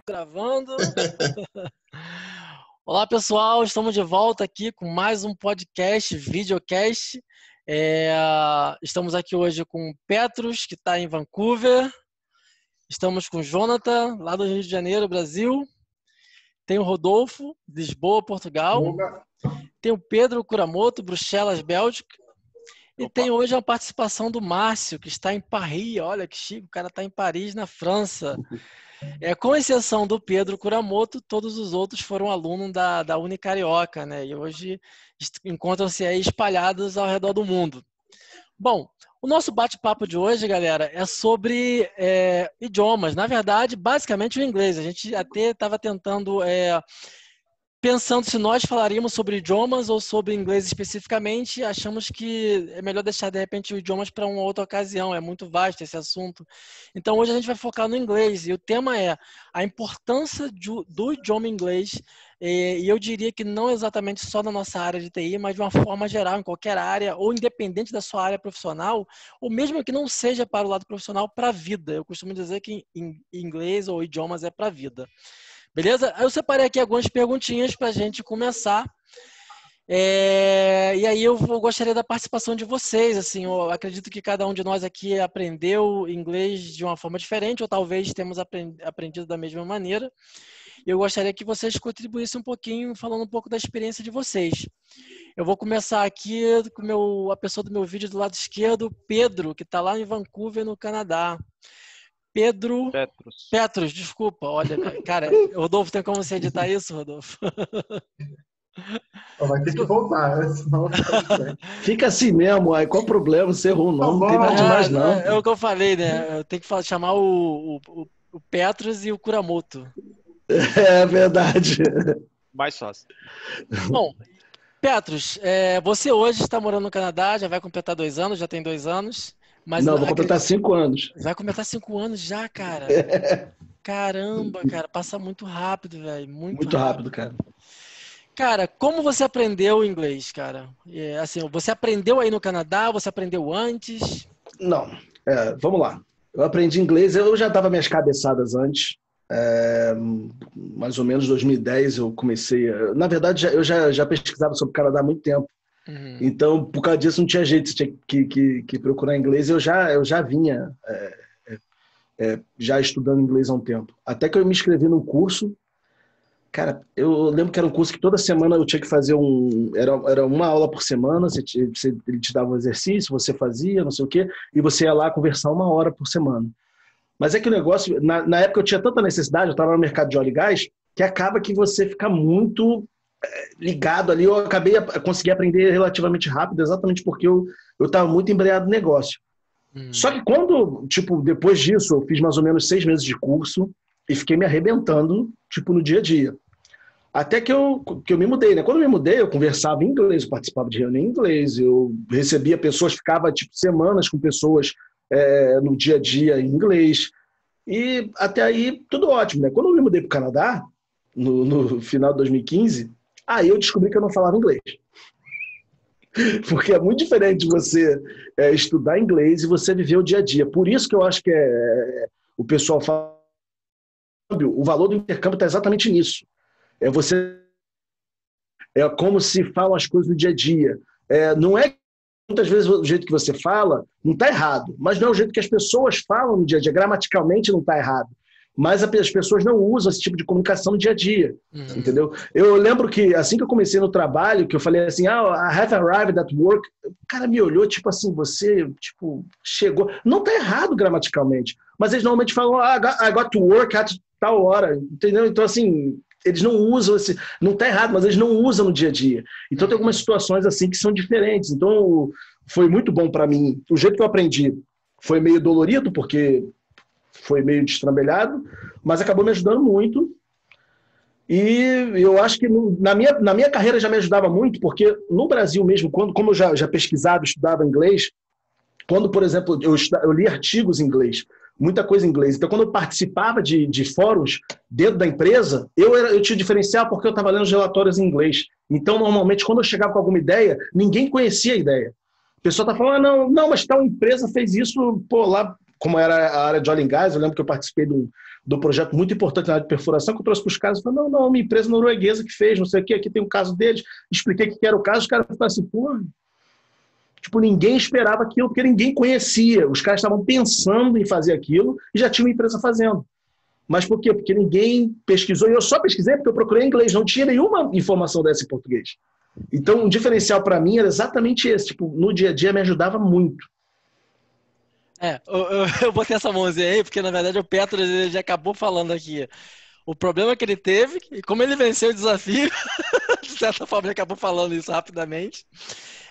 Gravando. Olá, pessoal, estamos de volta aqui com mais um podcast, videocast. Estamos aqui hoje com o Petros, que está em Vancouver. Estamos com o Jonathan, lá do Rio de Janeiro, Brasil. Tem o Rodolfo, Lisboa, Portugal. Tem o Pedro Kuramoto, Bruxelas, Bélgica. E tem hoje a participação do Márcio, que está em Paris. Olha que chique, o cara está em Paris, na França. Com exceção do Pedro Kuramoto, todos os outros foram alunos da Unicarioca, né? E hoje encontram-se aí espalhados ao redor do mundo. Bom, o nosso bate-papo de hoje, galera, é sobre idiomas. Na verdade, basicamente o inglês. A gente até estava tentando... pensando se nós falaríamos sobre idiomas ou sobre inglês especificamente, achamos que é melhor deixar, de repente, os idiomas para uma outra ocasião. É muito vasto esse assunto. Então, hoje a gente vai focar no inglês. E o tema é a importância do idioma inglês. E eu diria que não exatamente só na nossa área de TI, mas de uma forma geral, em qualquer área, ou independente da sua área profissional, ou mesmo que não seja para o lado profissional, para a vida. Eu costumo dizer que inglês ou idiomas é para a vida. Beleza? Eu separei aqui algumas perguntinhas para a gente começar. E aí eu gostaria da participação de vocês. Assim, eu acredito que cada um de nós aqui aprendeu inglês de uma forma diferente, ou talvez temos aprendido da mesma maneira. Eu gostaria que vocês contribuíssem um pouquinho, falando um pouco da experiência de vocês. Eu vou começar aqui com a pessoa do meu vídeo do lado esquerdo, Pedro, que está lá em Vancouver, no Canadá. Petros, desculpa. Olha, cara, Rodolfo, tem como você editar isso, Rodolfo? Vai ter que voltar, né? Senão fica assim mesmo, aí qual o problema? Você errou o nome, não tem nada demais, não. É o que eu falei, né? Eu tenho que chamar o Petros e o Kuramoto. É verdade. Mais fácil. Bom, Petros, você hoje está morando no Canadá, já vai completar 2 anos, já tem 2 anos. Mas não, vou completar 5 anos. Vai completar 5 anos já, cara. Caramba, cara, passa muito rápido, velho. Muito rápido, cara. Cara, como você aprendeu inglês, cara? Assim, você aprendeu aí no Canadá? Você aprendeu antes? Não, vamos lá. Eu aprendi inglês, eu já dava minhas cabeçadas antes. Mais ou menos 2010 eu comecei... Na verdade, eu já pesquisava sobre o Canadá há muito tempo. Então, por causa disso, não tinha jeito, você tinha que procurar inglês. Eu já vinha já estudando inglês há um tempo. Até que eu me inscrevi num curso. Cara, eu lembro que era um curso que toda semana eu tinha que fazer era uma aula por semana, ele te dava um exercício, você fazia, não sei o quê, e você ia lá conversar 1 hora por semana. Mas é que o negócio, na época eu tinha tanta necessidade, eu estava no mercado de óleo e gás, que acaba que você fica muito... ligado ali, eu consegui aprender relativamente rápido, exatamente porque eu estava muito embrenhado no negócio. Só que quando, depois disso, eu fiz mais ou menos 6 meses de curso e fiquei me arrebentando, no dia a dia. Até que eu me mudei, né? Quando eu me mudei, eu conversava em inglês, eu participava de reunião em inglês, eu recebia pessoas, ficava semanas com pessoas no dia a dia em inglês. E até aí, tudo ótimo, né? Quando eu me mudei para o Canadá, no final de 2015, aí eu descobri que eu não falava inglês. Porque é muito diferente você estudar inglês e você viver o dia a dia. Por isso que eu acho que o pessoal fala, o valor do intercâmbio está exatamente nisso. É como se falam as coisas no dia a dia. Não é que muitas vezes o jeito que você fala não está errado, mas não é o jeito que as pessoas falam no dia a dia. Gramaticalmente não está errado. Mas as pessoas não usam esse tipo de comunicação no dia a dia, entendeu? Eu lembro que assim que eu comecei no trabalho, que eu falei assim, I have arrived at work, o cara me olhou, você, chegou. Não tá errado gramaticalmente, mas eles normalmente falam, I got to work at tal hora, entendeu? Então, assim, eles não usam não tá errado, mas eles não usam no dia a dia. Então, tem algumas situações assim que são diferentes. Então, foi muito bom para mim. O jeito que eu aprendi foi meio dolorido, porque... foi meio destrambelhado, mas acabou me ajudando muito. E eu acho que na minha carreira já me ajudava muito, porque no Brasil mesmo, como eu já pesquisava, estudava inglês, quando, por exemplo, eu li artigos em inglês, muita coisa em inglês. Então, quando eu participava de fóruns dentro da empresa, eu tinha diferencial porque eu estava lendo os relatórios em inglês. Então, normalmente, quando eu chegava com alguma ideia, ninguém conhecia a ideia. O pessoal está falando, não, mas tal empresa fez isso, lá como era a área de óleo e gás, eu lembro que eu participei do projeto muito importante na área de perfuração, que eu trouxe para os caras e falei, não, uma empresa norueguesa que fez, não sei o quê, aqui tem um caso deles, expliquei o que era o caso, os caras falaram assim, pô, tipo, ninguém esperava aquilo, porque ninguém conhecia, os caras estavam pensando em fazer aquilo e já tinha uma empresa fazendo. Mas por quê? Porque ninguém pesquisou, e eu só pesquisei porque eu procurei em inglês, não tinha nenhuma informação dessa em português. Então, um diferencial para mim era exatamente esse, tipo, no dia a dia me ajudava muito. Eu botei essa mãozinha aí, porque na verdade o Petros ele já acabou falando aqui. O problema que ele teve, e como ele venceu o desafio, de certa forma ele acabou falando isso rapidamente.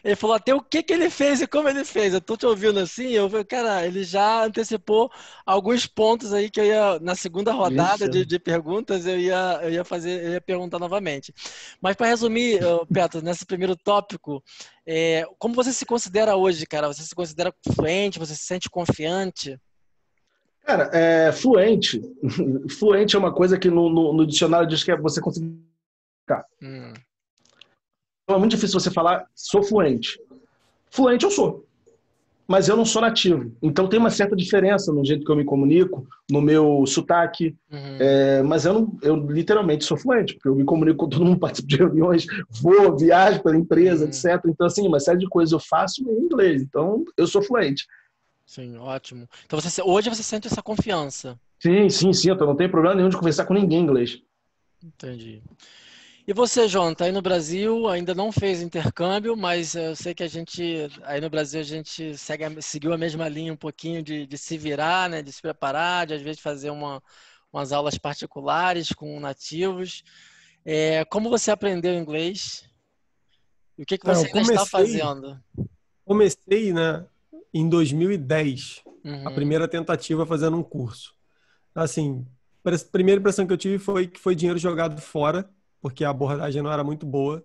Ele falou até o que ele fez e como ele fez. Eu tô te ouvindo assim, eu falei, cara, ele já antecipou alguns pontos aí que eu ia, na segunda rodada Isso. de perguntas, eu ia perguntar novamente. Mas para resumir, Petros, nesse primeiro tópico, como você se considera hoje, cara? Você se considera fluente? Você se sente confiante? Cara, fluente. Fluente é uma coisa que no dicionário diz que é você conseguir. Hum. É muito difícil você falar, sou fluente. Fluente eu sou, mas eu não sou nativo. Então tem uma certa diferença no jeito que eu me comunico, no meu sotaque. Mas eu literalmente sou fluente, porque eu me comunico com todo mundo, participo de reuniões, vou, viajo pela empresa, etc. Então, assim, uma série de coisas eu faço em inglês. Então, eu sou fluente. Sim, ótimo. Então hoje você sente essa confiança. Sim, sinto. Eu não tenho problema nenhum de conversar com ninguém em inglês. Entendi. E você, João, tá aí no Brasil, ainda não fez intercâmbio, mas eu sei que aí no Brasil a gente seguiu a mesma linha um pouquinho de se virar, né, de se preparar, de às vezes fazer umas aulas particulares com nativos. Como você aprendeu inglês? E o que Eu você ainda está fazendo? comecei, né, em 2010, a Uhum, primeira tentativa fazendo um curso. Assim, a primeira impressão que eu tive foi que foi dinheiro jogado fora, porque a abordagem não era muito boa.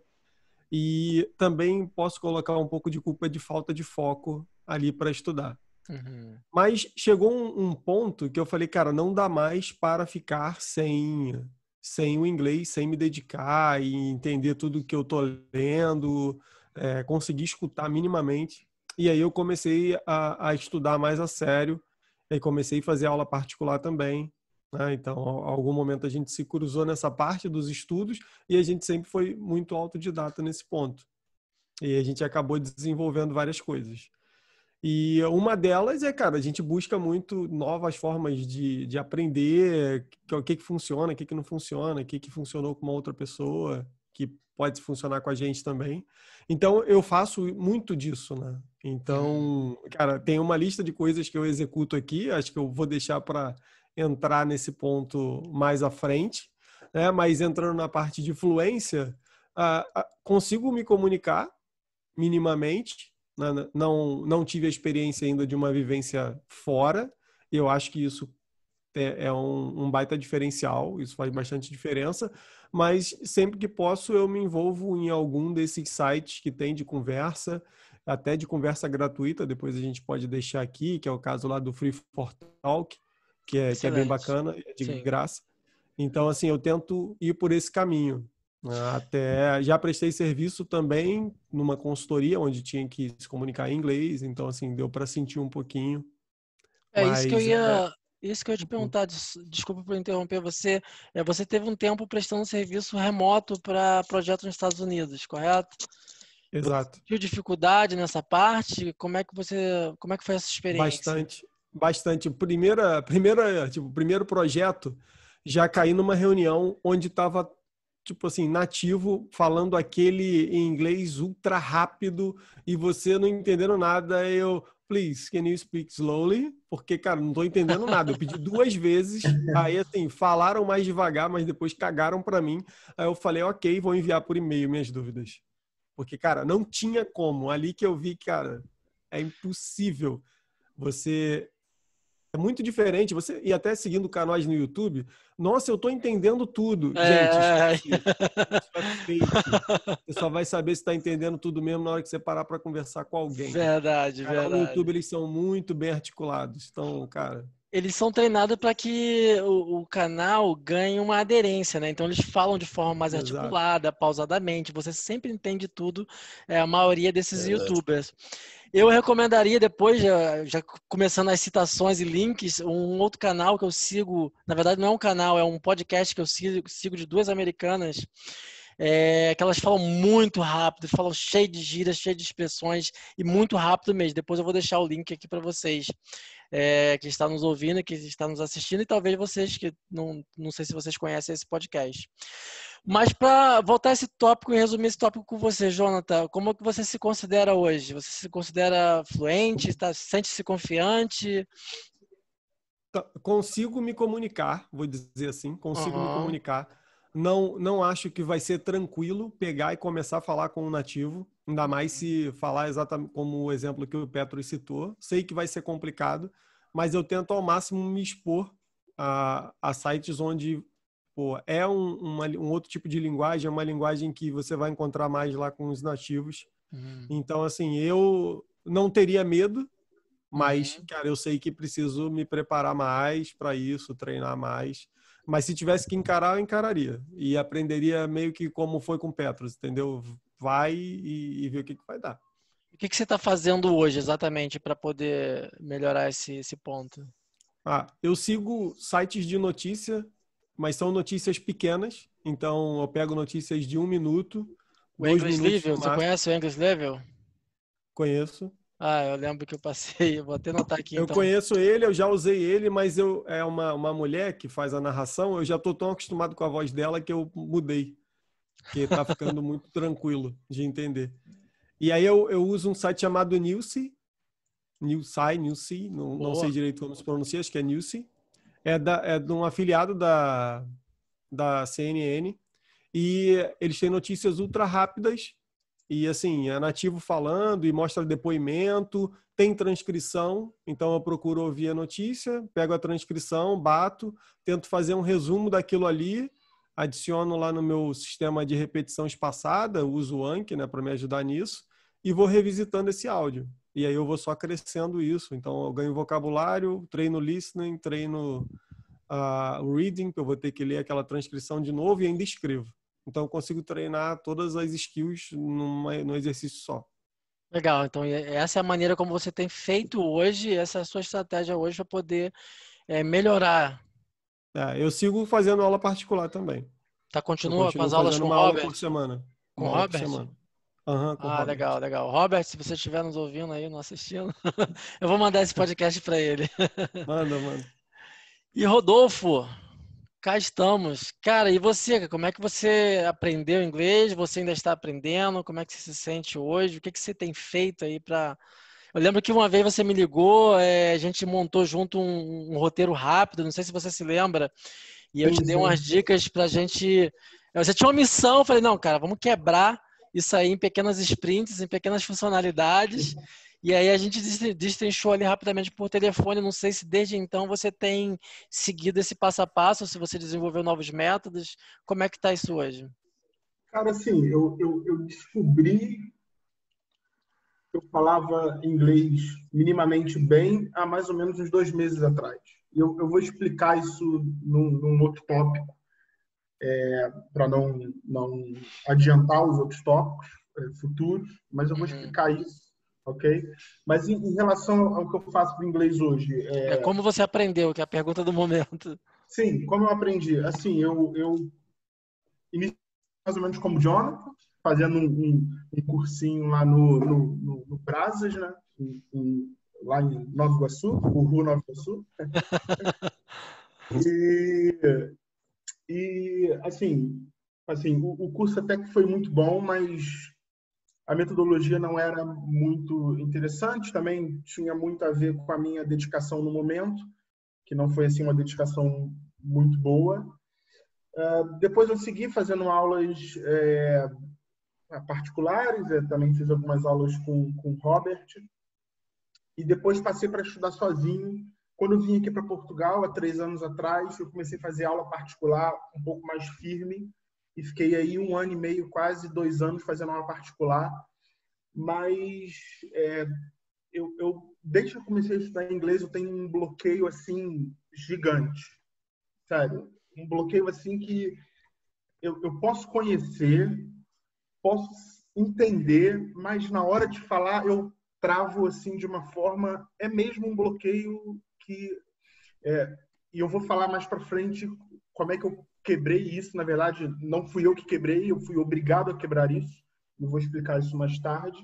E também posso colocar um pouco de culpa de falta de foco ali para estudar. uhum, Mas chegou um ponto que eu falei, cara, não dá mais para ficar sem o inglês, sem me dedicar e entender tudo que eu tô lendo, conseguir escutar minimamente. E aí eu comecei a estudar mais a sério, e comecei a fazer aula particular também. Né? Então, em algum momento a gente se cruzou nessa parte dos estudos e a gente sempre foi muito autodidata nesse ponto. E a gente acabou desenvolvendo várias coisas. E uma delas cara, a gente busca muito novas formas de aprender o que funciona, o que não funciona, o que funcionou com uma outra pessoa, que pode funcionar com a gente também. Então, eu faço muito disso, né? Então, cara, tem uma lista de coisas que eu executo aqui, acho que eu vou deixar para entrar nesse ponto mais à frente, né? Mas entrando na parte de fluência, consigo me comunicar minimamente, não tive a experiência ainda de uma vivência fora. Eu acho que isso é um baita diferencial, isso faz bastante diferença, mas sempre que posso eu me envolvo em algum desses sites que tem de conversa, até de conversa gratuita, depois a gente pode deixar aqui, que é o caso lá do Free for Talk, que é bem bacana, é de graça. Então, assim, eu tento ir por esse caminho. Até já prestei serviço também numa consultoria onde tinha que se comunicar em inglês, então assim deu para sentir um pouquinho. Isso que eu Mas ia te perguntar, desculpa por interromper você. Você teve um tempo prestando serviço remoto para projetos nos Estados Unidos, correto? Você exato. sentiu dificuldade nessa parte? Como é que foi essa experiência? Bastante. Primeiro projeto, já caí numa reunião onde estava tipo assim, nativo, falando aquele em inglês ultra rápido e você não entendendo nada. Please, can you speak slowly? Porque, cara, não tô entendendo nada. Eu pedi 2 vezes, aí assim, falaram mais devagar, mas depois cagaram para mim. Aí eu falei, ok, vou enviar por e-mail minhas dúvidas. Porque, cara, não tinha como. Ali que eu vi, cara, é impossível. Você é muito diferente. Você e até seguindo canais no YouTube, nossa, eu tô entendendo tudo. Gente, isso é fake. Você só vai saber se está entendendo tudo mesmo na hora que você parar para conversar com alguém. Verdade, O canal no verdade. YouTube, eles são muito bem articulados. Então, cara... Eles são treinados para que o canal ganhe uma aderência, né? Então eles falam de forma mais articulada, pausadamente. Você sempre entende tudo, a maioria desses YouTubers. Eu recomendaria depois, já começando as citações e links, um outro canal que eu sigo. Na verdade, não é um canal, é um podcast que eu sigo de duas americanas. Que elas falam muito rápido, falam cheio de gírias, cheio de expressões e muito rápido mesmo. Depois eu vou deixar o link aqui para vocês que estão nos ouvindo, que estão nos assistindo e talvez vocês que não sei se vocês conhecem esse podcast. Mas para voltar a esse tópico e resumir esse tópico com você, Jonathan, como é que você se considera hoje? Você se considera fluente? Sente-se confiante? Consigo me comunicar, vou dizer assim, consigo me comunicar. Não acho que vai ser tranquilo pegar e começar a falar com um nativo, ainda mais se falar exatamente como o exemplo que o Petro citou. Sei que vai ser complicado, mas eu tento ao máximo me expor a sites onde é um outro tipo de linguagem, é uma linguagem que você vai encontrar mais lá com os nativos. Então, assim, eu não teria medo, mas, cara, eu sei que preciso me preparar mais para isso, treinar mais. Mas se tivesse que encarar, eu encararia. E aprenderia meio que como foi com Petros, entendeu? Vai e vê o que vai dar. O que você está fazendo hoje exatamente para poder melhorar esse ponto? Eu sigo sites de notícia, mas são notícias pequenas. Então, eu pego notícias de 1 minuto, O 2 English minutos Level, no você máximo. conhece o English Level? Conheço. Eu lembro que eu passei, vou até anotar aqui Eu então. conheço ele, eu já usei ele, mas é uma mulher que faz a narração, eu já estou tão acostumado com a voz dela que eu mudei, que está ficando muito tranquilo de entender. E aí eu uso um site chamado Newsy, não sei direito como se pronuncia, acho que é Newsy. É de um afiliado da CNN, e eles têm notícias ultra rápidas, e assim, é nativo falando e mostra depoimento, tem transcrição, então eu procuro ouvir a notícia, pego a transcrição, bato, tento fazer um resumo daquilo ali, adiciono lá no meu sistema de repetição espaçada, uso o Anki, né, para me ajudar nisso, e vou revisitando esse áudio. E aí eu vou só crescendo isso. Então eu ganho vocabulário, treino listening, treino reading, que eu vou ter que ler aquela transcrição de novo e ainda escrevo. Então eu consigo treinar todas as skills num exercício só. Legal, então essa é a maneira como você tem feito hoje, essa é a sua estratégia hoje para poder melhorar. Eu sigo fazendo aula particular também. Eu Continua com continuo as aulas fazendo com o uma aula Robert? por semana. Com o Uma aula por Robert? semana. Com o Robert. Legal, legal. Robert, se você estiver nos ouvindo aí, não assistindo, eu vou mandar esse podcast para ele. Manda. E Rodolfo, cá estamos. Cara, e você? Como é que você aprendeu inglês? Você ainda está aprendendo? Como é que você se sente hoje? O que você tem feito aí para... Eu lembro que uma vez você me ligou, a gente montou junto um roteiro rápido, não sei se você se lembra, e eu te dei umas dicas pra gente... Você tinha uma missão, eu falei, não, cara, vamos quebrar isso aí em pequenas sprints, em pequenas funcionalidades, e aí a gente destrinchou ali rapidamente por telefone. Não sei se desde então você tem seguido esse passo a passo, se você desenvolveu novos métodos. Como é que está isso hoje? Cara, assim, eu descobri que eu falava inglês minimamente bem há mais ou menos uns 2 meses atrás. E eu vou explicar isso num outro tópico, para não adiantar os outros tópicos futuros, mas eu vou explicar isso, ok? Mas em relação ao que eu faço do inglês hoje... Como você aprendeu, que é a pergunta do momento. Sim, como eu aprendi? Assim, eu iniciei mais ou menos como Jonathan, fazendo um cursinho lá no Brazos, né? Lá em Nova Iguaçu, o Rio Nova Iguaçu. E assim, o curso até que foi muito bom, mas a metodologia não era muito interessante. Também tinha muito a ver com a minha dedicação no momento, que não foi assim uma dedicação muito boa. Depois eu segui fazendo aulas particulares, também fiz algumas aulas com o Robert, e depois passei para estudar sozinho. Quando eu vim aqui para Portugal, há 3 anos atrás, eu comecei a fazer aula particular um pouco mais firme, e fiquei aí 1 ano e meio, quase 2 anos, fazendo aula particular. Mas desde que eu comecei a estudar inglês, eu tenho um bloqueio assim gigante. Sério, um bloqueio assim que eu posso conhecer, posso entender, mas na hora de falar eu travo assim de uma forma, é mesmo um bloqueio que e eu vou falar mais para frente como é que eu quebrei isso. Na verdade, não fui eu que quebrei, eu fui obrigado a quebrar isso. Eu vou explicar isso mais tarde.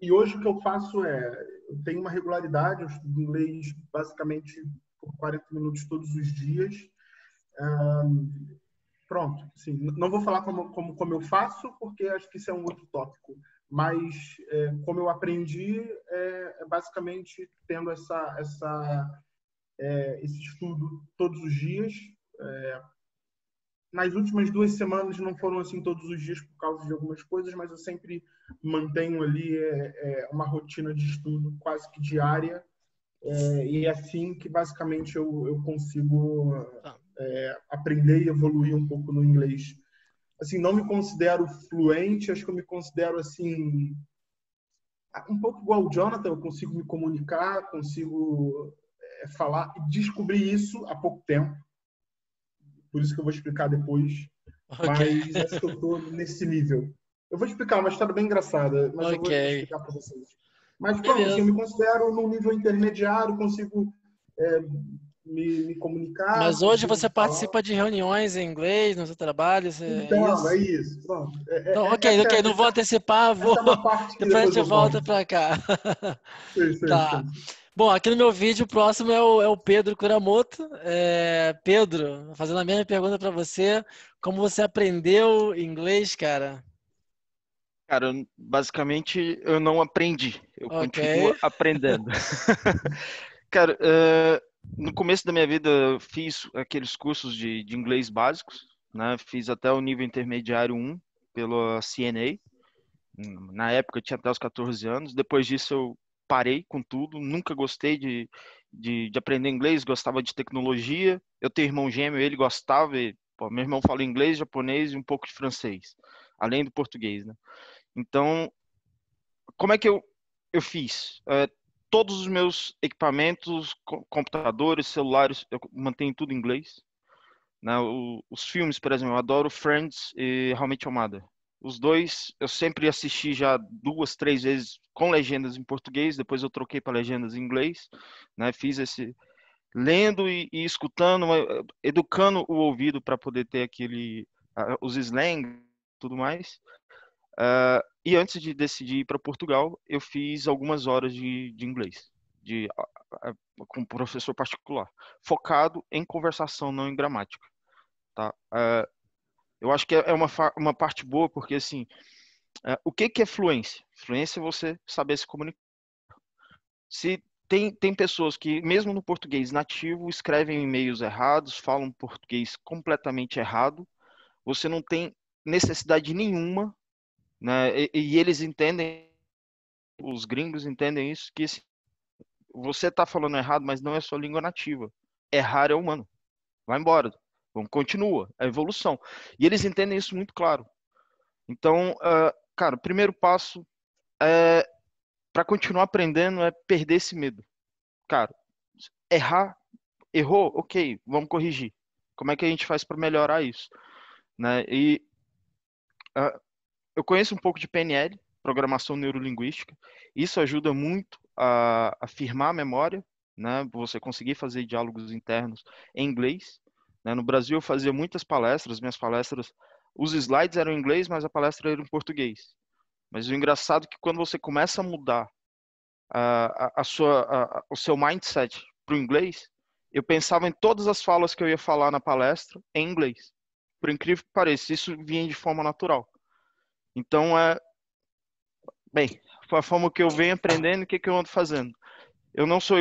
E hoje o que eu faço eu tenho uma regularidade, eu estudo inglês basicamente por 40 minutos todos os dias. Pronto, assim, não vou falar como eu faço, porque acho que isso é um outro tópico. Mas como eu aprendi, basicamente tendo esse estudo todos os dias. Nas últimas 2 semanas não foram assim todos os dias por causa de algumas coisas, mas eu sempre mantenho ali uma rotina de estudo quase que diária, e é assim que basicamente eu consigo aprender e evoluir um pouco no inglês. Assim, não me considero fluente, acho que eu me considero assim um pouco igual o Jonathan, eu consigo me comunicar, consigo falar, e descobri isso há pouco tempo. Por isso que eu vou explicar depois. Ok. Mas acho que eu estou nesse nível. Eu vou explicar uma história bem engraçada, mas eu vou Ok. explicar para vocês. Mas pronto, assim, eu Beleza. me considero num nível intermediário, consigo me comunicar, Mas hoje consigo você falar. participa de reuniões em inglês no seu trabalho, é Então, é isso? isso. Pronto. Então, ok, ok, não vou antecipar, Essa é uma parte que depois a depois gente eu volta conto. pra cá. Sei, sei, Tá. sei. Bom, aqui no meu vídeo, o próximo é o Pedro Kuramoto. Pedro, fazendo a mesma pergunta para você, como você aprendeu inglês, cara? Cara, basicamente eu não aprendi, eu Ok. continuo aprendendo. Cara, no começo da minha vida eu fiz aqueles cursos de inglês básicos, né? Fiz até o nível intermediário 1 pela CNA. Na época eu tinha até os 14 anos. Depois disso eu parei com tudo. Nunca gostei de aprender inglês, gostava de tecnologia. Eu tenho irmão gêmeo, ele gostava. Pô, meu irmão fala inglês, japonês e um pouco de francês, além do português, né? Então, como é que eu fiz? Todos os meus equipamentos, computadores, celulares, eu mantenho tudo em inglês. Né? Os filmes, por exemplo, eu adoro Friends e How I Met Your Mother. Os dois eu sempre assisti já 2, 3 vezes com legendas em português, depois eu troquei para legendas em inglês, né? Fiz esse lendo e escutando, educando o ouvido para poder ter os slang, tudo mais. E antes de decidir ir para Portugal, eu fiz algumas horas de inglês, de, com um professor particular, focado em conversação, não em gramática. Tá? Eu acho que é uma parte boa, porque assim, o que é fluência? Fluência é você saber se comunicar. Se tem pessoas que, mesmo no português nativo, escrevem e-mails errados, falam português completamente errado, você não tem necessidade nenhuma, né? E eles entendem, os gringos entendem isso, que você está falando errado, mas não é sua língua nativa. Errar é humano. Vai embora. Vamos, continua. É evolução. E eles entendem isso muito claro. Então, cara, o primeiro passo para continuar aprendendo é perder esse medo. Cara, errou, ok, vamos corrigir. Como é que a gente faz para melhorar isso? Né? E eu conheço um pouco de PNL, Programação Neurolinguística. Isso ajuda muito a firmar a memória, né? Você conseguir fazer diálogos internos em inglês. Né? No Brasil eu fazia muitas palestras, minhas palestras, os slides eram em inglês, mas a palestra era em português. Mas o engraçado é que quando você começa a mudar o seu mindset para o inglês, eu pensava em todas as falas que eu ia falar na palestra em inglês. Por incrível que pareça, isso vinha de forma natural. Então, bem, foi a forma que eu venho aprendendo e o que eu ando fazendo. Eu não sou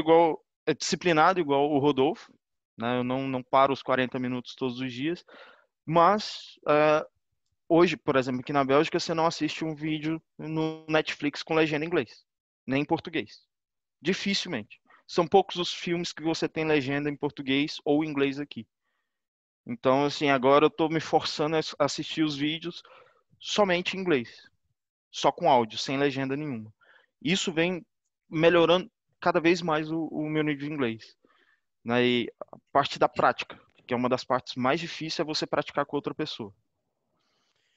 disciplinado igual o Rodolfo, né? Eu não paro os 40 minutos todos os dias, mas hoje, por exemplo, aqui na Bélgica, você não assiste um vídeo no Netflix com legenda em inglês, nem em português. Dificilmente. São poucos os filmes que você tem legenda em português ou inglês aqui. Então, assim, agora eu estou me forçando a assistir os vídeos somente em inglês, só com áudio, sem legenda nenhuma. Isso vem melhorando cada vez mais o meu nível de inglês. Né? E a parte da prática, que é uma das partes mais difíceis, é você praticar com outra pessoa.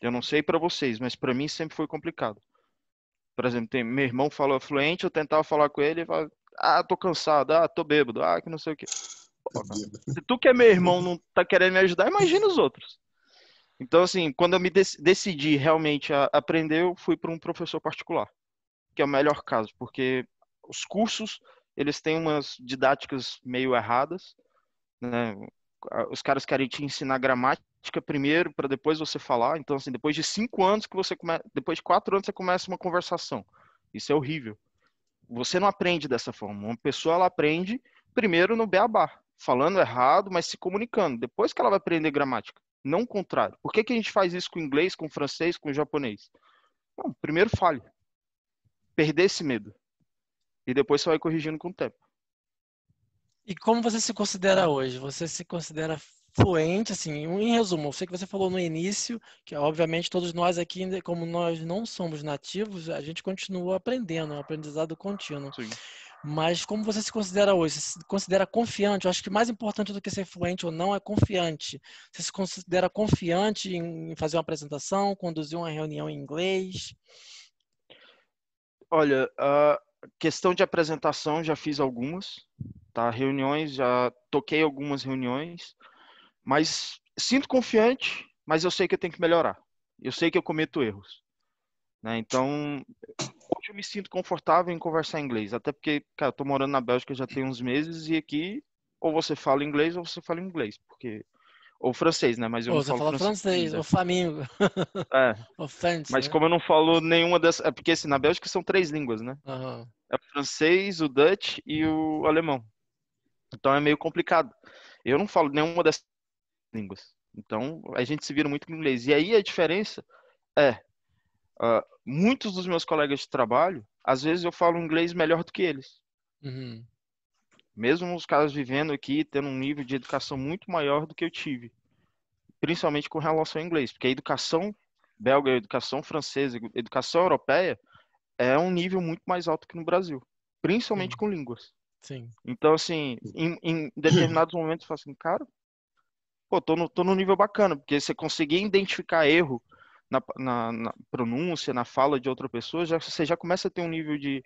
Eu não sei para vocês, mas para mim sempre foi complicado. Por exemplo, meu irmão fala fluente, eu tentava falar com ele e falava, tô cansado, tô bêbado, que não sei o quê. Pô, se tu que é meu irmão não tá querendo me ajudar, imagina os outros. Então, assim, quando eu me decidi realmente a aprender, eu fui para um professor particular, que é o melhor caso, porque os cursos, eles têm umas didáticas meio erradas, né? Os caras querem te ensinar gramática primeiro, para depois você falar. Então, assim, depois de 5 anos que depois de 4 anos você começa uma conversação. Isso é horrível. Você não aprende dessa forma. Uma pessoa, ela aprende primeiro no beabá, falando errado, mas se comunicando. Depois que ela vai aprender gramática. Não o contrário. Por que a gente faz isso com o inglês, com o francês, com o japonês? Não, primeiro fale. Perder esse medo. E depois você vai corrigindo com o tempo. E como você se considera hoje? Você se considera fluente, assim, em resumo, eu sei que você falou no início, que obviamente todos nós aqui, como nós não somos nativos, a gente continua aprendendo, é um aprendizado contínuo. Sim. Mas como você se considera hoje? Você se considera confiante? Eu acho que mais importante do que ser fluente ou não é confiante. Você se considera confiante em fazer uma apresentação, conduzir uma reunião em inglês? Olha, a questão de apresentação já fiz algumas, tá? Reuniões, já toquei algumas reuniões, mas sinto confiante, mas eu sei que eu tenho que melhorar. Eu sei que eu cometo erros, né? Então, hoje eu me sinto confortável em conversar em inglês, até porque, cara, eu tô morando na Bélgica já tem uns meses e aqui ou você fala inglês ou você fala inglês, porque ou francês, né? Mas eu Ou não você falo fala francês francês, ainda. ou Flamengo, É, ou French, mas né? como eu não falo nenhuma dessas, é porque assim, na Bélgica são 3 línguas, né? Aham. É o francês, o Dutch e o alemão. Então é meio complicado. Eu não falo nenhuma dessas línguas. Então a gente se vira muito com inglês. E aí a diferença é, muitos dos meus colegas de trabalho, às vezes eu falo inglês melhor do que eles. Uhum. Mesmo os caras vivendo aqui, tendo um nível de educação muito maior do que eu tive. Principalmente com relação ao inglês. Porque a educação belga, a educação francesa, a educação europeia é um nível muito mais alto que no Brasil. Principalmente Sim, com línguas. sim. Então, assim, em determinados momentos, eu falo assim, cara, pô, tô no nível bacana, porque você conseguir identificar erro na pronúncia, na fala de outra pessoa, você já começa a ter um nível de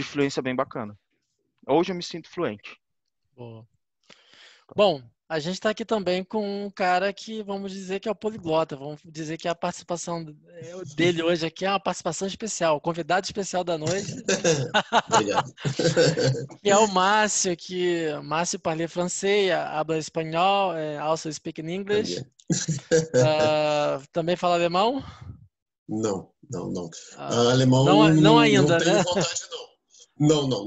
fluência bem bacana. Hoje eu me sinto fluente. Boa. Bom, a gente está aqui também com um cara que vamos dizer que é o poliglota, vamos dizer que a participação dele hoje aqui é uma participação especial, o convidado especial da noite, Obrigado. que é o Márcio, Márcio parle français, habla espanhol, also speak in English. Também. Também fala alemão? Não, não, não. Alemão Não, não não ainda, tenho né? vontade, não.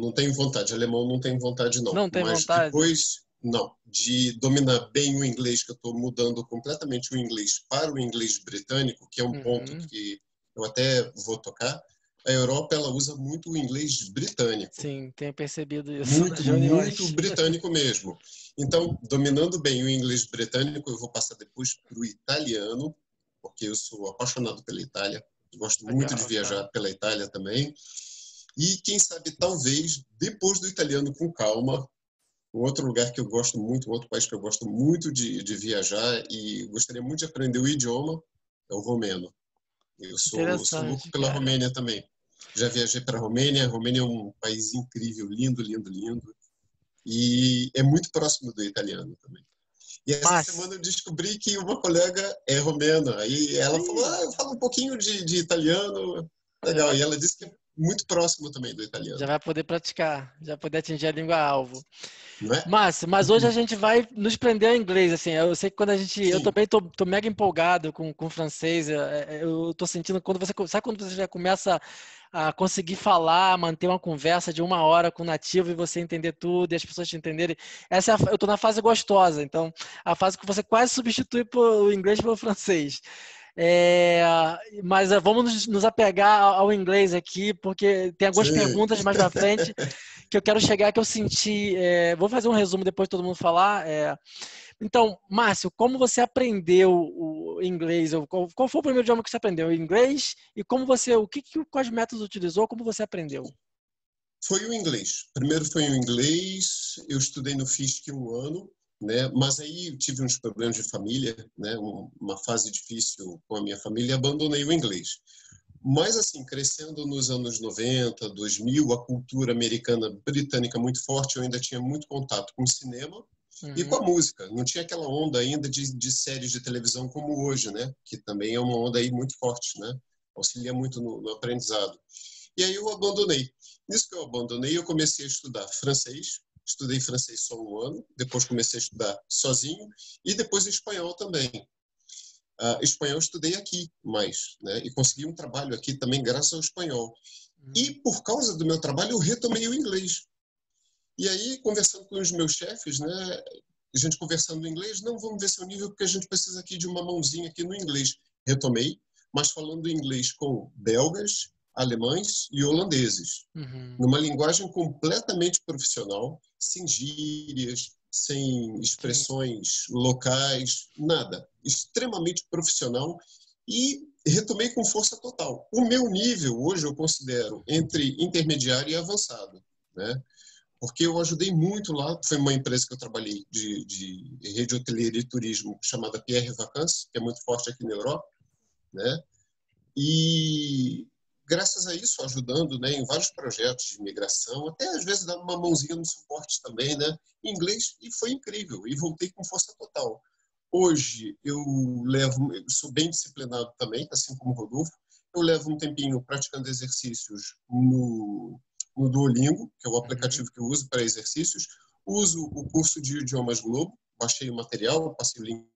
Não tenho vontade. Alemão não tenho vontade, não. Não tem Mas vontade? depois, não. De dominar bem o inglês, que eu estou mudando completamente o inglês para o inglês britânico, que é um ponto Uhum. que eu até vou tocar. A Europa, ela usa muito o inglês britânico. Sim, tenho percebido isso nas Muito, reuniões. muito britânico mesmo. Então, dominando bem o inglês britânico, eu vou passar depois para o italiano, porque eu sou apaixonado pela Itália. Gosto muito de Legal, viajar cara. pela Itália também. E quem sabe, talvez, depois do italiano, com calma, um outro lugar que eu gosto muito, um outro país que eu gosto muito de viajar e gostaria muito de aprender o idioma, é o romeno. Eu sou louco Interessante, pela cara. Romênia também. Já viajei para a Romênia. A Romênia é um país incrível, lindo, lindo, lindo. E é muito próximo do italiano também. E essa Mas, semana eu descobri que uma colega é romena. Aí ela falou, ih, eu falo um pouquinho de italiano. já Legal. vai, E ela disse que é muito próximo também do italiano. já vai poder praticar, já poder atingir a língua-alvo. Não é? Márcio, mas hoje a gente vai nos prender ao inglês, assim, eu sei que quando eu Sim. também tô mega empolgado com o francês, eu tô sentindo sabe quando você já começa a conseguir falar, manter uma conversa de 1 hora com o nativo e você entender tudo e as pessoas te entenderem, eu tô na fase gostosa, então, a fase que você quase substitui o inglês pelo francês. Mas vamos nos apegar ao inglês aqui, porque tem algumas Sim. perguntas mais pra frente que eu quero chegar, que eu senti. Vou fazer um resumo depois de todo mundo falar. Então, Márcio, como você aprendeu o inglês? Qual foi o primeiro idioma que você aprendeu? O inglês? E quais métodos utilizou? Como você aprendeu? Foi o inglês. Primeiro foi o inglês. Eu estudei no FISC 1 ano, né? Mas aí eu tive uns problemas de família, né? Uma fase difícil com a minha família e abandonei o inglês. Mas, assim, crescendo nos anos 90, 2000, a cultura americana britânica muito forte, eu ainda tinha muito contato com o cinema e com a música. Não tinha aquela onda ainda de séries de televisão como hoje, né? Que também é uma onda aí muito forte, né? Auxilia muito no aprendizado. E aí eu abandonei. Nisso que eu abandonei, eu comecei a estudar francês. Estudei francês só um ano, depois comecei a estudar sozinho e depois espanhol também. Espanhol eu estudei aqui mais, né? E consegui um trabalho aqui também graças ao espanhol. E por causa do meu trabalho eu retomei o inglês. E aí, conversando com os meus chefes, né? A gente conversando em inglês, não, vamos ver seu nível, porque a gente precisa aqui de uma mãozinha aqui no inglês. Retomei, mas falando inglês com belgas, alemães e holandeses. Numa linguagem completamente profissional, sem gírias, sem expressões locais, nada. Extremamente profissional e retomei com força total. O meu nível, hoje, eu considero entre intermediário e avançado, né? Porque eu ajudei muito lá, foi uma empresa que eu trabalhei de rede hoteleira e turismo chamada Pierre Vacances, que é muito forte aqui na Europa, né? E graças a isso, ajudando, né, em vários projetos de imigração, até às vezes dando uma mãozinha no suporte também, né, em inglês, e foi incrível, e voltei com força total. Hoje eu sou bem disciplinado também, assim como o Rodolfo, eu levo um tempinho praticando exercícios no Duolingo, que é o aplicativo que eu uso para exercícios, uso o curso de idiomas Globo, baixei o material, passei o link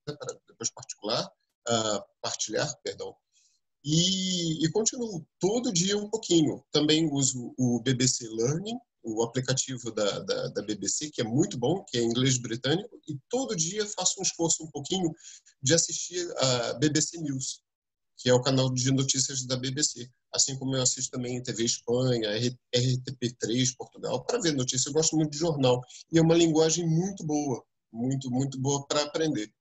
para depois partilhar, perdão, e continuo todo dia um pouquinho. Também uso o BBC Learning, o aplicativo da BBC, que é muito bom, que é inglês britânico, e todo dia faço um esforço um pouquinho de assistir a BBC News, que é o canal de notícias da BBC. Assim como eu assisto também TV Espanha, RTP3 Portugal, para ver notícias. Eu gosto muito de jornal. E é uma linguagem muito boa, muito boa para aprender.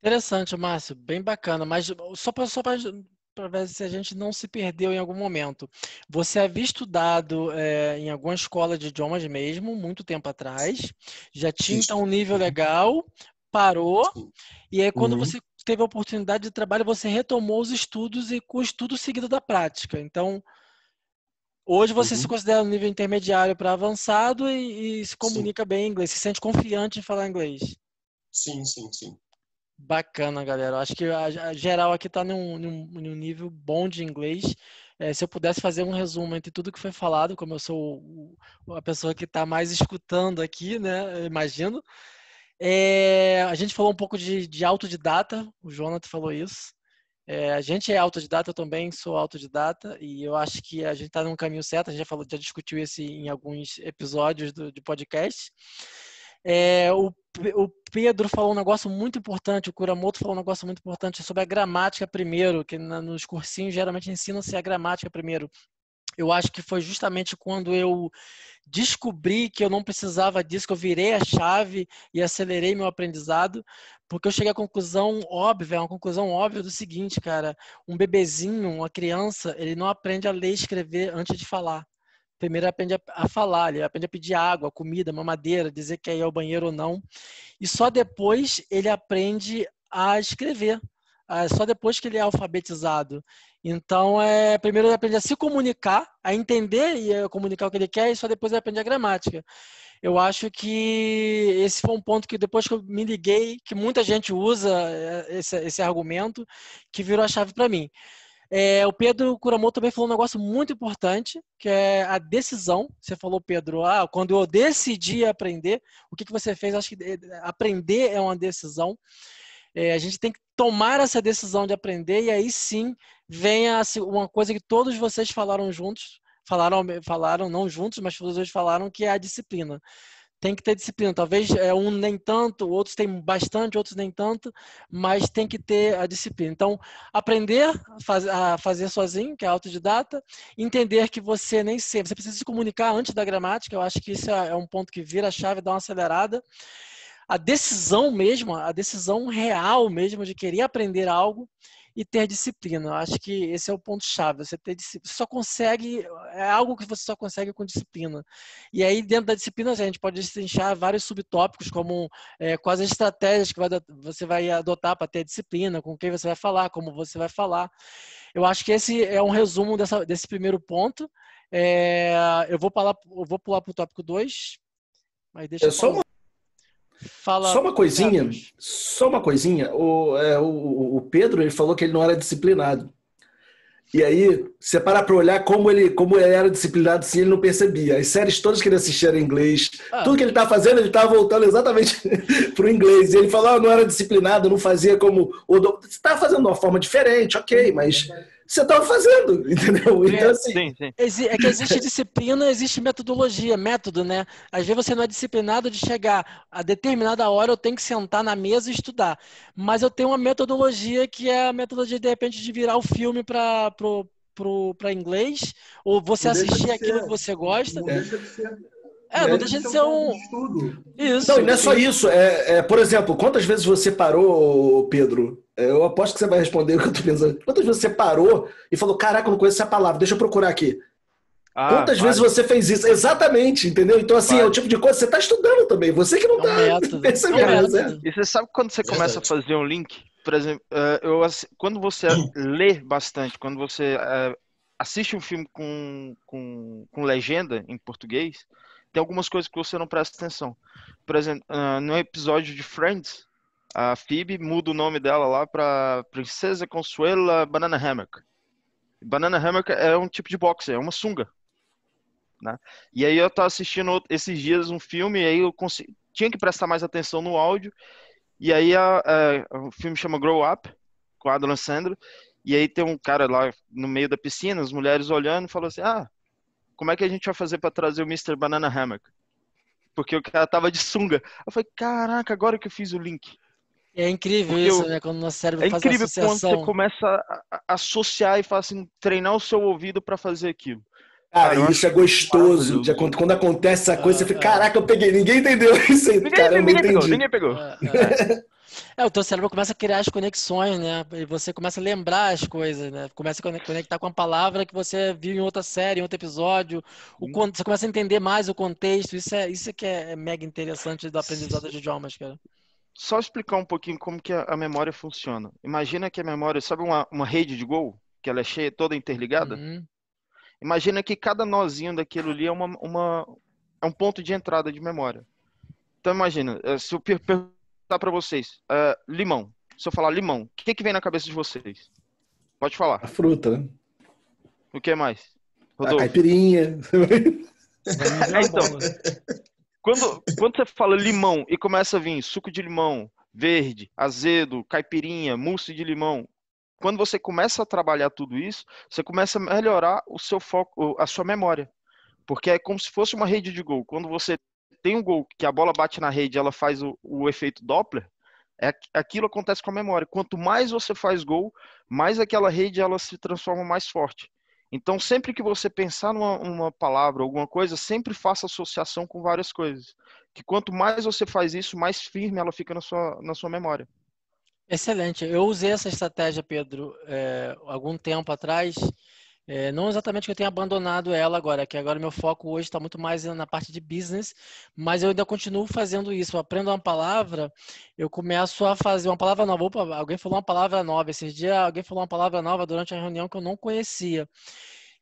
Interessante, Márcio, bem bacana, mas só para ver se a gente não se perdeu em algum momento. Você havia estudado em alguma escola de idiomas mesmo, muito tempo atrás, já tinha então um nível legal, parou, e aí quando você teve a oportunidade de trabalho, você retomou os estudos e com o estudo seguido da prática. Então, hoje você se considera no nível intermediário para avançado e se comunica bem em inglês, se sente confiante em falar inglês. Sim. Bacana, galera. Eu acho que a geral aqui está num nível bom de inglês. Se eu pudesse fazer um resumo entre tudo que foi falado, como eu sou a pessoa que está mais escutando aqui, né? Eu imagino. A gente falou um pouco de autodidata, o Jonathan falou isso. A gente é autodidata, eu também sou autodidata, e eu acho que a gente está num caminho certo. A gente já discutiu isso em alguns episódios de podcast. O Pedro falou um negócio muito importante, o Kuramoto falou um negócio muito importante sobre a gramática primeiro, que nos cursinhos geralmente ensinam-se a gramática primeiro. Eu acho que foi justamente quando eu descobri que eu não precisava disso, que eu virei a chave e acelerei meu aprendizado, porque eu cheguei à conclusão óbvia, uma conclusão óbvia do seguinte, cara, um bebezinho, uma criança, ele não aprende a ler e escrever antes de falar. Primeiro ele aprende a falar, ele aprende a pedir água, comida, mamadeira, dizer que quer ir ao banheiro ou não. E só depois ele aprende a escrever. Só depois que ele é alfabetizado. Então, primeiro ele aprende a se comunicar, a entender e a comunicar o que ele quer, e só depois ele aprende a gramática. Eu acho que esse foi um ponto que depois que eu me liguei, que muita gente usa esse argumento, que virou a chave para mim. O Pedro Kuramoto também falou um negócio muito importante, que é a decisão. Você falou, Pedro, quando eu decidi aprender, o que você fez? Acho que aprender é uma decisão. A gente tem que tomar essa decisão de aprender e aí sim vem uma coisa que todos vocês falaram juntos, falaram não juntos, mas todos vocês falaram, que é a disciplina. Tem que ter disciplina. Talvez um nem tanto, outros têm bastante, outros nem tanto, mas tem que ter a disciplina. Então, aprender a fazer sozinho, que é autodidata, entender que você nem sempre, você precisa se comunicar antes da gramática. Eu acho que isso é um ponto que vira a chave, dá uma acelerada. A decisão mesmo, a decisão real mesmo de querer aprender algo. e ter disciplina. Eu acho que esse é o ponto-chave. Você só consegue, é algo que você só consegue com disciplina. E aí, dentro da disciplina, a gente pode destrinchar vários subtópicos, como quais as estratégias que você vai adotar para ter disciplina, com quem você vai falar, como você vai falar. Eu acho que esse é um resumo desse primeiro ponto. Eu vou pular para o tópico 2, mas deixa eu falar. Fala, só uma coisinha, Carlos. só uma coisinha. O Pedro, ele falou que ele não era disciplinado. E aí, você para pra olhar como ele era disciplinado, assim, ele não percebia. As séries todas que ele assistia era em inglês. Tudo que ele estava fazendo, ele estava voltando exatamente pro inglês. E ele falou, não era disciplinado, não fazia como... Você estava fazendo de uma forma diferente, ok, mas você estava fazendo, entendeu? Então, assim... Sim. É que existe disciplina, existe metodologia, método, né? Às vezes você não é disciplinado de chegar a determinada hora, eu tenho que sentar na mesa e estudar. Mas eu tenho uma metodologia que é a metodologia, de repente, de virar o filme para inglês, ou você assistir aquilo que você gosta. Não deixa de ser. Não deixa de ser um estudo. Isso. Não, e não é só isso. Por exemplo, quantas vezes você parou, Pedro? Eu aposto que você vai responder o que eu tô pensando. Quantas vezes você parou e falou, caraca, eu não conheço essa palavra, deixa eu procurar aqui. Quantas vezes você fez isso? Exatamente, entendeu? Então, assim, é o tipo de coisa que você está estudando também. Você que não está percebendo. E você sabe quando você começa a fazer um link? Por exemplo, quando você lê bastante, quando você assiste um filme com legenda em português, tem algumas coisas que você não presta atenção. Por exemplo, no episódio de Friends, a Phoebe muda o nome dela lá para Princesa Consuela Banana Hammock. Banana Hammock é um tipo de boxer, é uma sunga. Né? E aí eu tava assistindo esses dias um filme e aí eu tinha que prestar mais atenção no áudio. E aí o filme chama Grow Up, com Adam Sandler. E aí tem um cara lá no meio da piscina, as mulheres olhando e falou assim, como é que a gente vai fazer para trazer o Mr. Banana Hammock? Porque o cara tava de sunga. Eu falei, caraca, agora que eu fiz o link. É incrível isso, né? Quando o nosso cérebro faz incrível associação. Quando você começa a associar e fala assim, treinar o seu ouvido para fazer aquilo. Cara, isso é gostoso. Quando acontece essa coisa, você fica, caraca, eu peguei. Ninguém entendeu isso aí. Ninguém pegou. O teu cérebro começa a criar as conexões, né? E você começa a lembrar as coisas, né? Começa a conectar com a palavra que você viu em outra série, em outro episódio. Você começa a entender mais o contexto. Isso que é mega interessante do aprendizado de idiomas, cara. Só explicar um pouquinho como que a memória funciona. Imagina que a memória, sabe uma rede de Go? Que ela é cheia, toda interligada? Imagina que cada nozinho daquilo ali é um ponto de entrada de memória. Então imagina, se eu perguntar para vocês, limão. Se eu falar limão, o que vem na cabeça de vocês? Pode falar. A fruta, né? O que mais? Rodolfo? A caipirinha. Então, quando você fala limão e começa a vir suco de limão, verde, azedo, caipirinha, mousse de limão, quando você começa a trabalhar tudo isso, você começa a melhorar o seu foco, a sua memória. Porque é como se fosse uma rede de gol. Quando você tem um gol que a bola bate na rede, ela faz o efeito Doppler, aquilo acontece com a memória. Quanto mais você faz gol, mais aquela rede ela se transforma mais forte. Então, sempre que você pensar numa palavra, alguma coisa, sempre faça associação com várias coisas. Que quanto mais você faz isso, mais firme ela fica na sua memória. Excelente. Eu usei essa estratégia, Pedro, algum tempo atrás. Não exatamente que eu tenha abandonado ela agora, que agora meu foco hoje está muito mais na parte de business, mas eu ainda continuo fazendo isso. Eu aprendo uma palavra, eu começo a fazer uma palavra nova. Opa, alguém falou uma palavra nova. Esses dias alguém falou uma palavra nova durante a reunião que eu não conhecia.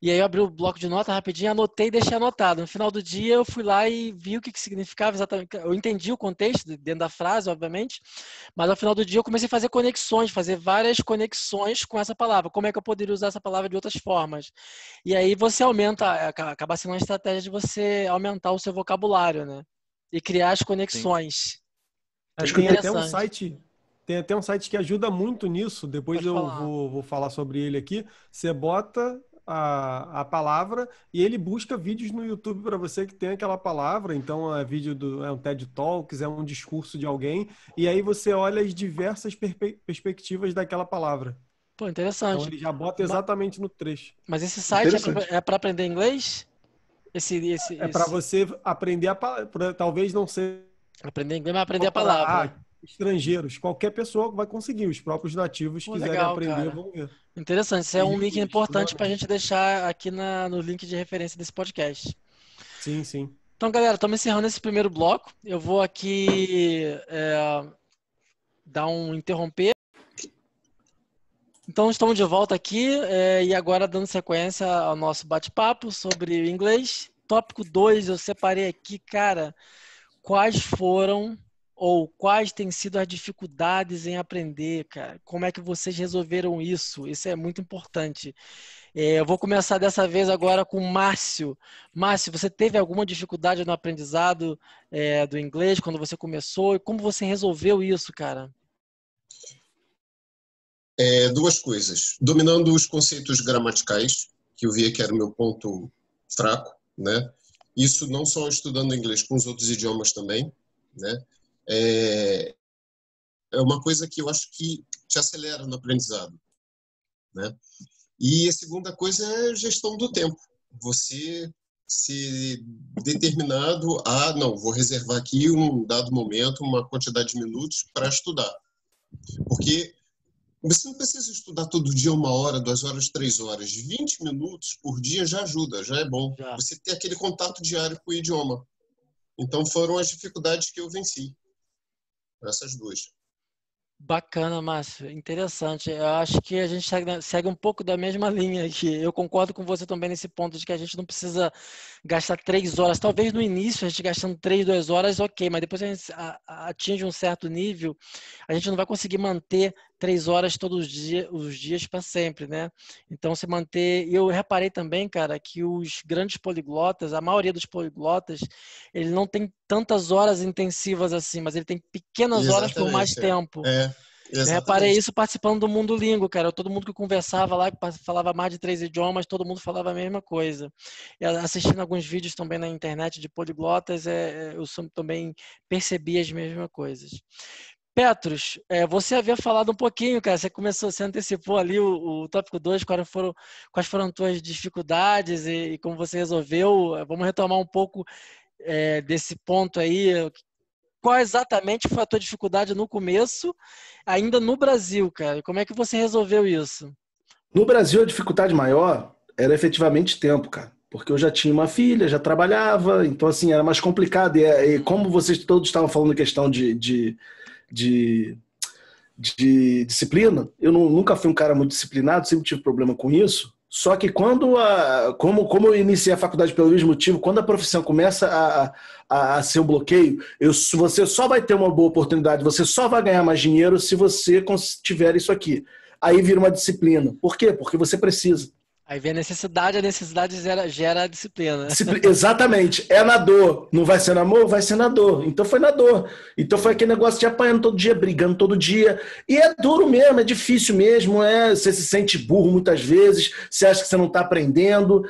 E aí eu abri o bloco de nota rapidinho, anotei e deixei anotado. No final do dia eu fui lá e vi o que significava exatamente. Eu entendi o contexto dentro da frase, obviamente, mas ao final do dia eu comecei a fazer conexões, fazer várias conexões com essa palavra. Como é que eu poderia usar essa palavra de outras formas? E aí você aumenta, acaba sendo uma estratégia de você aumentar o seu vocabulário, né? E criar as conexões. Tem até um site que ajuda muito nisso. Depois vou falar sobre ele aqui. Você bota a palavra e ele busca vídeos no YouTube para você que tem aquela palavra. Então é vídeo é um TED Talks, é um discurso de alguém, e aí você olha as diversas perspectivas daquela palavra. Pô, interessante. Então ele já bota exatamente no trecho. Mas esse site é para aprender inglês? É para você aprender talvez não seja aprender inglês, mas aprender a palavra. estrangeiros. Qualquer pessoa vai conseguir. Os próprios nativos Pô, quiserem legal, aprender, cara. vão ver. Interessante. Isso é um link importante para a Exatamente. gente deixar aqui no link de referência desse podcast. Sim, sim. Então, galera, estamos encerrando esse primeiro bloco. Eu vou aqui dar um interromper. Então, estamos de volta aqui e agora dando sequência ao nosso bate-papo sobre o inglês. Tópico 2, eu separei aqui, cara, quais foram ou quais têm sido as dificuldades em aprender, cara? Como é que vocês resolveram isso? Isso é muito importante. Eu vou começar dessa vez agora com o Márcio. Márcio, você teve alguma dificuldade no aprendizado do inglês quando você começou? E como você resolveu isso, cara? Duas coisas. Dominando os conceitos gramaticais, que eu via que era o meu ponto fraco, né? Isso não só estudando inglês, com os outros idiomas também, né? É uma coisa que eu acho que te acelera no aprendizado, né? E a segunda coisa é a gestão do tempo. Você ser determinado a, não, vou reservar aqui um dado momento, uma quantidade de minutos para estudar. Porque você não precisa estudar todo dia 1 hora, 2 horas, 3 horas. 20 minutos por dia já ajuda, já é bom. Já. Você ter aquele contato diário com o idioma. Então foram as dificuldades que eu venci. Essas duas. Bacana, Márcio. Interessante. Eu acho que a gente segue um pouco da mesma linha aqui. Eu concordo com você também nesse ponto de que a gente não precisa gastar 3 horas. Talvez no início a gente gastando 3, 2 horas, ok, mas depois a gente atinge um certo nível, a gente não vai conseguir manter 3 horas todos os dias para sempre, né? Então, se manter... Eu reparei também, cara, que os grandes poliglotas, a maioria dos poliglotas, ele não tem tantas horas intensivas assim, mas ele tem pequenas horas por mais Exatamente. tempo. Eu reparei Exatamente. isso participando do Mundo Língua, cara. Todo mundo que conversava lá, que falava mais de 3 idiomas, todo mundo falava a mesma coisa. E assistindo alguns vídeos também na internet de poliglotas, eu também percebi as mesmas coisas. Petrus, você havia falado um pouquinho, cara. Você antecipou ali o tópico 2, quais foram as tuas dificuldades e como você resolveu. Vamos retomar um pouco desse ponto aí. Qual exatamente foi a tua dificuldade no começo, ainda no Brasil, cara? Como é que você resolveu isso? No Brasil, a dificuldade maior era efetivamente tempo, cara. Porque eu já tinha uma filha, já trabalhava, então assim, era mais complicado. E como vocês todos estavam falando questão de disciplina, eu nunca fui um cara muito disciplinado, sempre tive problema com isso. Só que como eu iniciei a faculdade pelo mesmo motivo, quando a profissão começa a ser um bloqueio, você só vai ter uma boa oportunidade, você só vai ganhar mais dinheiro se você tiver isso aqui. Aí vira uma disciplina. Por quê? Porque você precisa. Aí vem a necessidade gera a disciplina. Exatamente. É na dor. Não vai ser no amor? Vai ser na dor. Então foi na dor. Então foi aquele negócio de apanhando todo dia, brigando todo dia. E é duro mesmo, é difícil mesmo. Você se sente burro muitas vezes, você acha que você não está aprendendo.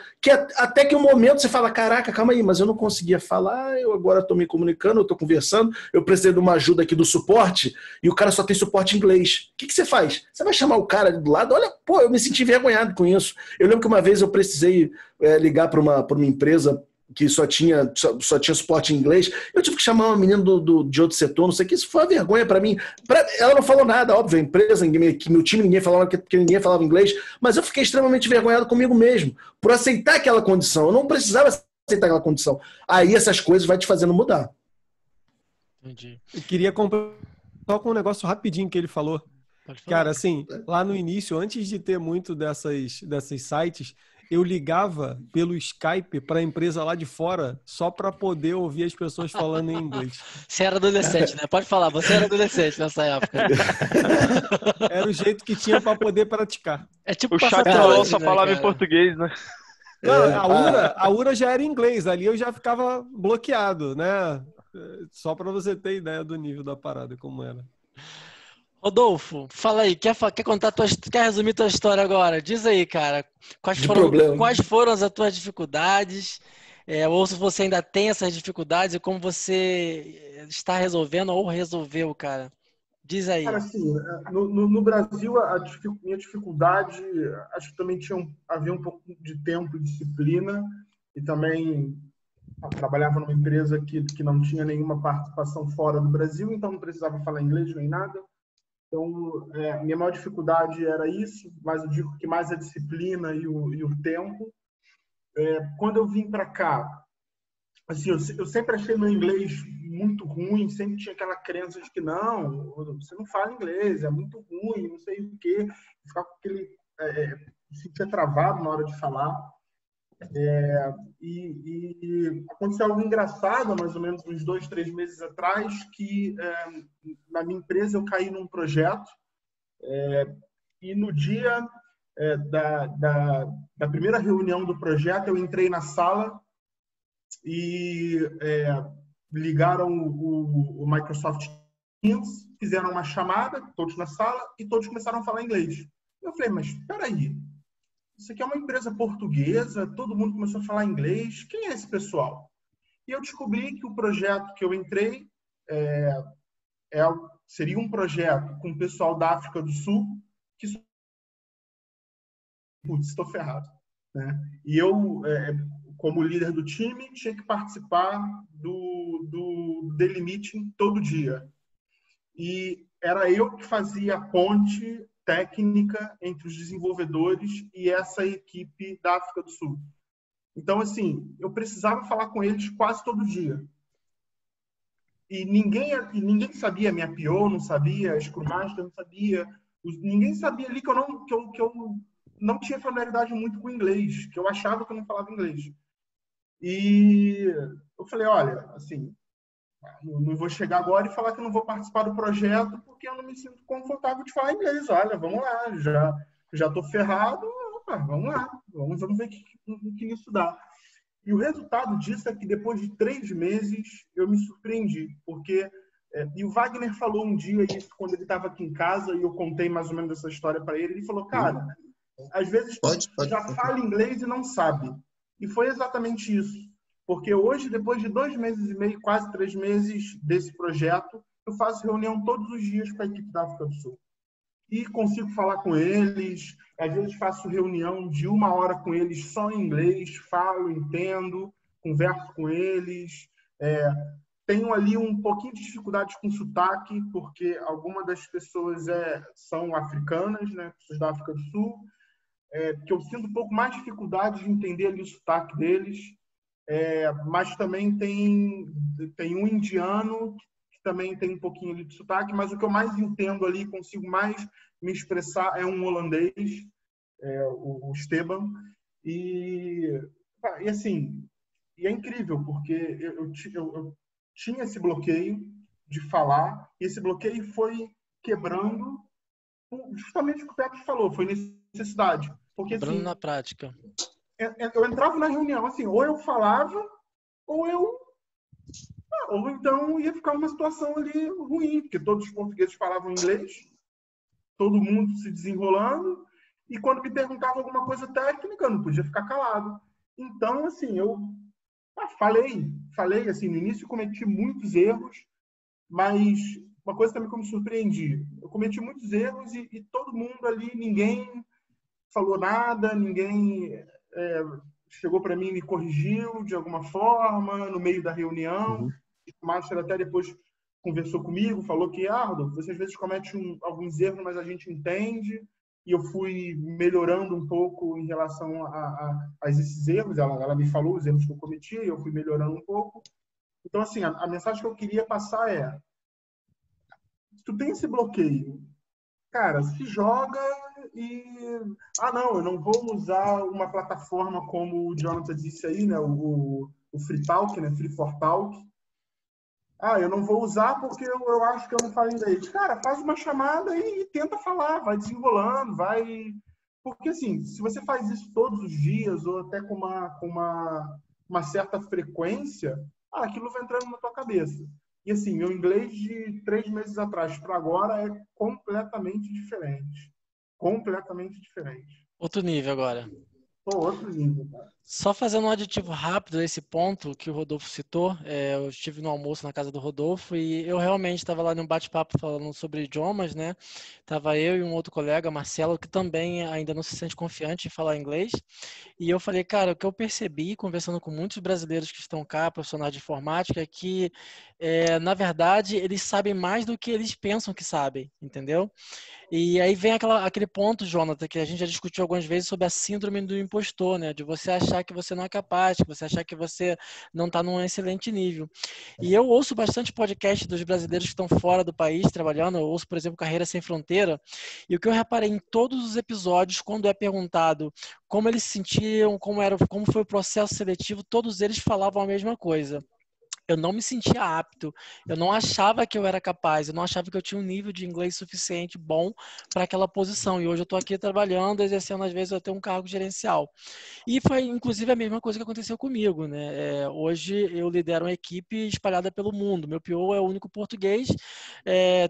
Até que um momento você fala, caraca, calma aí, mas eu não conseguia falar, eu agora estou me comunicando, eu estou conversando, eu preciso de uma ajuda aqui do suporte, e o cara só tem suporte em inglês. O que você faz? Você vai chamar o cara ali do lado? Olha, pô, eu me senti envergonhado com isso. Eu lembro que uma vez eu precisei ligar para uma empresa que só tinha suporte em inglês. Eu tive que chamar uma menina de outro setor, não sei o que. Isso foi uma vergonha para mim. Ela não falou nada, óbvio. A empresa, meu time, ninguém falava, porque ninguém falava inglês. Mas eu fiquei extremamente envergonhado comigo mesmo por aceitar aquela condição. Eu não precisava aceitar aquela condição. Aí essas coisas vai te fazendo mudar. Entendi. Eu queria completar com um negócio rapidinho que ele falou. Cara, assim, lá no início, antes de ter muito dessas sites, eu ligava pelo Skype para a empresa lá de fora só para poder ouvir as pessoas falando em inglês. Você era adolescente, né? Pode falar, você era adolescente nessa época. Era o jeito que tinha para poder praticar. É tipo o chat só falava em português, né? Não, a URA já era em inglês, ali eu já ficava bloqueado, né? Só para você ter ideia do nível da parada, como era. Rodolfo, fala aí, quer resumir tua história agora? Diz aí, cara, quais foram as tuas dificuldades, ou se você ainda tem essas dificuldades e como você está resolvendo ou resolveu, cara? Diz aí. Cara, assim, no Brasil, minha dificuldade, acho que também havia um pouco de tempo e disciplina, e também trabalhava numa empresa que não tinha nenhuma participação fora do Brasil, então não precisava falar inglês nem nada. Então, minha maior dificuldade era isso, mas eu digo que mais a disciplina e o tempo. Quando eu vim para cá, assim, eu sempre achei meu inglês muito ruim, sempre tinha aquela crença de que não, você não fala inglês, é muito ruim, não sei o quê. Ficava com aquele... se sentia travado na hora de falar. E aconteceu algo engraçado, há mais ou menos uns 2, 3 meses atrás, que na minha empresa eu caí num projeto e no dia da primeira reunião do projeto eu entrei na sala e ligaram o Microsoft Teams, fizeram uma chamada, todos na sala, e todos começaram a falar inglês. Eu falei, mas espera aí, isso aqui é uma empresa portuguesa, todo mundo começou a falar inglês, quem é esse pessoal? E eu descobri que o projeto que eu entrei seria um projeto com o pessoal da África do Sul, que... Putz, estou ferrado. Né? E eu, como líder do time, tinha que participar do Daily Meeting todo dia. E era eu que fazia a ponte técnica entre os desenvolvedores e essa equipe da África do Sul. Então, assim, eu precisava falar com eles quase todo dia. E ninguém sabia, minha PO não sabia, Scrum Master não sabia, ninguém sabia ali que eu não tinha familiaridade muito com inglês, que eu achava que eu não falava inglês. E eu falei, olha, assim, não vou chegar agora e falar que eu não vou participar do projeto porque eu não me sinto confortável de falar inglês. Olha, vamos lá, já estou ferrado, opa, vamos lá, vamos ver o que isso dá. E o resultado disso é que depois de 3 meses eu me surpreendi, porque... e o Wagner falou um dia isso quando ele estava aqui em casa e eu contei mais ou menos essa história para ele. Ele falou, cara, às vezes tu já fala inglês e não sabe. E foi exatamente isso. Porque hoje, depois de 2 meses e meio, quase 3 meses desse projeto, eu faço reunião todos os dias com a equipe da África do Sul. E consigo falar com eles, às vezes faço reunião de 1 hora com eles só em inglês, falo, entendo, converso com eles. Tenho ali um pouquinho de dificuldade com sotaque, porque algumas das pessoas são africanas, né, pessoas da África do Sul, que eu sinto um pouco mais dificuldade de entender ali o sotaque deles. Mas também tem um indiano que também tem um pouquinho ali de sotaque, mas o que eu mais entendo ali, consigo mais me expressar, é um holandês, o Esteban. E assim, é incrível, porque eu tinha esse bloqueio de falar, e esse bloqueio foi quebrando justamente o que o Petros falou, foi necessidade. Porque, Quebrando assim, na prática. eu entrava na reunião, assim, ou eu falava, ou então ia ficar uma situação ali ruim, porque todos os portugueses falavam inglês, todo mundo se desenrolando, e quando me perguntava alguma coisa técnica, eu não podia ficar calado. Então, assim, eu falei, assim, no início cometi muitos erros, mas uma coisa também que eu me surpreendi, eu cometi muitos erros e todo mundo ali, ninguém falou nada, ninguém chegou para mim e me corrigiu de alguma forma no meio da reunião. O Master até depois conversou comigo, falou que, Rodolfo, você às vezes comete alguns erros, mas a gente entende. E eu fui melhorando um pouco em relação a esses erros. Ela me falou os erros que eu cometi, e eu fui melhorando um pouco. Então, assim, a mensagem que eu queria passar se tu tem esse bloqueio, cara, se joga e... não, eu não vou usar uma plataforma como o Jonathan disse aí, né? O FreeTalk, né? Free4Talk. Eu não vou usar porque eu acho que eu não falo inglês. Cara, faz uma chamada e tenta falar, vai desenrolando, vai... Porque, assim, se você faz isso todos os dias ou até com uma certa frequência, aquilo vai entrando na tua cabeça. E, assim, meu inglês de 3 meses atrás para agora é completamente diferente. Completamente diferente. Outro nível agora. Outro nível, cara. Só fazendo um aditivo rápido a esse ponto que o Rodolfo citou, eu estive no almoço na casa do Rodolfo e eu realmente estava lá num bate-papo falando sobre idiomas, né? Tava eu e um outro colega, Marcelo, que também ainda não se sente confiante em falar inglês. E eu falei, cara, o que eu percebi conversando com muitos brasileiros que estão cá, profissionais de informática, é que, na verdade, eles sabem mais do que eles pensam que sabem, entendeu? E aí vem aquele ponto, Jonathan, que a gente já discutiu algumas vezes sobre a síndrome do impostor, né? De você achar que você não é capaz, que você achar que você não está num excelente nível. E eu ouço bastante podcast dos brasileiros que estão fora do país trabalhando. Eu ouço, por exemplo, Carreira Sem Fronteira. E o que eu reparei em todos os episódios, quando é perguntado como eles se sentiam, como foi o processo seletivo, todos eles falavam a mesma coisa. Eu não me sentia apto, eu não achava que eu era capaz, eu não achava que eu tinha um nível de inglês suficiente bom para aquela posição. E hoje eu estou aqui trabalhando, exercendo às vezes até um cargo gerencial. E foi inclusive a mesma coisa que aconteceu comigo, né? Hoje eu lidero uma equipe espalhada pelo mundo. Meu PO é o único português,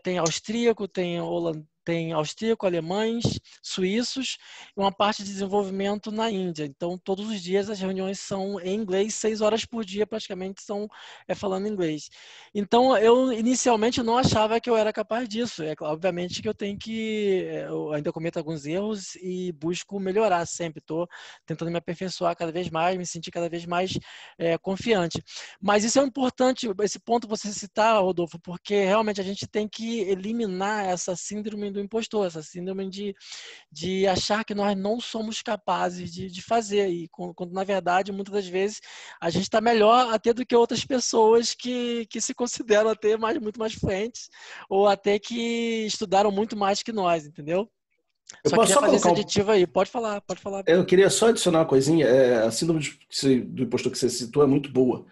tem austríaco, tem austríaco, alemães, suíços e uma parte de desenvolvimento na Índia. Então, todos os dias as reuniões são em inglês, 6 horas por dia praticamente são falando inglês. Então, eu inicialmente não achava que eu era capaz disso. Obviamente que eu ainda cometo alguns erros e busco melhorar sempre. Estou tentando me aperfeiçoar cada vez mais, me sentir cada vez mais confiante. Mas isso é importante, esse ponto você citar, Rodolfo, porque realmente a gente tem que eliminar essa síndrome do impostor, essa síndrome de achar que nós não somos capazes de fazer. E quando, na verdade, muitas das vezes, a gente está melhor até do que outras pessoas que se consideram até muito mais fluentes ou até que estudaram muito mais que nós, entendeu? Eu Só posso queria só fazer esse colocar aditivo aí. Pode falar, pode falar. Eu queria só adicionar uma coisinha. A síndrome do impostor que você citou é muito boa.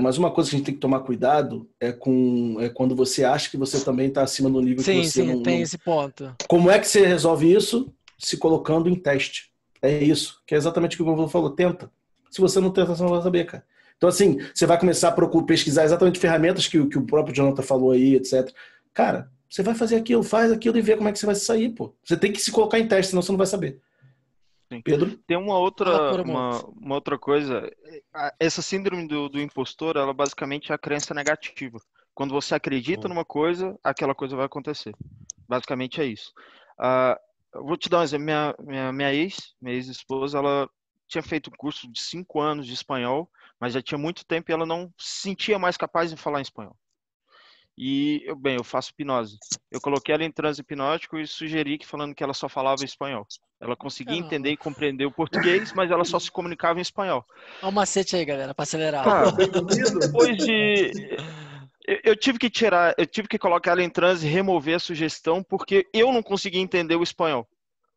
Mas uma coisa que a gente tem que tomar cuidado é quando você acha que você também está acima do nível que Sim, você sim, não, tem não. esse ponto. Como é que você resolve isso? Se colocando em teste. É isso. Que é exatamente o que o Google falou. Tenta. Se você não tenta, você não vai saber, cara. Então, assim, você vai começar a pesquisar exatamente ferramentas que o próprio Jonathan falou aí, etc. Cara, você vai fazer aquilo, faz aquilo e vê como é que você vai sair, pô. Você tem que se colocar em teste, senão você não vai saber. Sim. Pedro? Tem Fala por uma outra coisa. Essa síndrome do impostor, ela basicamente é a crença negativa. Quando você acredita numa coisa, aquela coisa vai acontecer. Basicamente é isso. Eu vou te dar um exemplo. Minha ex-esposa, ela tinha feito um curso de 5 anos de espanhol, mas já tinha muito tempo e ela não se sentia mais capaz de falar em espanhol. E, eu faço hipnose. Eu coloquei ela em transe hipnótico e sugeri que falando que ela só falava espanhol. Ela conseguia entender Caramba. e compreender o português, mas ela só se comunicava em espanhol. Olha o macete aí, galera, para acelerar. Cara, Bem ouvido? depois de... Eu tive que colocar ela em transe e remover a sugestão porque eu não conseguia entender o espanhol.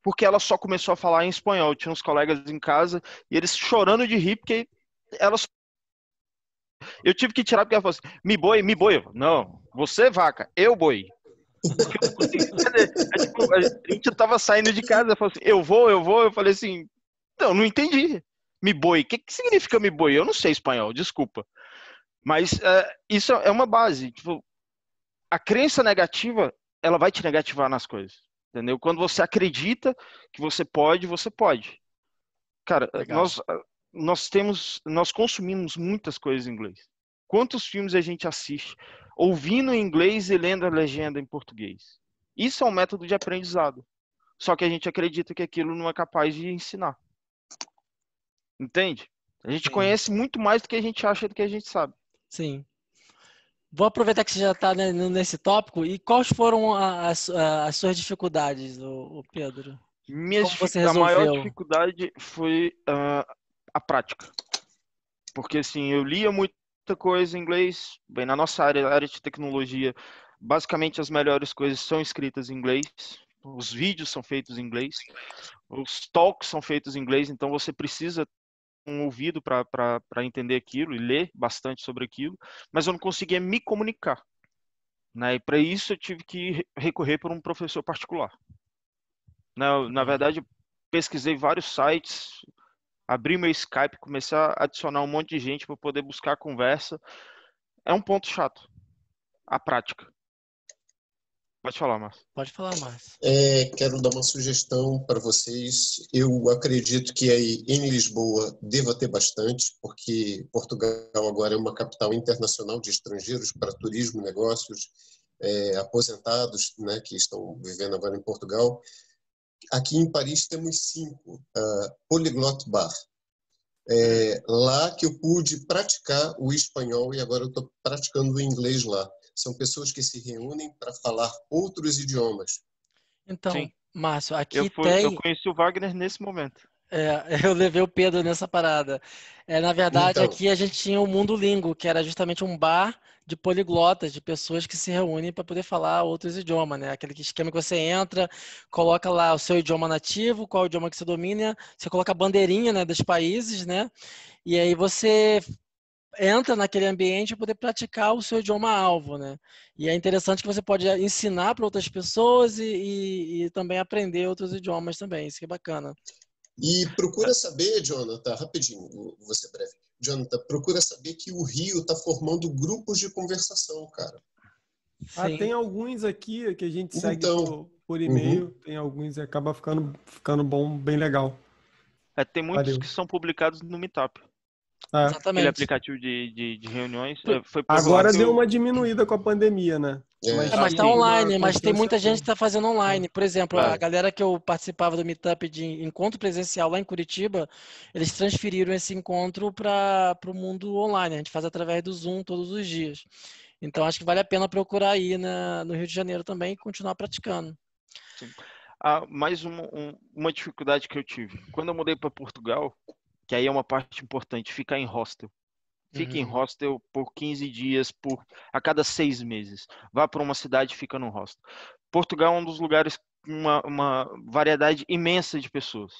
Porque ela só começou a falar em espanhol. Tinha uns colegas em casa e eles chorando de rir porque ela... Eu tive que tirar porque ela falou assim, me boi, me boi. Não, você vaca, eu boi. Porque eu não consegui entender. Tipo, a gente tava saindo de casa, ela falou assim, eu vou. Eu falei assim, não entendi. Me boi, o que significa me boi? Eu não sei espanhol, desculpa. Mas isso é uma base. Tipo, a crença negativa, ela vai te negativar nas coisas. Entendeu? Quando você acredita que você pode, você pode. Cara, Legal. nós consumimos muitas coisas em inglês. Quantos filmes a gente assiste ouvindo em inglês e lendo a legenda em português? Isso é um método de aprendizado. Só que a gente acredita que aquilo não é capaz de ensinar. Entende? A gente Sim. conhece muito mais do que a gente acha do que a gente sabe. Sim. Vou aproveitar que você já está nesse tópico. E quais foram as suas dificuldades, Pedro? Como você A maior resolveu? dificuldade foi a prática. Porque assim, eu lia muita coisa em inglês. Bem, na nossa área de tecnologia, basicamente as melhores coisas são escritas em inglês. Os vídeos são feitos em inglês. Os talks são feitos em inglês. Então você precisa ter um ouvido para entender aquilo e ler bastante sobre aquilo. Mas eu não conseguia me comunicar. Né? E para isso eu tive que recorrer para um professor particular. Na verdade, eu pesquisei vários sites, abri meu Skype, comecei a adicionar um monte de gente para poder buscar a conversa. É um ponto chato, a prática. Pode falar, Márcio. Pode falar, Márcio. Quero dar uma sugestão para vocês. Eu acredito que aí em Lisboa deva ter bastante, porque Portugal agora é uma capital internacional de estrangeiros para turismo, negócios, aposentados, né, que estão vivendo agora em Portugal. Aqui em Paris temos 5 Polyglot Bar. Lá que eu pude praticar o espanhol e agora eu estou praticando o inglês lá. São pessoas que se reúnem para falar outros idiomas. Então, Sim. Márcio, Eu aqui tem... conheci o Wagner nesse momento. Eu levei o Pedro nessa parada. Na verdade, Então, aqui a gente tinha o Mundo Lingo, que era justamente um bar de poliglotas, de pessoas que se reúnem para poder falar outros idiomas, né? Aquele esquema que você entra, coloca lá o seu idioma nativo, qual é o idioma que você domina, você coloca a bandeirinha, né, dos países, né? E aí você entra naquele ambiente para poder praticar o seu idioma-alvo, né? E é interessante que você pode ensinar para outras pessoas e também aprender outros idiomas também. Isso que é bacana. e procura saber, Jonathan, rapidinho, vou ser breve. Jonathan, procura saber que o Rio está formando grupos de conversação, cara. Sim. Tem alguns aqui que a gente segue Então, por e-mail, tem alguns e acaba ficando bom, bem legal. Tem muitos Valeu. que são publicados no Meetup. Aquele Exatamente. aplicativo de reuniões. Foi Agora postado- deu uma diminuída com a pandemia, né? Mas tá sim. online, a mas tem muita constância gente que tá fazendo online. Por exemplo, a É. galera que eu participava do Meetup de encontro presencial lá em Curitiba, eles transferiram esse encontro para o mundo online. A gente faz através do Zoom todos os dias. Então acho que vale a pena procurar aí no Rio de Janeiro também e continuar praticando. Mais uma dificuldade que eu tive. Quando eu mudei para Portugal, que aí é uma parte importante, ficar em hostel. Fique em Uhum. hostel por 15 dias, a cada 6 meses. Vá para uma cidade e fica no hostel. Portugal é um dos lugares com uma variedade imensa de pessoas.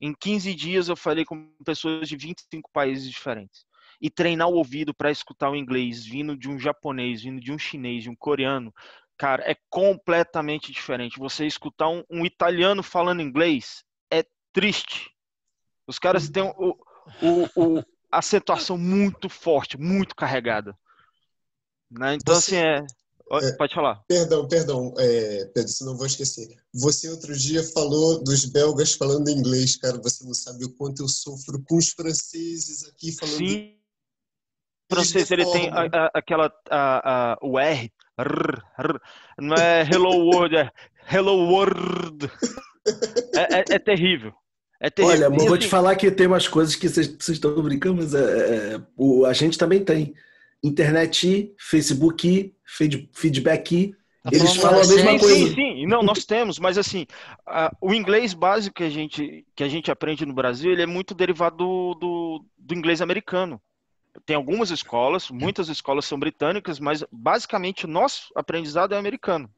Em 15 dias eu falei com pessoas de 25 países diferentes. E treinar o ouvido para escutar o inglês vindo de um japonês, vindo de um chinês, de um coreano, cara, é completamente diferente. Você escutar um italiano falando inglês é triste. Os caras têm a acentuação muito forte, muito carregada. Né? Então, pode falar. Perdão, Pedro, senão eu vou esquecer. Você outro dia falou dos belgas falando inglês, cara. Você não sabe o quanto eu sofro com os franceses aqui falando Sim, o francês ele tem o R, não é hello world, é hello world. É terrível. É terrível. Olha, mas E, vou assim, te falar que tem umas coisas que vocês estão brincando, mas a gente também tem. Internet, Facebook, feedback, Tá eles falando falam da a mesma gente? coisa. sim. Não, nós temos, mas assim, o inglês básico que a gente aprende no Brasil, ele é muito derivado do inglês americano. Tem algumas escolas, muitas escolas são britânicas, mas basicamente o nosso aprendizado é americano.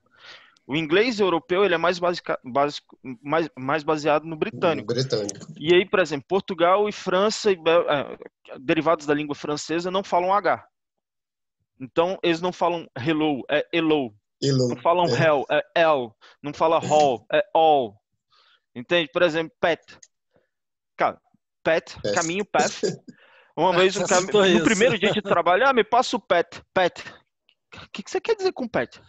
O inglês europeu ele é mais baseado no no britânico. britânico. E aí, por exemplo, Portugal e França, derivados da língua francesa, não falam H. Então, eles não falam hello, é hello. Não falam hell, é L. Não fala hall, é all. Entende? Por exemplo, pet. Cara, pet, caminho, path. Uma vez, no primeiro dia de trabalho, me passa o pet. Pet. O que você quer dizer com pet?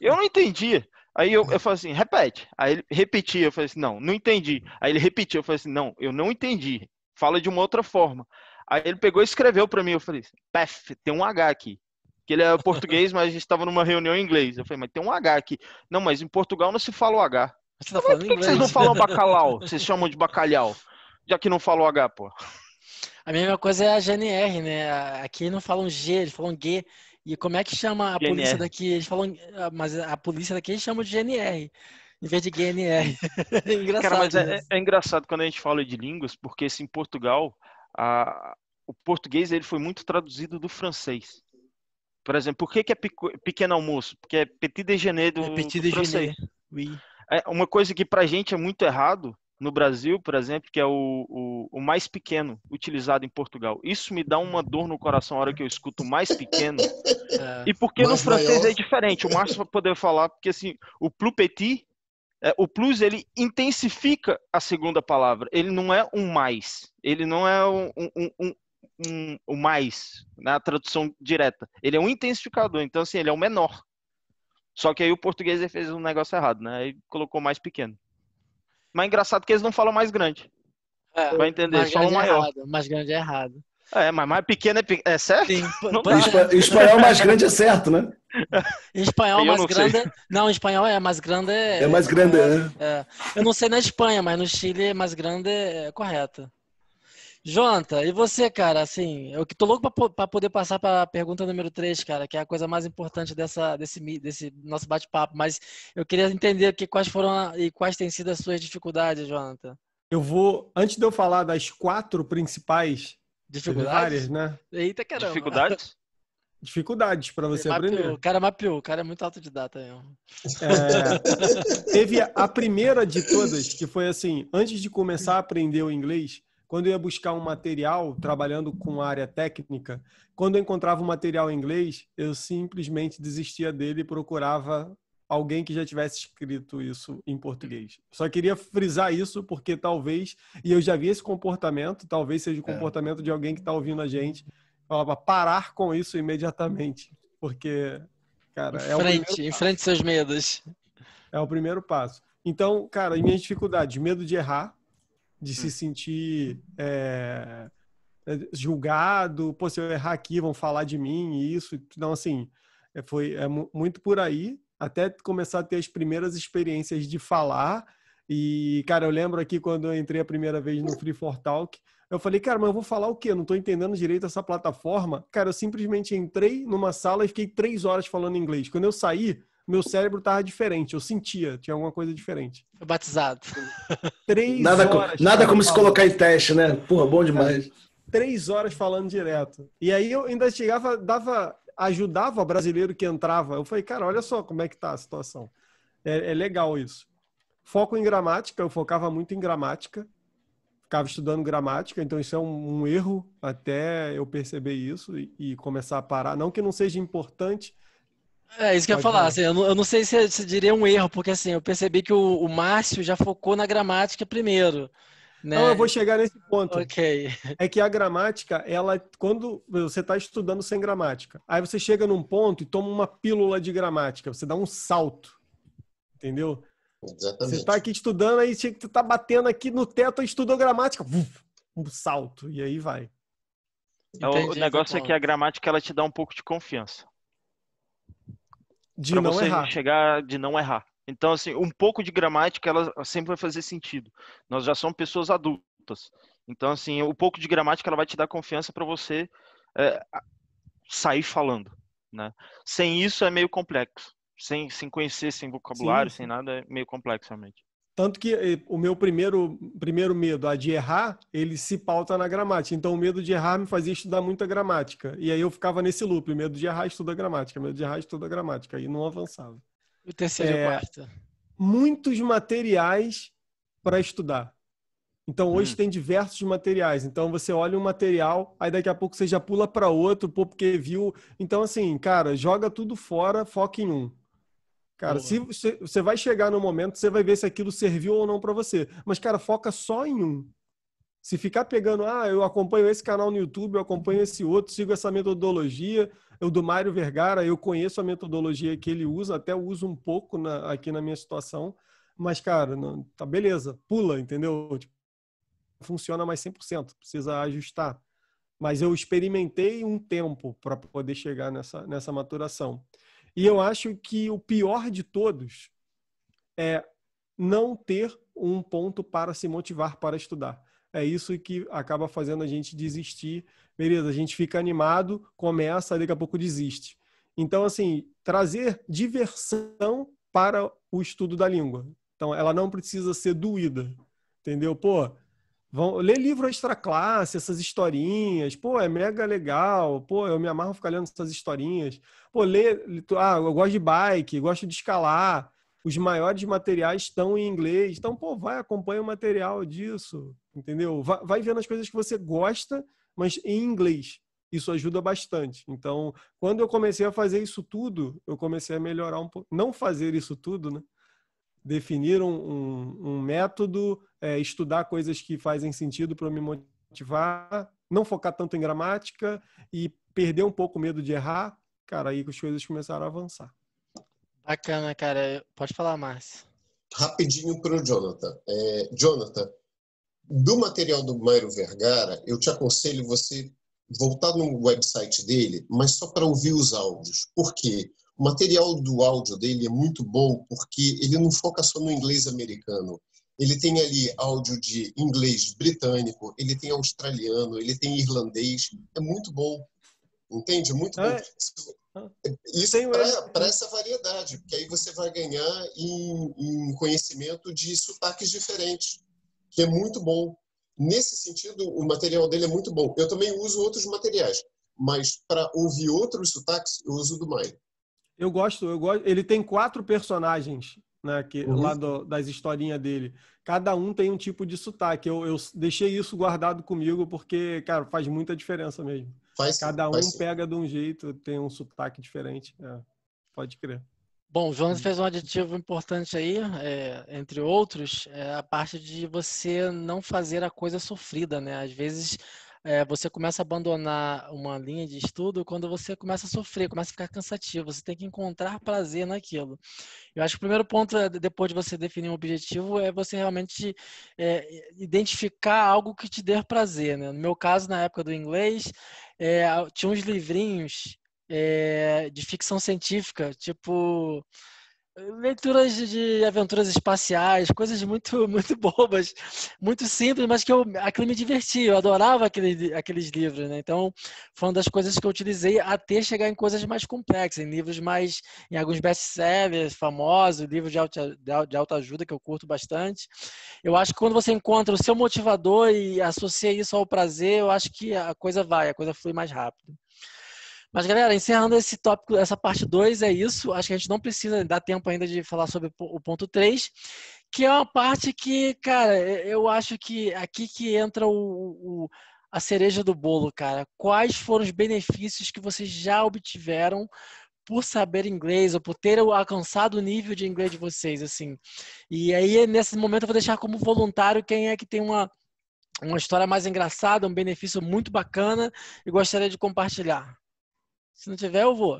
Eu não entendia. Aí eu falei assim, repete. Aí ele repetia, eu falei assim, não entendi. Aí ele repetia, eu falei assim, não, eu não entendi. Fala de uma outra forma. Aí ele pegou e escreveu para mim, eu falei, path, tem um H aqui. Que ele é português, mas a gente estava numa reunião em inglês. Eu falei, mas tem um H aqui. Não, mas em Portugal não se fala o H. Você tá falando Por que inglês? vocês não falam bacalhau? Vocês chamam de bacalhau? Já que não falam o H, pô. A mesma coisa é a GNR, né? Aqui não falam G, eles falam G. E como é que chama a polícia GNR. daqui? Eles falam, mas a polícia daqui eles chamam de GNR, em vez de GNR. É engraçado. Cara, mas isso. é engraçado quando a gente fala de línguas, porque assim, em Portugal, o português ele foi muito traduzido do francês. Por exemplo, por que é pequeno almoço? Porque é petit déjeuner do Petit francês. déjeuner. Oui. É uma coisa que pra gente é muito errado no Brasil, por exemplo, que é o mais pequeno utilizado em Portugal. Isso me dá uma dor no coração a hora que eu escuto mais pequeno. E porque no francês é diferente. O Márcio vai poder falar, porque assim, o plus petit, o plus ele intensifica a segunda palavra. Ele não é um mais. Ele não é o mais, na tradução direta. Ele é um intensificador. Então, assim, ele é o menor. Só que aí o português ele fez um negócio errado, né? Aí colocou mais pequeno. Mas é engraçado que eles não falam mais grande. Vai entender, mais eles falam grande é maior. errado. Mais grande é errado. Mas mais pequeno é certo? Sim, Não pois dá. é. Em espanhol mais grande é certo, né? Em espanhol, Aí eu mais não sei. grande. Não, em espanhol mais grande É mais grande, correto. né? Eu não sei na Espanha, mas no Chile, mais grande é correto. Jonta, e você, cara? Assim, eu que tô louco pra poder passar pra pergunta número 3, cara, que é a coisa mais importante desse nosso bate-papo. Mas eu queria entender quais foram e quais têm sido as suas dificuldades, Jonta. Eu vou, antes de eu falar das 4 principais, teve várias, Dificuldades? né? Eita, caramba. Dificuldades? Dificuldades para você aprender. O cara mapeou, o cara é muito autodidata mesmo. Teve a primeira de todas, que foi assim, antes de começar a aprender o inglês, quando eu ia buscar um material, trabalhando com a área técnica, quando eu encontrava um material em inglês, eu simplesmente desistia dele e procurava alguém que já tivesse escrito isso em português. Só queria frisar isso porque talvez, e eu já vi esse comportamento, talvez seja o comportamento de alguém que está ouvindo a gente, falava parar com isso imediatamente, porque, cara, Enfrente seus medos. é o primeiro passo. Então, cara, as minhas dificuldades, medo de errar, de se sentir julgado, pô, se eu errar aqui vão falar de mim e isso. Então, assim, foi muito por aí, até começar a ter as primeiras experiências de falar. E, cara, eu lembro aqui quando eu entrei a primeira vez no Free for Talk, eu falei, cara, mas eu vou falar o quê? Eu não tô entendendo direito essa plataforma. Cara, eu simplesmente entrei numa sala e fiquei 3 horas falando inglês. Quando eu saí, meu cérebro tava diferente, eu sentia, tinha alguma coisa diferente. Foi batizado. 3 horas. Nada como se colocar em teste, né? Porra, bom demais. 3 horas falando direto. E aí eu ainda chegava, ajudava o brasileiro que entrava. Eu falei, cara, olha só como é que tá a situação. É legal isso. Foco em gramática, eu focava muito em gramática. Ficava estudando gramática, então isso é um erro até eu perceber isso e começar a parar. Não que não seja importante. É isso que eu ia falar. Assim, eu não sei se diria um erro, porque assim, eu percebi que o Márcio já focou na gramática primeiro. Né? Não, eu vou chegar nesse ponto. Ok. É que a gramática, quando você está estudando sem gramática, aí você chega num ponto e toma uma pílula de gramática, você dá um salto, entendeu? Exatamente. Você está aqui estudando, aí você está batendo aqui no teto e estudou gramática, um salto, e aí vai. O negócio é que a gramática ela te dá um pouco de confiança. De não errar. Chegar de não errar. Então, assim, um pouco de gramática, ela sempre vai fazer sentido. Nós já somos pessoas adultas. Então, assim, um pouco de gramática, ela vai te dar confiança para você sair falando, né? Sem isso, é meio complexo. Sem conhecer, sem vocabulário, sem nada, é meio complexo, realmente. Tanto que o meu primeiro medo, a de errar, ele se pauta na gramática. Então, o medo de errar me fazia estudar muita gramática. E aí eu ficava nesse loop, medo de errar, estuda gramática. Medo de errar, estuda gramática. Aí não avançava. O terceiro e o quarto. Muitos materiais para estudar. Então, hoje tem diversos materiais. Então, você olha um material, aí daqui a pouco você já pula para outro, porque viu. Então, assim, cara, joga tudo fora, foca em um. Cara, se você vai chegar no momento, você vai ver se aquilo serviu ou não para você. Mas, cara, foca só em um. Se ficar pegando, eu acompanho esse canal no YouTube, eu acompanho esse outro, sigo essa metodologia, eu do Mário Vergara, eu conheço a metodologia que ele usa, até uso um pouco aqui na minha situação, mas, cara, não, tá beleza, pula, entendeu? Tipo, funciona mais 100%, precisa ajustar. Mas eu experimentei um tempo para poder chegar nessa maturação. E eu acho que o pior de todos é não ter um ponto para se motivar para estudar. É isso que acaba fazendo a gente desistir. Beleza, a gente fica animado, começa, daqui a pouco desiste. Então, assim, trazer diversão para o estudo da língua. Então, ela não precisa ser doída, entendeu? Pô, ler livro extra classe, essas historinhas, pô, é mega legal, pô, eu me amarro ficar lendo essas historinhas. Pô, eu gosto de bike, gosto de escalar. Os maiores materiais estão em inglês. Então, pô, acompanha o material disso, entendeu? Vai vendo as coisas que você gosta, mas em inglês. Isso ajuda bastante. Então, quando eu comecei a fazer isso tudo, eu comecei a melhorar um pouco. Não fazer isso tudo, né? Definir um método, estudar coisas que fazem sentido para me motivar, não focar tanto em gramática e perder um pouco o medo de errar. Cara, aí as coisas começaram a avançar. Bacana, cara. Pode falar, Márcio. Rapidinho para o Jonathan. Jonathan, do material do Mário Vergara, eu te aconselho você voltar no website dele, mas só para ouvir os áudios. Por quê? O material do áudio dele é muito bom porque ele não foca só no inglês americano. Ele tem ali áudio de inglês britânico, ele tem australiano, ele tem irlandês. É muito bom. Entende? Muito bom. Isso para essa variedade, porque aí você vai ganhar em conhecimento de sotaques diferentes, que é muito bom. Nesse sentido, o material dele é muito bom. Eu também uso outros materiais, mas para ouvir outros sotaques, eu uso do Mário. Eu gosto. Ele tem 4 personagens, né, lá das historinhas dele. Cada um tem um tipo de sotaque. Eu deixei isso guardado comigo porque, cara, faz muita diferença mesmo. Cada um pega de um jeito, tem um sotaque diferente. Pode crer. Bom, o Jonas fez um aditivo importante aí, entre outros, a parte de você não fazer a coisa sofrida, né? Às vezes você começa a abandonar uma linha de estudo quando você começa a sofrer, começa a ficar cansativo. Você tem que encontrar prazer naquilo. Eu acho que o primeiro ponto, depois de você definir um objetivo, é você realmente identificar algo que te dê prazer, né? No meu caso, na época do inglês, tinha uns livrinhos de ficção científica, tipo leituras de aventuras espaciais, coisas muito, muito bobas, muito simples, mas que aquilo me divertia, eu adorava aqueles livros, né? Então, foi uma das coisas que eu utilizei até chegar em coisas mais complexas, em livros em alguns best-sellers famosos, livros de autoajuda que eu curto bastante. Eu acho que quando você encontra o seu motivador e associa isso ao prazer, eu acho que a coisa flui mais rápido. Mas, galera, encerrando esse tópico, essa parte 2, é isso. Acho que a gente não precisa dar tempo ainda de falar sobre o ponto 3, que é uma parte que, cara, eu acho que aqui que entra a cereja do bolo, cara. Quais foram os benefícios que vocês já obtiveram por saber inglês ou por ter alcançado o nível de inglês de vocês, assim? E aí, nesse momento, eu vou deixar como voluntário quem é que tem uma história mais engraçada, um benefício muito bacana e gostaria de compartilhar. Se não tiver, eu vou.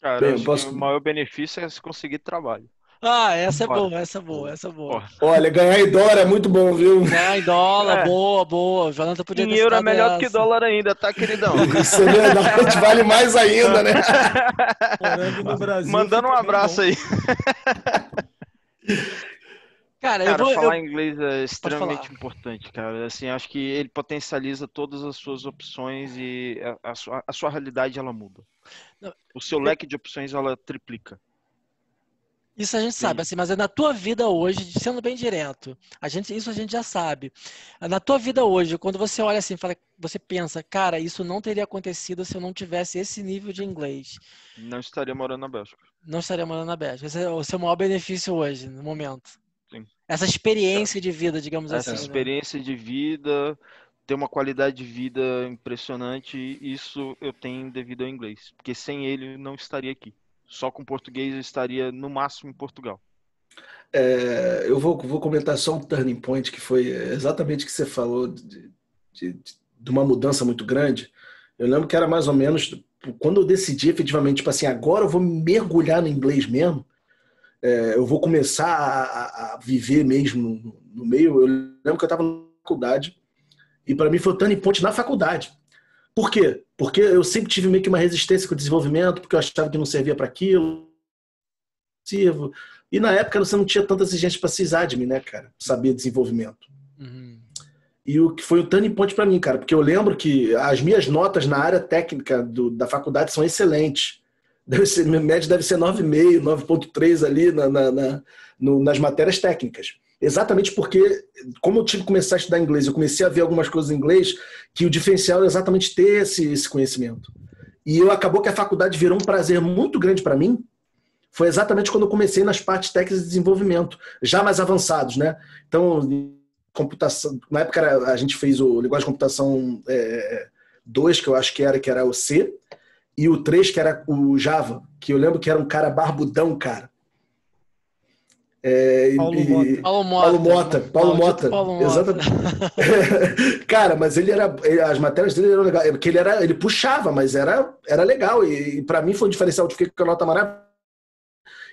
Cara, eu acho que o maior benefício é se conseguir trabalho. Essa é boa, essa é boa, essa é boa. Olha, ganhar em dólar é muito bom, viu? Ganhar em dólar, boa. O Jonathan podia ter em euro é melhor do que dólar ainda, tá, queridão? Isso é verdade, vale mais ainda, né? Morando no Brasil. Mandando um abraço aí. Cara, falar inglês é extremamente importante, cara. Assim, acho que ele potencializa todas as suas opções e a sua realidade, ela muda. O seu leque de opções, ela triplica. Isso a gente sabe, assim, mas é na tua vida hoje, sendo bem direto, isso a gente já sabe. Na tua vida hoje, quando você olha assim, você pensa, cara, isso não teria acontecido se eu não tivesse esse nível de inglês. Não estaria morando na Bélgica. Não estaria morando na Bélgica. Esse é o seu maior benefício hoje, no momento. Sim. Essa experiência de vida, digamos assim. Essa experiência de vida, ter uma qualidade de vida impressionante, isso eu tenho devido ao inglês. Porque sem ele, eu não estaria aqui. Só com português eu estaria, no máximo, em Portugal. Eu vou comentar só um turning point, que foi exatamente o que você falou de uma mudança muito grande. Eu lembro que era mais ou menos quando eu decidi efetivamente, tipo assim, agora eu vou mergulhar no inglês mesmo, eu vou começar a viver mesmo no meio. Eu lembro que eu estava na faculdade e para mim foi o turning point na faculdade. Por quê? Porque eu sempre tive meio que uma resistência com o desenvolvimento, porque eu achava que não servia para aquilo. E na época você não tinha tanta exigência para sysadmin, né, cara? Saber desenvolvimento. Uhum. E o que foi o turning point para mim, cara, porque eu lembro que as minhas notas na área técnica da faculdade são excelentes. Minha média deve ser 9,5, 9,3 ali nas matérias técnicas. Exatamente porque, como eu tive que começar a estudar inglês, eu comecei a ver algumas coisas em inglês, que o diferencial era exatamente ter esse conhecimento. E acabou que a faculdade virou um prazer muito grande para mim. Foi exatamente quando eu comecei nas partes técnicas de desenvolvimento, já mais avançados, né? Então, computação, na época a gente fez o linguagem de computação 2, que eu acho que era o C, e o 3, que era o Java, que eu lembro que era um cara barbudão, cara. Paulo Mota. Exatamente. Cara, mas as matérias dele eram legais, porque ele puxava, mas era legal, e para mim foi um diferencial de ficar com a nota maravilhosa.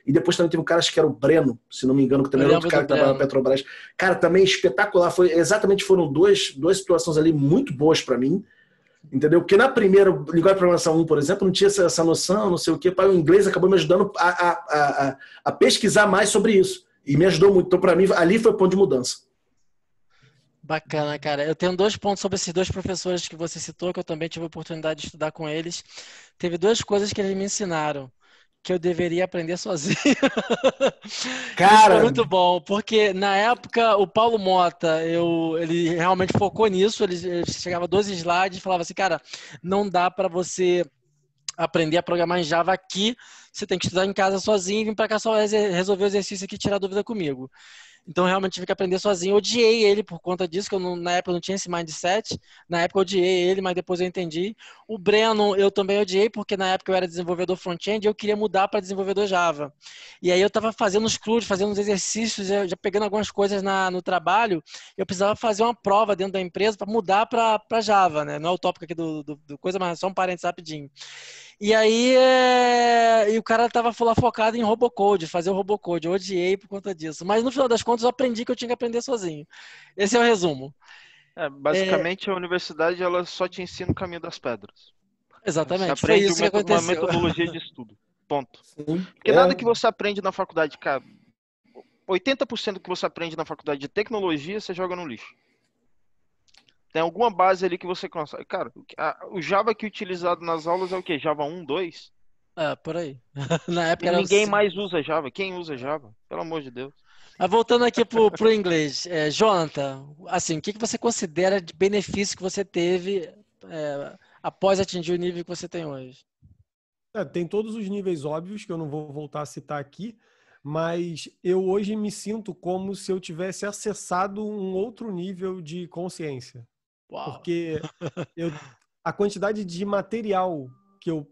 E depois também teve um cara, acho que era o Breno, se não me engano, que também Eu era outro lembro cara do que trabalhava na Breno. Petrobras. Cara, também espetacular. Foram duas situações ali muito boas para mim. Entendeu? Porque na primeira, linguagem de programação 1, por exemplo, não tinha essa noção, não sei o quê. O inglês acabou me ajudando a pesquisar mais sobre isso. E me ajudou muito. Então, para mim, ali foi o ponto de mudança. Bacana, cara. Eu tenho 2 pontos sobre esses 2 professores que você citou, que eu também tive a oportunidade de estudar com eles. Teve 2 coisas que eles me ensinaram, que eu deveria aprender sozinho. Isso foi Cara, muito bom, porque na época o Paulo Mota, ele realmente focou nisso, ele chegava a 12 slides e falava assim, cara, não dá para você aprender a programar em Java aqui, você tem que estudar em casa sozinho e vir para cá só resolver o exercício aqui e tirar dúvida comigo. Então, realmente tive que aprender sozinho. Eu odiei ele por conta disso, que na época eu não tinha esse mindset. Na época eu odiei ele, mas depois eu entendi. O Breno eu também odiei, porque na época eu era desenvolvedor front-end e eu queria mudar para desenvolvedor Java. E aí eu estava fazendo os CRUDs, fazendo os exercícios, já pegando algumas coisas no trabalho. Eu precisava fazer uma prova dentro da empresa para mudar para Java, né? Não é o tópico aqui do coisa, mas só um parênteses rapidinho. E aí, e o cara tava lá focado em robocode, fazer o robocode. Eu odiei por conta disso. Mas no final das contas, eu aprendi que eu tinha que aprender sozinho. Esse é o resumo. Basicamente, a universidade ela só te ensina o caminho das pedras. Você Exatamente, foi aprende isso que uma aconteceu. metodologia de estudo. Ponto. sim, Porque nada que você aprende na faculdade, cara, 80% do que você aprende na faculdade de tecnologia, você joga no lixo. Tem alguma base ali que você consegue. Cara, o Java que é utilizado nas aulas é o quê? Java 1, 2? Por aí. Na época E era ninguém assim. mais usa Java. Quem usa Java? Pelo amor de Deus. Mas voltando aqui pro inglês. Jonathan, assim, o que você considera de benefício que você teve após atingir o nível que você tem hoje? Tem todos os níveis óbvios que eu não vou voltar a citar aqui, mas eu hoje me sinto como se eu tivesse acessado um outro nível de consciência. Uau. Porque a quantidade de material que eu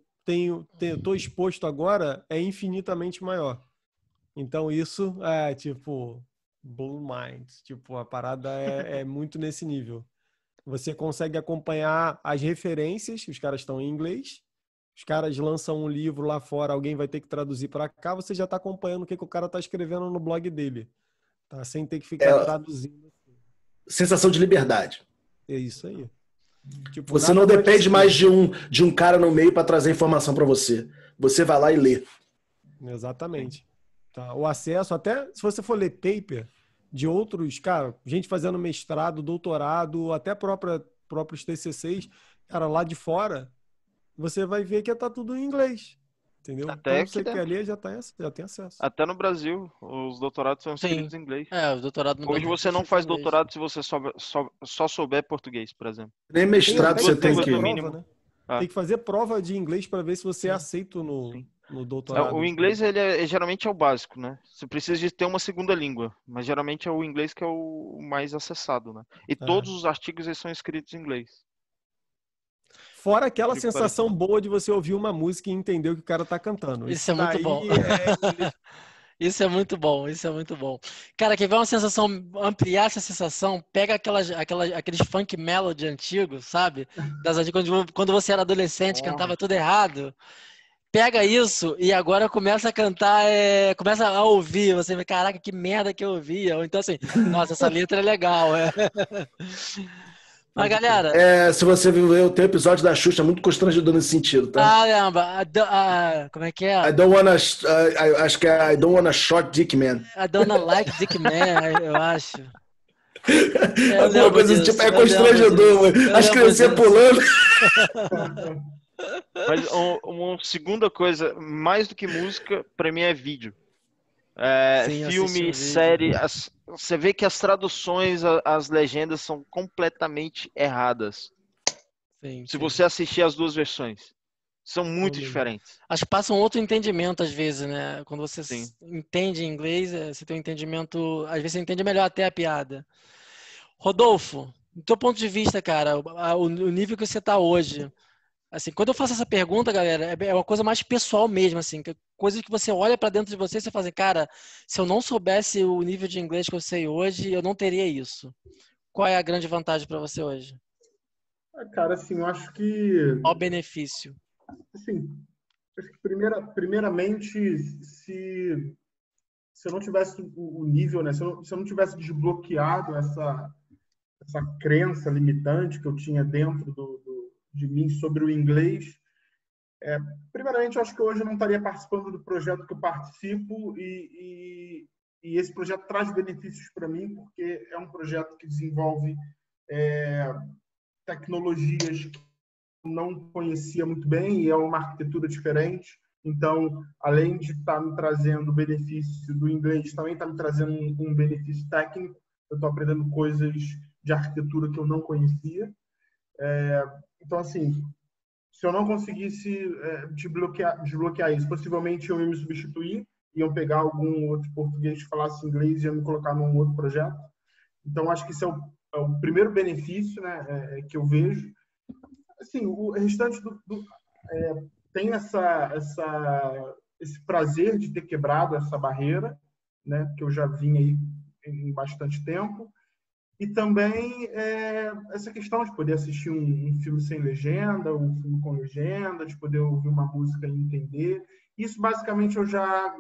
estou exposto agora é infinitamente maior. Então isso é tipo blow mind, tipo a parada é muito nesse nível. Você consegue acompanhar as referências, os caras estão em inglês, os caras lançam um livro lá fora, alguém vai ter que traduzir para cá, você já está acompanhando o que o cara está escrevendo no blog dele, tá? Sem ter que ficar traduzindo. sensação de liberdade. É isso aí. Tipo, Você não nada mais depende mais simples. de um cara no meio para trazer informação para você. Você vai lá e lê. Exatamente. Tá? O acesso, até se você for ler paper de outros, cara, gente fazendo mestrado, doutorado, até próprios TCCs, cara, lá de fora, você vai ver que tá tudo em inglês. Entendeu? Até Então aqui você quer dentro. ler, já tem acesso. Até no Brasil, os doutorados são Sim. escritos em inglês. O doutorado no Hoje Brasil você é não feito em faz inglês. doutorado se você só souber português, por exemplo. Nem Tem mestrado até você que tem línguas fazer que. no prova, mínimo. né? Ah. Tem que fazer prova de inglês para ver se você é Sim. aceito Sim. no doutorado. O inglês ele geralmente é o básico, né? Você precisa de ter uma segunda língua, mas geralmente é o inglês que é o mais acessado, né? E todos os artigos eles são escritos em inglês. Fora aquela Incrível que sensação pareça. boa de você ouvir uma música e entender o que o cara tá cantando. Isso é Isso muito daí bom. é... Isso é muito bom, isso é muito bom. Cara, quer ver uma sensação, ampliar essa sensação? Pega aqueles funk melody antigos, sabe? Quando você era adolescente, cantava tudo errado. Pega isso e agora começa a cantar, começa a ouvir. Você vê, caraca, que merda que eu ouvia. Ou então assim, nossa, essa letra é legal. Mas Pode crer. galera, Se você viu, tem um episódio da Xuxa muito constrangedor nesse sentido, tá? caramba, como é que é? I don't wanna. Acho que é I don't wanna short dick man. A dona Like Dick Man, eu acho. Eu Alguma lembro coisa do tipo, disso, é eu lembro constrangedor, disso. mano. Eu As lembro criancinhas disso. pulando. Mas uma segunda coisa, mais do que música, pra mim é vídeo. Sim, eu assisti um Filme, vídeo. série, você vê que as traduções, as legendas são completamente erradas. Sim, Se sim. você assistir as duas versões, são muito mesmo. diferentes. Acho que passa um outro entendimento às vezes, né? Quando você Sim. entende inglês, você tem um entendimento, às vezes você entende melhor até a piada. Rodolfo, do teu ponto de vista, cara, o nível que você está hoje, assim, quando eu faço essa pergunta, galera, é uma coisa mais pessoal mesmo, assim, coisa que você olha para dentro de você e você fala assim, cara, se eu não soubesse o nível de inglês que eu sei hoje, eu não teria isso. Qual é a grande vantagem para você hoje? Cara, assim, eu acho que, Qual o benefício? assim, Acho que primeiramente, se eu não tivesse o nível, né? Se eu não tivesse desbloqueado essa crença limitante que eu tinha dentro de mim sobre o inglês, primeiramente, eu acho que hoje eu não estaria participando do projeto que eu participo e esse projeto traz benefícios para mim, porque é um projeto que desenvolve tecnologias que eu não conhecia muito bem e é uma arquitetura diferente. Então, além de estar me trazendo benefício do inglês, também está me trazendo um benefício técnico. Eu estou aprendendo coisas de arquitetura que eu não conhecia. Então, assim, se eu não conseguisse desbloquear isso, possivelmente eu ia me substituir, iam pegar algum outro português que falasse inglês e ia me colocar num outro projeto. Então, acho que esse é o primeiro benefício, né, que eu vejo. Assim, o restante tem esse prazer de ter quebrado essa barreira, né, que eu já vinha aí em bastante tempo. E também essa questão de poder assistir um filme sem legenda, um filme com legenda, de poder ouvir uma música e entender. Isso, basicamente, eu já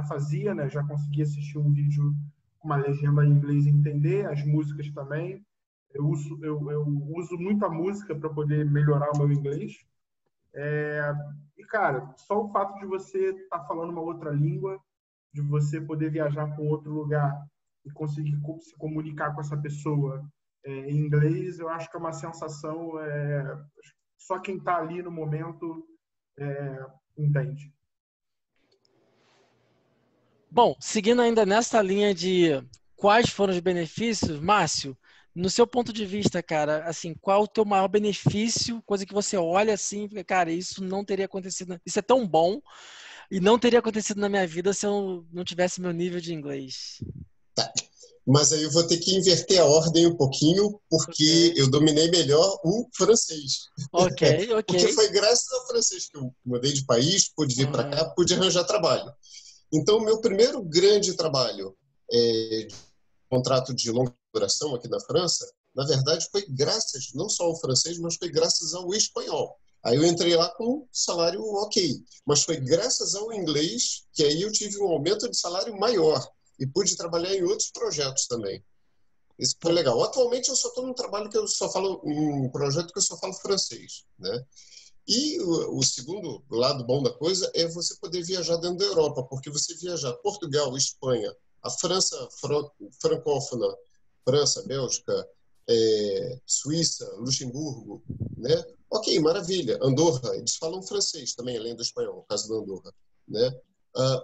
fazia, né? Já conseguia assistir um vídeo com uma legenda em inglês e entender, as músicas também. Eu uso muito a música para poder melhorar o meu inglês. E, cara, só o fato de você estar falando uma outra língua, de você poder viajar para um outro lugar e conseguir se comunicar com essa pessoa em inglês, eu acho que é uma sensação, só quem está ali no momento entende. Bom, seguindo ainda nessa linha de quais foram os benefícios, Márcio, no seu ponto de vista, cara, assim, qual é o teu maior benefício, coisa que você olha assim, porque, cara, isso não teria acontecido, isso é tão bom e não teria acontecido na minha vida se eu não tivesse meu nível de inglês. Tá. Mas aí eu vou ter que inverter a ordem um pouquinho, porque eu dominei melhor o francês. Ok. Porque foi graças ao francês que eu mudei de país, pude vir para cá, pude arranjar trabalho. Então, o meu primeiro grande trabalho de contrato de longa duração aqui na França, na verdade, foi graças, não só ao francês, mas foi graças ao espanhol. Aí eu entrei lá com um salário ok, mas foi graças ao inglês que aí eu tive um aumento de salário maior e pude trabalhar em outros projetos também. Isso foi legal. Atualmente eu só estou num trabalho que eu só falo, um projeto que eu só falo francês, né? E o segundo lado bom da coisa é você poder viajar dentro da Europa, porque você viajar Portugal, Espanha, a França francófona, França, Bélgica, Suíça, Luxemburgo, né? Ok, maravilha. Andorra, eles falam francês também, além do espanhol, no caso da Andorra, né?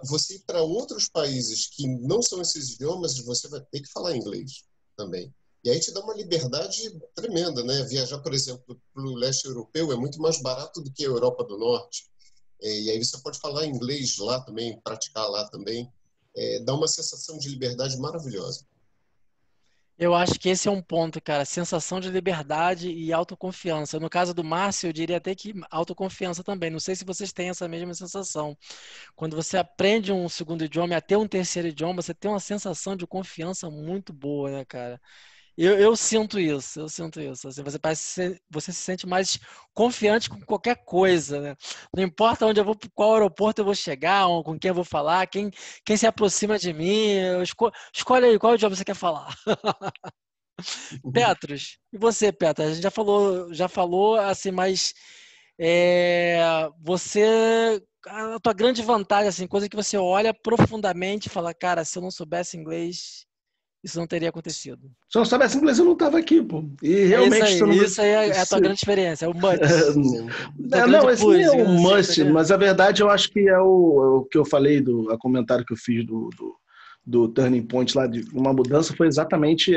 Você ir para outros países que não são esses idiomas, você vai ter que falar inglês também. E aí te dá uma liberdade tremenda, né? Viajar, por exemplo, para o leste europeu é muito mais barato do que a Europa do Norte. E aí você pode falar inglês lá também, praticar lá também. Dá uma sensação de liberdade maravilhosa. Eu acho que esse é um ponto, cara. Sensação de liberdade e autoconfiança. No caso do Márcio, eu diria até que autoconfiança também. Não sei se vocês têm essa mesma sensação. Quando você aprende um segundo idioma e até um terceiro idioma, você tem uma sensação de confiança muito boa, né, cara? Eu sinto isso, Assim, você se sente mais confiante com qualquer coisa, né? Não importa onde eu vou, qual aeroporto eu vou chegar, ou com quem eu vou falar, quem se aproxima de mim, escolhe aí qual idioma você quer falar. Petros, e você, Petros? A gente já falou assim, mas a tua grande vantagem, assim, coisa que você olha profundamente e fala, cara, se eu não soubesse inglês, isso não teria acontecido. Se eu não soubesse inglês, eu não estava aqui, pô. E realmente... Isso aí é a tua grande experiência, é o must. Não, esse nem é o must, mas a verdade eu acho que é o que eu falei, a comentário que eu fiz do Turning Point lá, de uma mudança, foi exatamente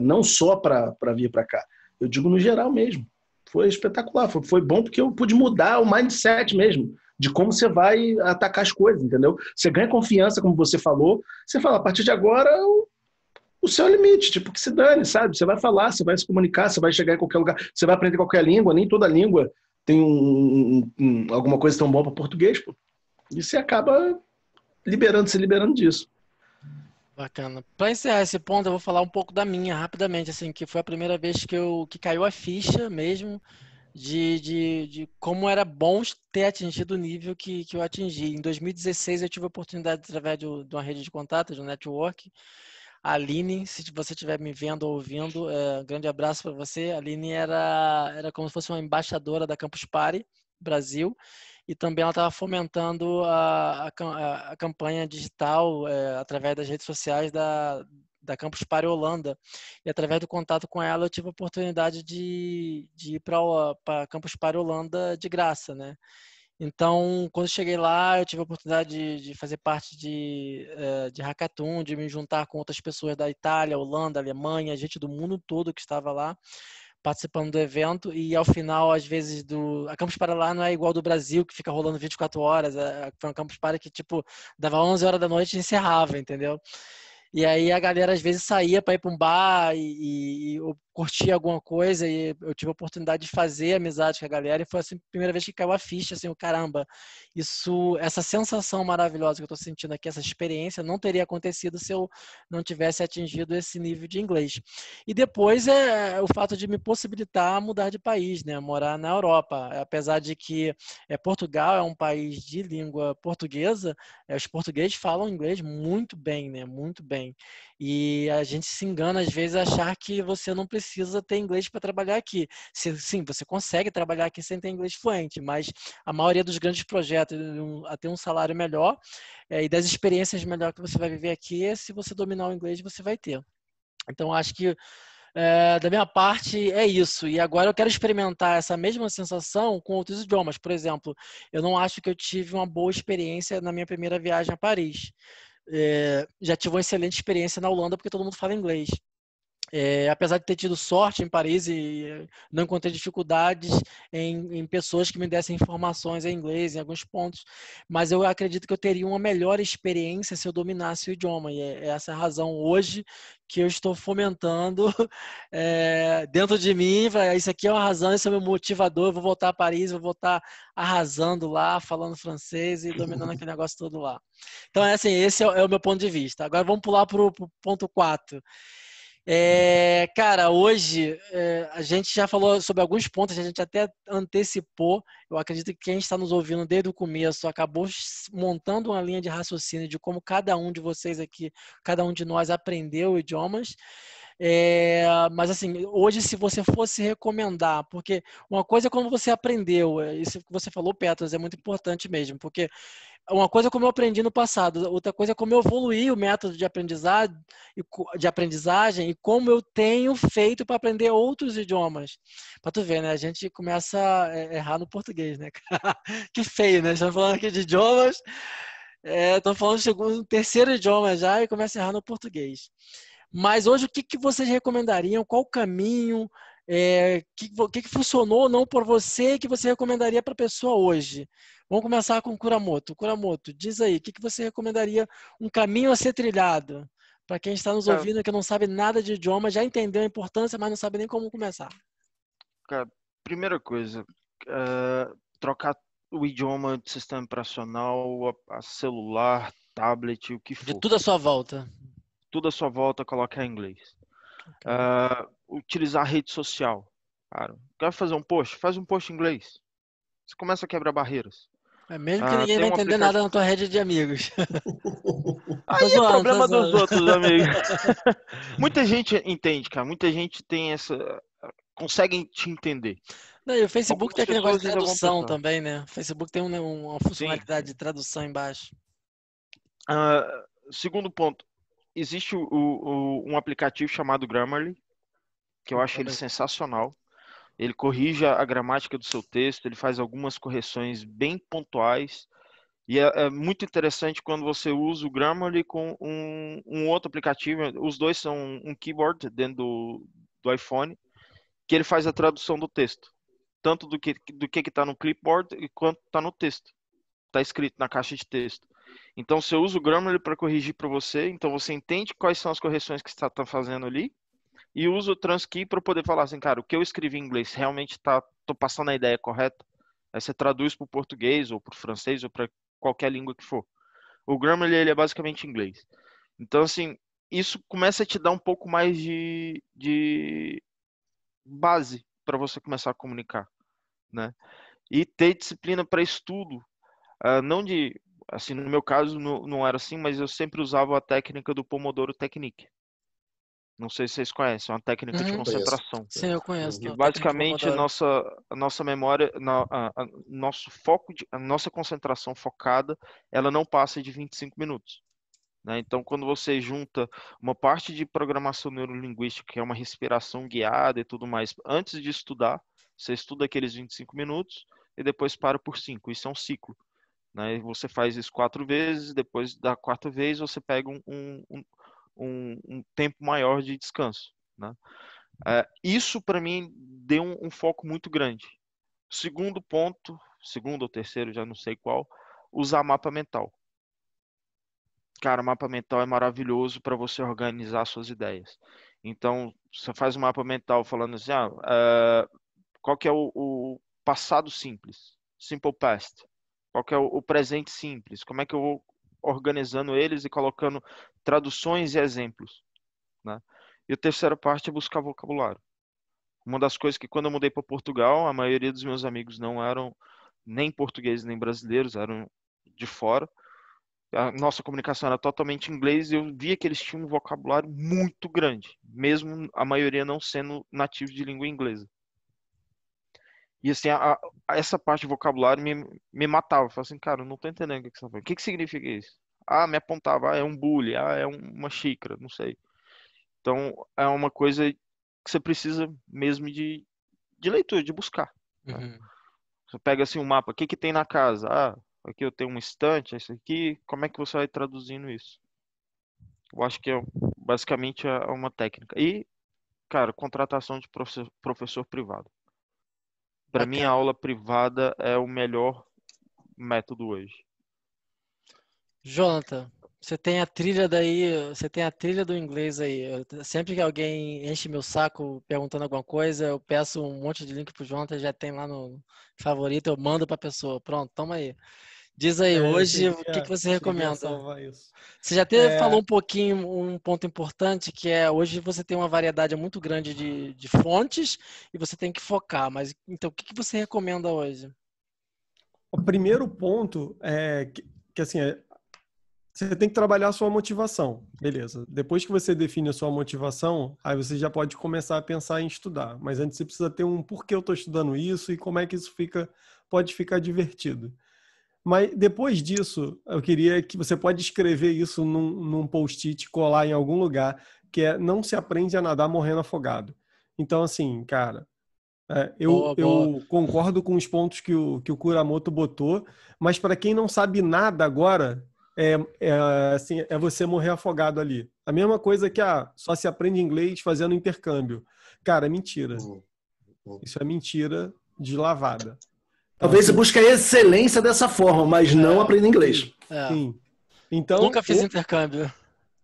não só para vir para cá. Eu digo no geral mesmo. Foi espetacular, foi bom porque eu pude mudar o mindset mesmo, de como você vai atacar as coisas, entendeu? Você ganha confiança, como você falou, você fala, a partir de agora... o seu limite, tipo, que se dane, sabe? Você vai falar, você vai se comunicar, você vai chegar em qualquer lugar, você vai aprender qualquer língua, nem toda língua tem alguma coisa tão boa para português, pô. E você acaba se liberando disso. Bacana. Para encerrar esse ponto, eu vou falar um pouco da minha, rapidamente, assim, que foi a primeira vez que caiu a ficha mesmo, de como era bom ter atingido o nível que eu atingi. Em 2016, eu tive a oportunidade, através de uma rede de contatos, de um network. A Aline, se você estiver me vendo ou ouvindo, um grande abraço para você. A Aline era como se fosse uma embaixadora da Campus Party Brasil, e também ela estava fomentando a campanha digital através das redes sociais da Campus Party Holanda. E através do contato com ela, eu tive a oportunidade de ir para a Campus Party Holanda de graça, né? Então, quando eu cheguei lá, eu tive a oportunidade de fazer parte de hackathon, de me juntar com outras pessoas da Itália, Holanda, Alemanha, gente do mundo todo que estava lá participando do evento. E ao final, às vezes, a Campus Party lá não é igual do Brasil, que fica rolando 24 horas. Foi uma Campus Party que, tipo, dava 11 horas da noite e encerrava, entendeu? E aí a galera às vezes saía para ir para um bar e eu curtia alguma coisa, e eu tive a oportunidade de fazer amizade com a galera, e foi assim, a primeira vez que caiu a ficha, assim, o caramba, essa sensação maravilhosa que eu estou sentindo aqui, essa experiência não teria acontecido se eu não tivesse atingido esse nível de inglês. E depois o fato de me possibilitar mudar de país, né, morar na Europa, apesar de que Portugal é um país de língua portuguesa, os portugueses falam inglês muito bem, né, muito bem. E a gente se engana às vezes a achar que você não precisa ter inglês para trabalhar aqui. Sim, você consegue trabalhar aqui sem ter inglês fluente, mas a maioria dos grandes projetos a ter um salário melhor e das experiências melhor que você vai viver aqui, se você dominar o inglês, você vai ter. Então, acho que da minha parte é isso. E agora eu quero experimentar essa mesma sensação com outros idiomas. Por exemplo, eu não acho que eu tive uma boa experiência na minha primeira viagem a Paris. Já tive uma excelente experiência na Holanda, porque todo mundo fala inglês. Apesar de ter tido sorte em Paris e não encontrei dificuldades em pessoas que me dessem informações em inglês em alguns pontos, mas eu acredito que eu teria uma melhor experiência se eu dominasse o idioma, e é essa a razão hoje que eu estou fomentando dentro de mim. Isso aqui é uma razão, esse é o meu motivador, eu vou voltar a Paris, vou voltar arrasando lá, falando francês e dominando aquele negócio todo lá. Então, assim, esse é o meu ponto de vista. Agora vamos pular para o ponto 4. Cara, hoje a gente já falou sobre alguns pontos, a gente até antecipou. Eu acredito que quem está nos ouvindo desde o começo acabou montando uma linha de raciocínio de como cada um de vocês aqui, cada um de nós aprendeu idiomas. Mas assim, hoje se você fosse recomendar, porque uma coisa é como você aprendeu, isso que você falou, Petros, é muito importante mesmo, porque uma coisa é como eu aprendi no passado, outra coisa é como eu evoluí o método de aprendizagem e como eu tenho feito para aprender outros idiomas. Para tu ver, né? A gente começa a errar no português, né? Que feio, né? Estamos falando aqui de idiomas, estamos falando de segundo, terceiro idioma já e começa a errar no português. Mas hoje, o que vocês recomendariam? Qual o caminho? Que funcionou ou não por você que você recomendaria para a pessoa hoje? Vamos começar com o Kuramoto. Kuramoto, diz aí, o que você recomendaria um caminho a ser trilhado para quem está nos ouvindo que não sabe nada de idioma, já entendeu a importância, mas não sabe nem como começar? Cara, primeira coisa, trocar o idioma de sistema operacional, a celular, tablet, o que De for. tudo à sua volta. Tudo à sua volta, colocar em inglês. Okay. Utilizar a rede social. Cara, quer fazer um post? Faz um post em inglês. Você começa a quebrar barreiras. Mesmo que ninguém vai entender nada na tua rede de amigos. Aí é problema dos outros, amigos. Muita gente entende, cara. Muita gente tem conseguem te entender. Não, e o Facebook Algumas tem aquele negócio de pessoas ainda vão tradução pensar. também, né? O Facebook tem uma funcionalidade de tradução embaixo. Segundo ponto, existe um aplicativo chamado Grammarly, que eu acho ele sensacional. Ele corrige a gramática do seu texto, ele faz algumas correções bem pontuais. E é muito interessante quando você usa o Grammarly com um outro aplicativo. Os dois são um keyboard dentro do iPhone, que ele faz a tradução do texto. Tanto do que está no clipboard quanto está no texto. Está escrito na caixa de texto. Então, você usa o Grammarly para corrigir para você. Então, você entende quais são as correções que você está fazendo ali. E usa o Transkrip para poder falar assim, cara, o que eu escrevi em inglês realmente tô passando a ideia correta. Aí você traduz para o português ou para o francês ou para qualquer língua que for. O Grammarly, ele é basicamente inglês. Então, assim, isso começa a te dar um pouco mais de base para você começar a comunicar. né? E ter disciplina para estudo, não de, assim, no meu caso não era assim, mas eu sempre usava a técnica do Pomodoro Technique. Não sei se vocês conhecem, é uma técnica de Uhum. concentração. Sim, eu conheço. Que A técnica basicamente Pomodoro. a nossa memória, nosso foco, a nossa concentração focada, ela não passa de 25 minutos. Né? Então, quando você junta uma parte de programação neurolinguística, que é uma respiração guiada e tudo mais, antes de estudar, você estuda aqueles 25 minutos e depois para por 5. Isso é um ciclo. Né? Você faz isso 4 vezes, depois da 4ª vez você pega um tempo maior de descanso. Né? Isso, para mim, deu um foco muito grande. Segundo ponto, segundo ou terceiro, já não sei qual, usar mapa mental. Cara, mapa mental é maravilhoso para você organizar suas ideias. Então, você faz um mapa mental falando assim, qual que é o passado simples? Simple past. Qual que é o presente simples? Como é que eu vou organizando eles e colocando traduções e exemplos, né? E a terceira parte é buscar vocabulário. Uma das coisas que quando eu mudei para Portugal, a maioria dos meus amigos não eram nem portugueses nem brasileiros, eram de fora. A nossa comunicação era totalmente em inglês e eu via que eles tinham um vocabulário muito grande, mesmo a maioria não sendo nativos de língua inglesa. E assim, essa parte de vocabulário me matava. Eu falava assim, cara, eu não tô entendendo o que você tá falando. O que significa isso? Me apontava, é um bule, é uma xícara, não sei. Então, é uma coisa que você precisa mesmo de leitura, de buscar. Né? Uhum. Você pega assim um mapa, o que tem na casa? Aqui eu tenho um estante, esse aqui, como é que você vai traduzindo isso? Eu acho que basicamente é uma técnica. E, cara, contratação de professor privado. Para mim, a Bacana. aula privada é o melhor método hoje. Jonathan, você tem a trilha do inglês aí. Sempre que alguém enche meu saco perguntando alguma coisa, eu peço um monte de link pro Jonathan, já tem lá no favorito, eu mando pra pessoa. Pronto, toma aí. Diz aí, hoje, o que você Cheguei a recomenda? salvar isso. Você já até falou um pouquinho, um ponto importante, que é hoje você tem uma variedade muito grande de fontes e você tem que focar. Mas então, o que você recomenda hoje? O primeiro ponto é que assim, você tem que trabalhar a sua motivação, beleza. Depois que você define a sua motivação, aí você já pode começar a pensar em estudar. Mas antes você precisa ter um porquê eu estou estudando isso e como é que isso pode ficar divertido. Mas depois disso, eu queria que você pode escrever isso num post-it, colar em algum lugar, que é não se aprende a nadar morrendo afogado. Então, assim, cara, Boa. eu concordo com os pontos que o Kuramoto botou, mas para quem não sabe nada agora, assim, é você morrer afogado ali. A mesma coisa que só se aprende inglês fazendo intercâmbio. Cara, é mentira. Isso é mentira de lavada. Talvez você busque a excelência dessa forma, mas não aprenda inglês. Sim. Então, Nunca fiz intercâmbio.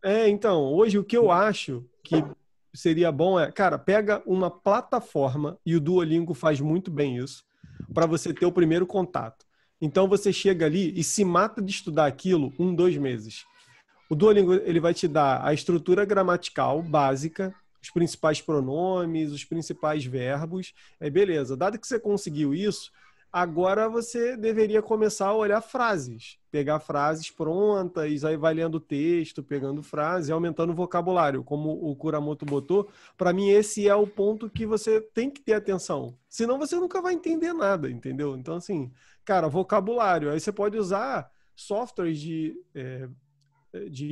Então, hoje o que eu acho que seria bom cara, pega uma plataforma, e o Duolingo faz muito bem isso, para você ter o primeiro contato. Então, você chega ali e se mata de estudar aquilo 2 meses. O Duolingo ele vai te dar a estrutura gramatical básica, os principais pronomes, os principais verbos. Beleza, dado que você conseguiu isso, agora você deveria começar a olhar frases. Pegar frases prontas, aí vai lendo o texto, pegando frases e aumentando o vocabulário. Como o Kuramoto botou, para mim esse é o ponto que você tem que ter atenção. Senão você nunca vai entender nada, entendeu? Então, assim, cara, vocabulário. Aí você pode usar softwares de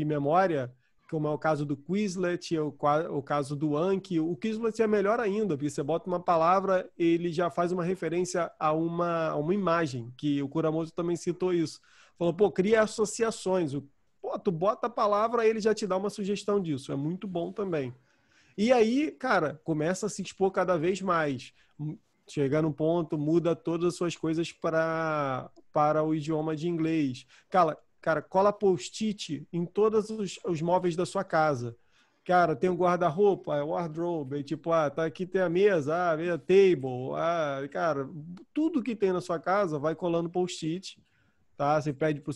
memória, como é o caso do Quizlet, o caso do Anki. O Quizlet é melhor ainda, porque você bota uma palavra, ele já faz uma referência a uma imagem, que o Kuramoto também citou isso. Falou, cria associações. Tu bota a palavra, ele já te dá uma sugestão disso. É muito bom também. E aí, cara, começa a se expor cada vez mais. Chega num ponto, muda todas as suas coisas para o idioma de inglês. Cara, cola post-it em todos os móveis da sua casa. Cara, tem um guarda-roupa, wardrobe, tipo, tá aqui tem a mesa, table, cara, tudo que tem na sua casa vai colando post-it, tá? Você pede pro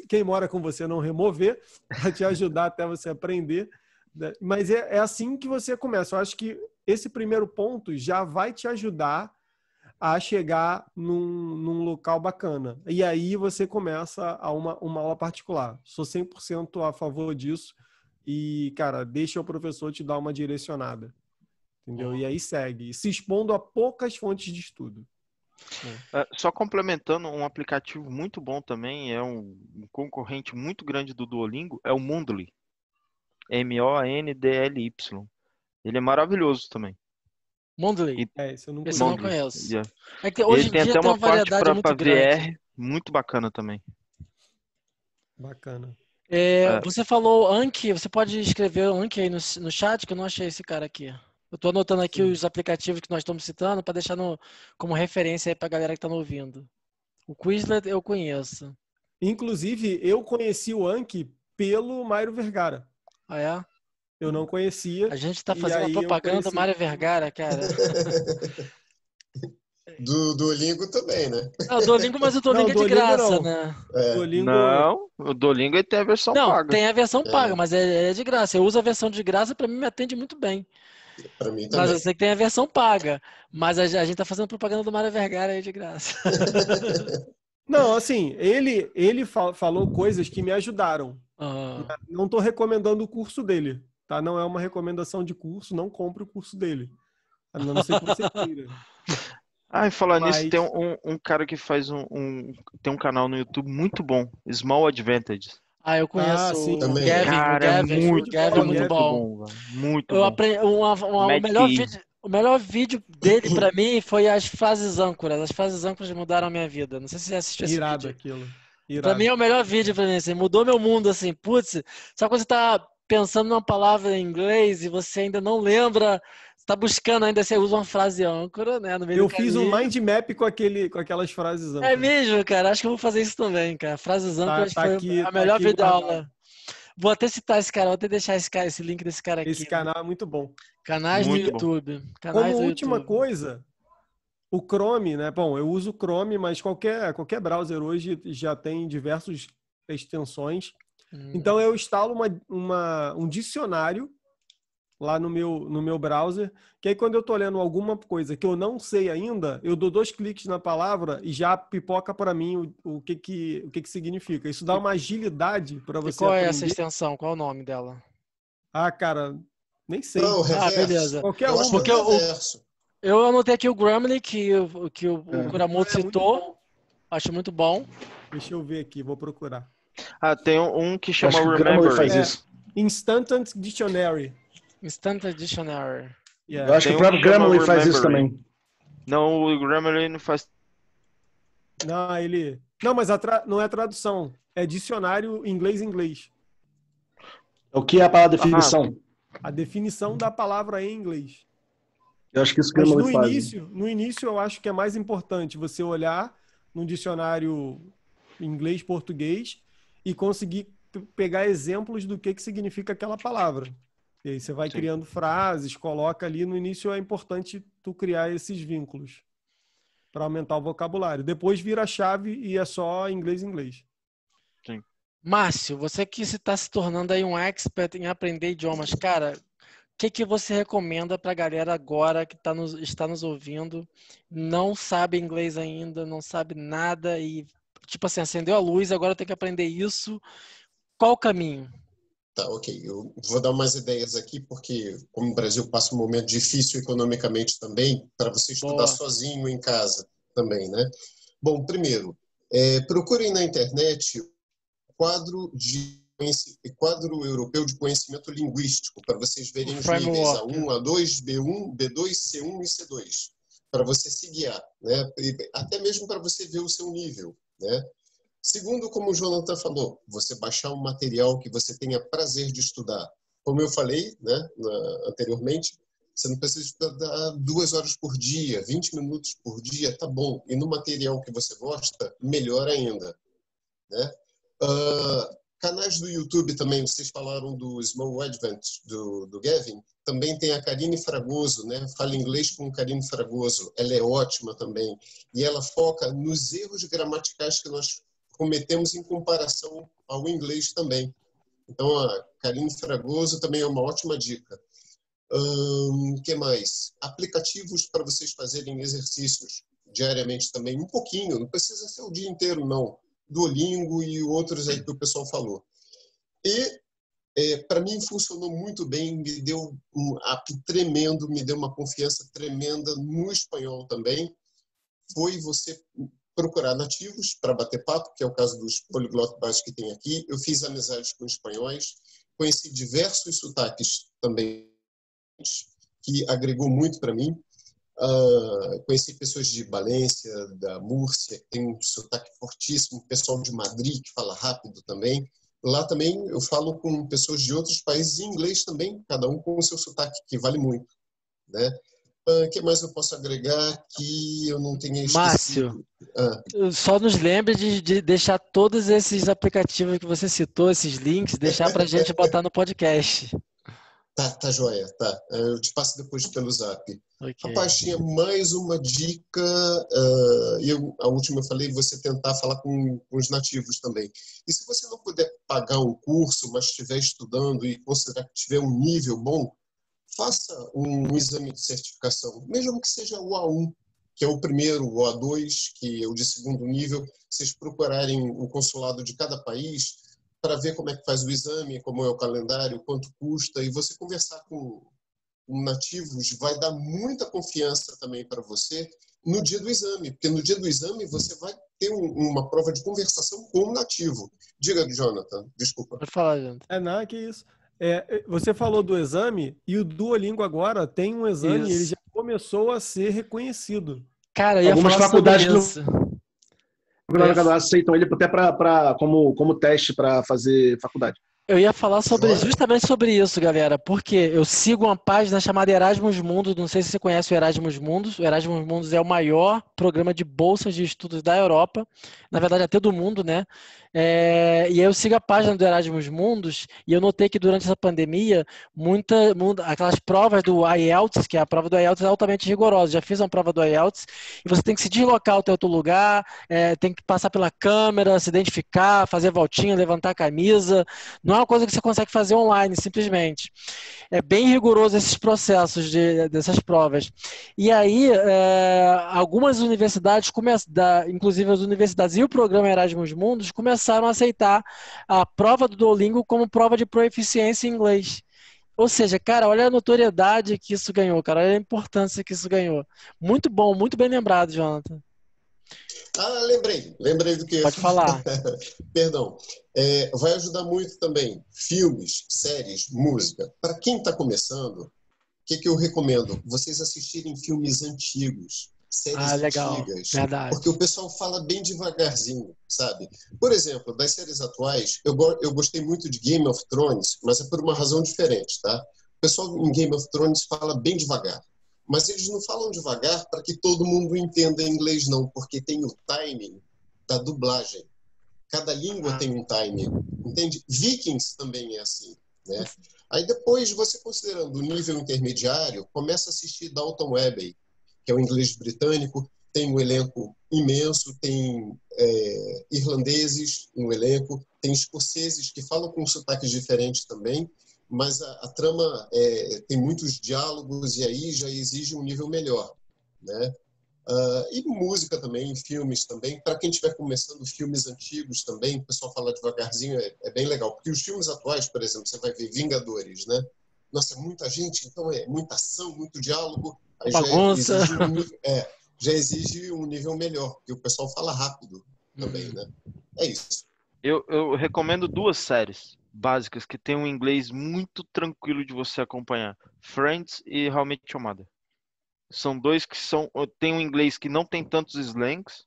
quem mora com você não remover, para te ajudar até você aprender. Mas é assim que você começa. Eu acho que esse primeiro ponto já vai te ajudar a chegar num local bacana. E aí você começa uma aula particular. Sou 100% a favor disso. E, cara, deixa o professor te dar uma direcionada. Entendeu? E aí segue. Se expondo a poucas fontes de estudo. Só complementando, um aplicativo muito bom também, é um concorrente muito grande do Duolingo, é o Mondly. Mondly. Ele é maravilhoso também. Mondly. Esse eu não Esse eu não Mondly. conheço. Yeah. É que hoje Ele em tem dia até tem uma uma parte variedade muito para grande. VR, muito bacana também. Bacana. Você falou Anki, você pode escrever Anki aí no chat, que eu não achei esse cara aqui. Eu tô anotando aqui Sim. os aplicativos que nós estamos citando para deixar como referência aí pra galera que tá nos ouvindo. O Quizlet eu conheço. Inclusive, eu conheci o Anki pelo Mário Vergara. Ah, é? Eu não conhecia. A gente tá E fazendo a aí eu propaganda do conheci. Mário Vergara, cara. Do Duolingo também, né? Não, o Duolingo, mas o Não, Duolingo é de Duolingo graça, não. né? Duolingo. Não, o Duolingo tem a versão Não, paga. tem a versão paga, É, mas é de graça. Eu uso a versão de graça, pra mim me atende muito bem. para mim Mas eu também. sei que tem a versão paga. Mas a gente tá fazendo propaganda do Mário Vergara aí de graça. Não, assim, ele falou coisas que me ajudaram. Ah, Não estou recomendando o curso dele, tá? Não é uma recomendação de curso, não compre o curso dele. A não ser que você queira. Ah, e falar nisso, Mas, tem um cara que faz tem um canal no YouTube muito bom, Small Advantages. eu conheço sim, o Também. Gavin, o Cara, é Gavin. O show de Gavin é bola, muito Gavin. muito bom. bom, velho. Muito Eu bom. aprendi, Magic Eve. o melhor vídeo dele pra mim foi as frases âncoras. As frases âncoras mudaram a minha vida. Não sei se você assistiu esse Irado vídeo. aquilo. Pra mim Irado. é o melhor vídeo pra mim, assim, mudou meu mundo, assim, putz, sabe quando você tá pensando numa palavra em inglês e você ainda não lembra, você tá buscando ainda, você usa uma frase âncora, né, no meio do Eu fiz um caminho. mind map com aquelas frases É âncoras. mesmo, cara, acho que eu vou fazer isso também, cara. Frases âncoras foi a Tá melhor aqui videoaula. guardado. Vou até citar esse cara, vou até deixar esse link desse cara Esse aqui. canal é muito bom. Canais do Muito bom. YouTube. Como Canais do última YouTube. coisa, o Chrome, né? Bom, eu uso o Chrome, mas qualquer browser hoje já tem diversas extensões. Então eu instalo um dicionário lá no meu browser, que aí quando eu estou lendo alguma coisa que eu não sei ainda, eu dou 2 cliques na palavra e já pipoca para mim o que significa. Isso dá uma agilidade para E você qual é essa aprender. extensão? Qual é o nome dela? Ah, cara, nem sei. Não, o reverso. Beleza. Qualquer Eu acho que é uma. Porque o reverso. eu anotei aqui o Grammarly, que o Kuramoto É muito citou. bom. Acho muito bom. Deixa eu ver aqui, vou procurar. Tem um que Eu chama acho que o Grammarly Remember. faz isso. Instant Dictionary. Instant Dictionary. Eu acho que Tem o um que próprio chama Grammarly faz isso Remembering. também. Não, o Grammarly não faz. Não, ele. Não, mas não é tradução. É dicionário inglês-inglês. O que é a palavra definição? A definição da palavra em inglês. Eu acho que isso o Mas Grammarly faz. no início eu acho que é mais importante você olhar num dicionário inglês-português e conseguir pegar exemplos do que significa aquela palavra. E aí você vai Sim. criando frases, coloca ali. No início é importante tu criar esses vínculos para aumentar o vocabulário. Depois vira a chave e é só inglês-inglês. Márcio, você que está se tornando aí um expert em aprender idiomas, cara, o que você recomenda para a galera agora que está nos ouvindo, não sabe inglês ainda, não sabe nada e, tipo assim, acendeu a luz, agora tem que aprender isso. Qual o caminho? Tá, ok. Eu vou dar umas ideias aqui, porque como o Brasil passa um momento difícil economicamente também, para você estudar Boa. sozinho em casa também, né? Bom, primeiro, procurem na internet quadro europeu de conhecimento linguístico, para vocês verem O os níveis framework. A1, A2, B1, B2, C1 e C2, para você se guiar, né? Até mesmo para você ver o seu nível, né? Segundo, como o Jonathan falou, você baixar um material que você tenha prazer de estudar. Como eu falei, né, anteriormente, você não precisa estudar 2 horas por dia, 20 minutos por dia, tá bom. E no material que você gosta, melhor ainda, né? Canais do YouTube também, vocês falaram do Small Advent, do Gavin, também tem a Karine Fragoso, né? Fala Inglês com Karine Fragoso, ela é ótima também, e ela foca nos erros gramaticais que nós cometemos em comparação ao inglês também. Então, a Karine Fragoso também é uma ótima dica. Que mais? Aplicativos para vocês fazerem exercícios diariamente também, um pouquinho, não precisa ser o dia inteiro, não. Duolingo e outros aí que o pessoal falou. E para mim funcionou muito bem, me deu um up tremendo, me deu uma confiança tremenda no espanhol também. Foi você procurar nativos para bater papo, que é o caso dos Polyglot Bars que tem aqui. Eu fiz amizades com espanhóis, conheci diversos sotaques também, que agregou muito para mim. Conheci pessoas de Valência, da Múrcia, que tem um sotaque fortíssimo, pessoal de Madrid, que fala rápido também. Lá também eu falo com pessoas de outros países em inglês também, cada um com o seu sotaque, que vale muito, né? O que mais eu posso agregar que eu não tenha Márcio, esquecido? só nos lembre de deixar todos esses aplicativos que você citou, esses links, deixar para a gente botar no podcast. Tá joia, tá. Eu te passo depois pelo Zap. Ok. Rapaz, tinha mais uma dica, a última eu falei, você tentar falar com os nativos também. E se você não puder pagar um curso, mas estiver estudando e considerar que tiver um nível bom, faça um exame de certificação, mesmo que seja o A1, que é o primeiro, o A2, que é o de segundo nível. Vocês procurarem o consulado de cada país para ver como é que faz o exame, como é o calendário, quanto custa, e você conversar com nativos vai dar muita confiança também para você no dia do exame, porque no dia do exame você vai ter uma prova de conversação com o nativo. Diga, Jonathan, desculpa. Pode falar, Jonathan. Não, que isso. Você falou do exame, e o Duolingo agora tem um exame, ele já começou a ser reconhecido. Cara, eu ia Algumas falar faculdades sobre isso. aceitam ele até como teste para fazer faculdade. Eu ia falar justamente sobre isso, galera, porque eu sigo uma página chamada Erasmus Mundus, não sei se você conhece o Erasmus Mundus. O Erasmus Mundus é o maior programa de bolsas de estudos da Europa, na verdade até do mundo, né? E aí eu sigo a página do Erasmus Mundus e eu notei que durante essa pandemia, aquelas provas do IELTS, que é a prova do IELTS, é altamente rigorosa. Já fiz uma prova do IELTS e você tem que se deslocar até outro lugar, tem que passar pela câmera, se identificar, fazer voltinha, levantar a camisa. Não é uma coisa que você consegue fazer online, simplesmente. É bem rigoroso esses processos dessas provas. E aí, algumas universidades, inclusive as universidades e o programa Erasmus Mundus, começaram a aceitar a prova do Duolingo como prova de proficiência em inglês. Ou seja, cara, olha a notoriedade que isso ganhou, cara, olha a importância que isso ganhou. Muito bom, muito bem lembrado, Jonathan. Lembrei do que... Pode falar. Perdão. Vai ajudar muito também filmes, séries, música. Para quem está começando, o que eu recomendo? Vocês assistirem filmes antigos, séries legal. antigas. Verdade. Porque o pessoal fala bem devagarzinho, sabe? Por exemplo, das séries atuais, eu gostei muito de Game of Thrones, mas é por uma razão diferente, tá? O pessoal em Game of Thrones fala bem devagar. Mas eles não falam devagar para que todo mundo entenda inglês, não, porque tem o timing da dublagem. Cada língua tem um timing, entende? Vikings também é assim, né? Aí depois, você considerando o nível intermediário, começa a assistir Downton Abbey, que é o inglês britânico, tem um elenco imenso, tem irlandeses no elenco, tem escoceses que falam com sotaques diferentes também, mas a trama tem muitos diálogos e aí já exige um nível melhor, né? E música também, filmes também. Para quem estiver começando filmes antigos também, o pessoal fala devagarzinho, é bem legal. Porque os filmes atuais, por exemplo, você vai ver Vingadores, né? Nossa, é muita gente, então é muita ação, muito diálogo. Aí bagunça. Já exige um nível melhor, porque o pessoal fala rápido também, né? É isso. Eu recomendo 2 séries básicas que tem um inglês muito tranquilo de você acompanhar. Friends e How I Met Your Mother. São 2 que tem um inglês que não tem tantos slangs.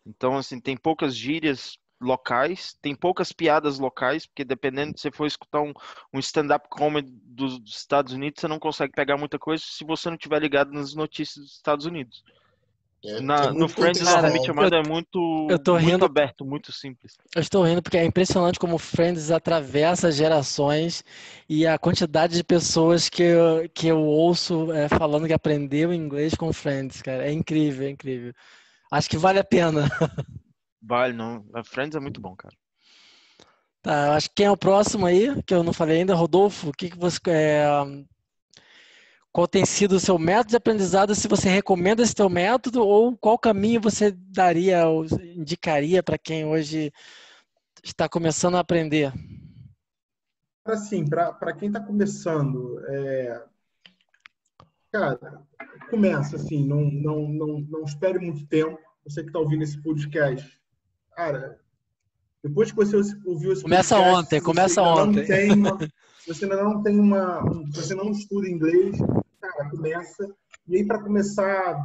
Então, assim, tem poucas gírias locais, tem poucas piadas locais, porque dependendo se você for escutar um stand-up comedy dos Estados Unidos, você não consegue pegar muita coisa se você não estiver ligado nas notícias dos Estados Unidos. No Friends, How I Met Your Mother é muito aberto, muito simples. Eu estou rindo porque é impressionante como Friends atravessa gerações e a quantidade de pessoas que eu ouço falando que aprendeu inglês com Friends, cara. É incrível, é incrível. Acho que vale a pena. Vale, não. A Friends é muito bom, cara. Tá, acho que quem é o próximo aí, que eu não falei ainda, Rodolfo, o que você... qual tem sido o seu método de aprendizado, se você recomenda esse teu método ou qual caminho você daria ou indicaria para quem hoje está começando a aprender? Assim, para quem está começando, cara, começa assim, não espere muito tempo. Você que está ouvindo esse podcast, cara, depois que você ouviu esse Começa podcast, ontem, se começa ontem. se você ainda não tem se você não estuda inglês, cara, começa. E aí, para começar,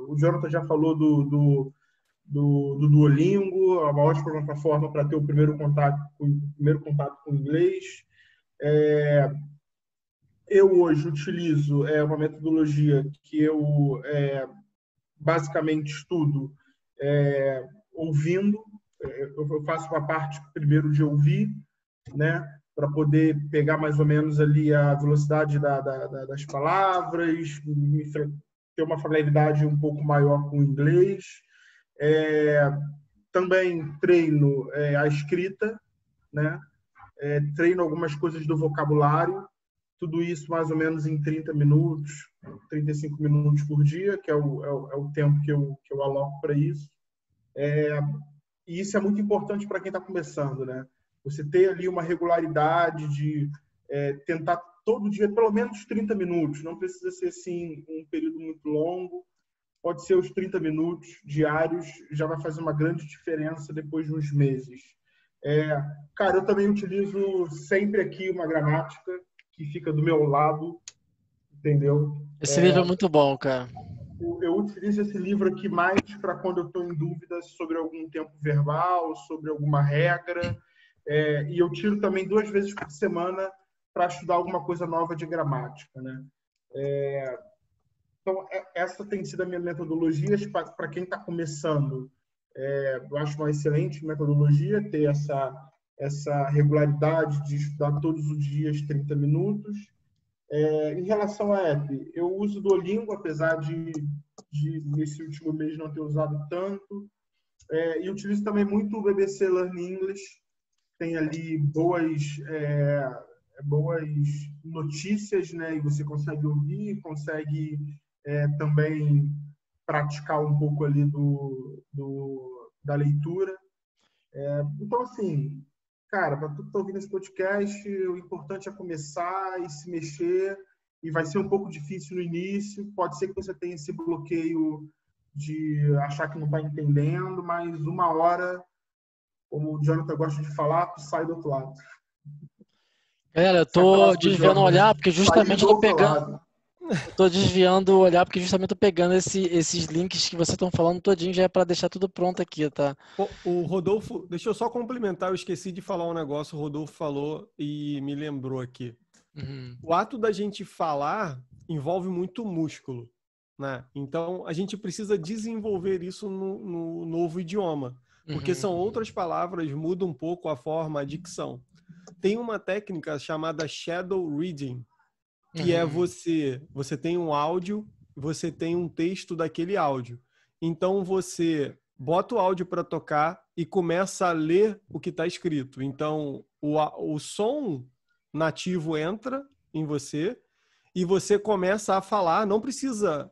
o Jonathan já falou do Duolingo, é uma ótima plataforma para ter o primeiro contato com o inglês. Eu hoje utilizo uma metodologia que eu basicamente estudo ouvindo. Eu faço uma parte primeiro de ouvir, né, para poder pegar mais ou menos ali a velocidade das palavras, ter uma familiaridade um pouco maior com o inglês. Também treino a escrita, né? Treino algumas coisas do vocabulário, tudo isso mais ou menos em 30 minutos, 35 minutos por dia, que é o tempo que eu aloco para isso. E isso é muito importante para quem está começando, né? Você ter ali uma regularidade de tentar todo dia, pelo menos 30 minutos. Não precisa ser, assim, um período muito longo. Pode ser os 30 minutos diários, já vai fazer uma grande diferença depois de uns meses. Cara, eu também utilizo sempre aqui uma gramática que fica do meu lado, entendeu? Esse livro é muito bom, cara. Eu utilizo esse livro aqui mais para quando eu estou em dúvidas sobre algum tempo verbal, sobre alguma regra. E eu tiro também 2 vezes por semana para estudar alguma coisa nova de gramática, né? Então, essa tem sido a minha metodologia para quem está começando. Eu acho uma excelente metodologia ter essa regularidade de estudar todos os dias 30 minutos. Em relação à app, eu uso o Duolingo, apesar de nesse último mês não ter usado tanto. E utilizo também muito o BBC Learn English. Tem ali boas notícias, né? E você consegue ouvir, consegue também praticar um pouco ali da leitura. Então, assim, cara, para tu que tá ouvindo esse podcast, o importante é começar e se mexer, e vai ser um pouco difícil no início, pode ser que você tenha esse bloqueio de achar que não está entendendo, mas uma hora, como o Jonathan gosta de falar, tu sai do outro lado. Galera, eu tô desviando o olhar porque justamente eu tô pegando. Tô desviando o olhar porque justamente tô pegando esses links que vocês estão falando todinho, já é para deixar tudo pronto aqui, tá? O Rodolfo, deixa eu só complementar, eu esqueci de falar um negócio, o Rodolfo falou e me lembrou aqui. Uhum. O ato da gente falar envolve muito músculo, né? Então, a gente precisa desenvolver isso no novo idioma, porque são outras palavras, muda um pouco a forma, a dicção. Tem uma técnica chamada shadow reading, que é você tem um áudio, você tem um texto daquele áudio. Então, você bota o áudio para tocar e começa a ler o que está escrito. Então, o som nativo entra em você e você começa a falar. Não precisa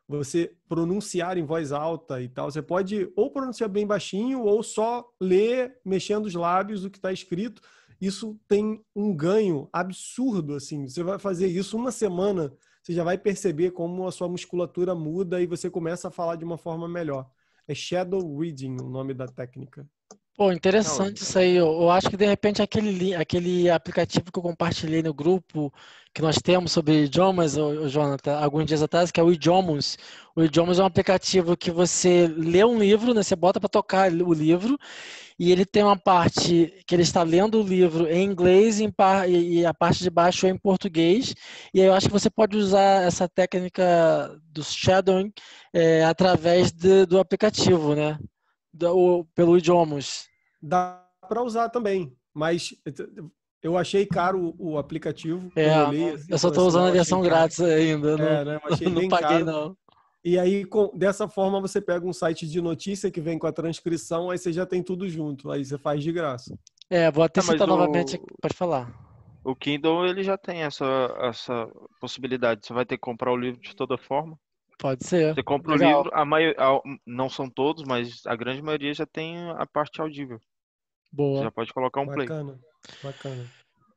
você pronunciar em voz alta e tal. Você pode ou pronunciar bem baixinho ou só ler, mexendo os lábios, o que está escrito. Isso tem um ganho absurdo, assim. Você vai fazer isso uma semana, você já vai perceber como a sua musculatura muda e você começa a falar de uma forma melhor. É shadow reading o nome da técnica. Pô, interessante isso aí. Eu acho que de repente aquele aplicativo que eu compartilhei no grupo que nós temos sobre idiomas, Jonathan, alguns dias atrás, que é o Idiomus. O Idiomus é um aplicativo que você lê um livro, né? Você bota para tocar o livro e ele tem uma parte que ele está lendo o livro em inglês e a parte de baixo é em português. E aí eu acho que você pode usar essa técnica do shadowing através do aplicativo, né? Pelo Idiomus. Dá para usar também, mas eu achei caro o aplicativo. Eu só estou usando a versão grátis ainda. Né? Eu achei bem paguei, caro. não. E aí, dessa forma, você pega um site de notícia que vem com a transcrição, aí você já tem tudo junto. Aí você faz de graça. Vou até citar novamente. Pode falar. O Kindle, ele já tem essa possibilidade. Você vai ter que comprar o livro de toda forma. Pode ser. Você compra o Legal. livro, não são todos, mas a grande maioria já tem a parte audível. Você Boa. já pode colocar um play. Bacana.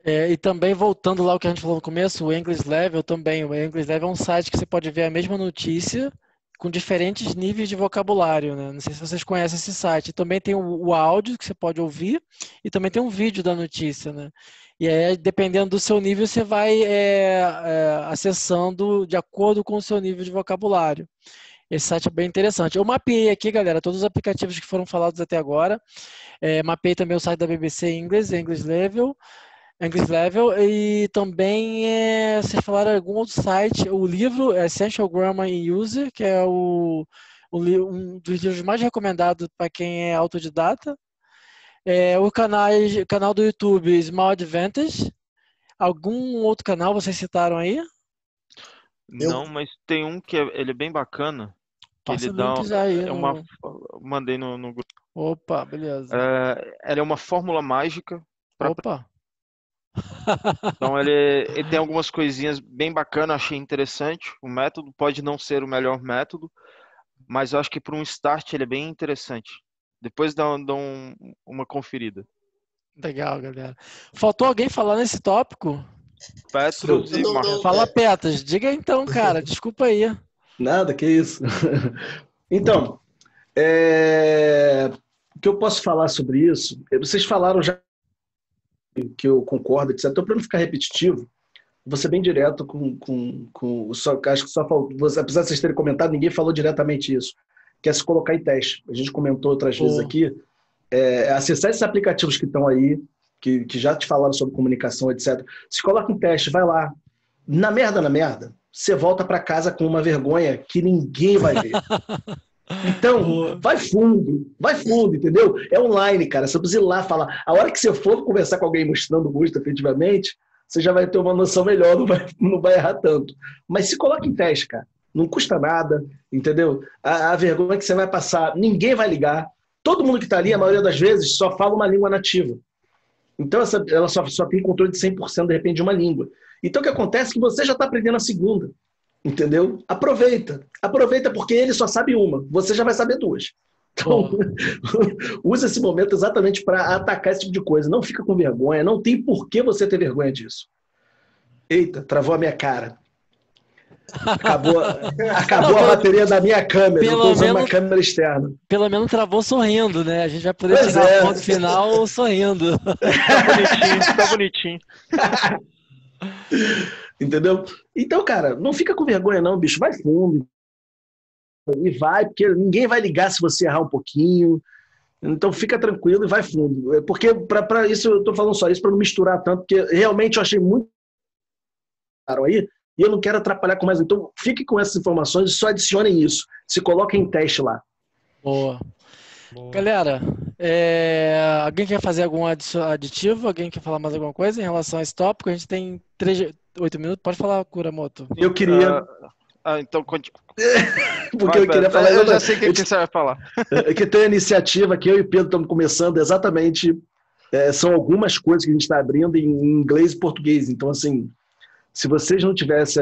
E também voltando lá ao que a gente falou no começo, o English Level também. O English Level é um site que você pode ver a mesma notícia com diferentes níveis de vocabulário, né? Não sei se vocês conhecem esse site. Também tem o áudio que você pode ouvir e também tem um vídeo da notícia, né? E aí, dependendo do seu nível, você vai acessando de acordo com o seu nível de vocabulário. Esse site é bem interessante. Eu mapeei aqui, galera, todos os aplicativos que foram falados até agora. Mapeei também o site da BBC English, English Level, e também vocês falaram algum outro site, o livro Essential Grammar in User, que é um dos livros mais recomendados para quem é autodidata. O canal do YouTube Small Advantage. Algum outro canal vocês citaram aí? Não, mas tem um que ele é bem bacana. Que Passa ele o dá link já aí. mandei no grupo. Opa, beleza. Ela é uma fórmula mágica. Opa. Então ele tem algumas coisinhas bem bacanas, achei interessante. O método pode não ser o melhor método, mas eu acho que para um start ele é bem interessante. Depois dá uma conferida. Legal, galera. Faltou alguém falar nesse tópico? Petros e Marcos. Fala, Petros. Diga então, cara. Desculpa aí. Nada, que isso. Então, o que eu posso falar sobre isso? Vocês falaram já que eu concordo, etc. Então, para não ficar repetitivo, vou ser bem direto acho que só faltou, apesar de vocês terem comentado, ninguém falou diretamente isso, que é se colocar em teste. A gente comentou outras vezes aqui, acessar esses aplicativos que estão aí, que já te falaram sobre comunicação, etc. Se coloca em teste, vai lá. Na merda, você volta para casa com uma vergonha que ninguém vai ver. Então, vai fundo, entendeu? É online, cara, você precisa ir lá falar. A hora que você for conversar com alguém mostrando o rosto, efetivamente, você já vai ter uma noção melhor, não vai errar tanto. Mas se coloca em teste, cara. Não custa nada, entendeu? A vergonha que você vai passar, ninguém vai ligar. Todo mundo que está ali, a maioria das vezes, só fala uma língua nativa. Então, ela só tem controle de 100%, de repente, de uma língua. Então, o que acontece é que você já está aprendendo a segunda. Entendeu? Aproveita porque ele só sabe uma, você já vai saber duas. Então, usa esse momento exatamente para atacar esse tipo de coisa. Não fica com vergonha, não tem por que você ter vergonha disso. Eita, travou a minha cara. Acabou a bateria da minha câmera, eu estou usando uma câmera externa. Pelo menos travou sorrindo, né? A gente vai poder tirar a foto final sorrindo. Tá bonitinho. Entendeu? Então, cara, não fica com vergonha não, bicho. Vai fundo. E vai, porque ninguém vai ligar se você errar um pouquinho. Então fica tranquilo e vai fundo. Porque para isso, eu tô falando só isso para não misturar tanto, porque realmente eu achei muito claro aí, e eu não quero atrapalhar com mais. Então fique com essas informações e só adicionem isso. Se coloquem em teste lá. Boa. Galera, alguém quer fazer algum aditivo? Alguém quer falar mais alguma coisa em relação a esse tópico? A gente tem 8 minutos. Pode falar, Kuramoto. Eu queria... então, porque eu queria falar... Eu já sei o que você vai falar. Que tem a iniciativa que eu e o Pedro estamos começando exatamente... são algumas coisas que a gente está abrindo em inglês e português. Então, assim, se a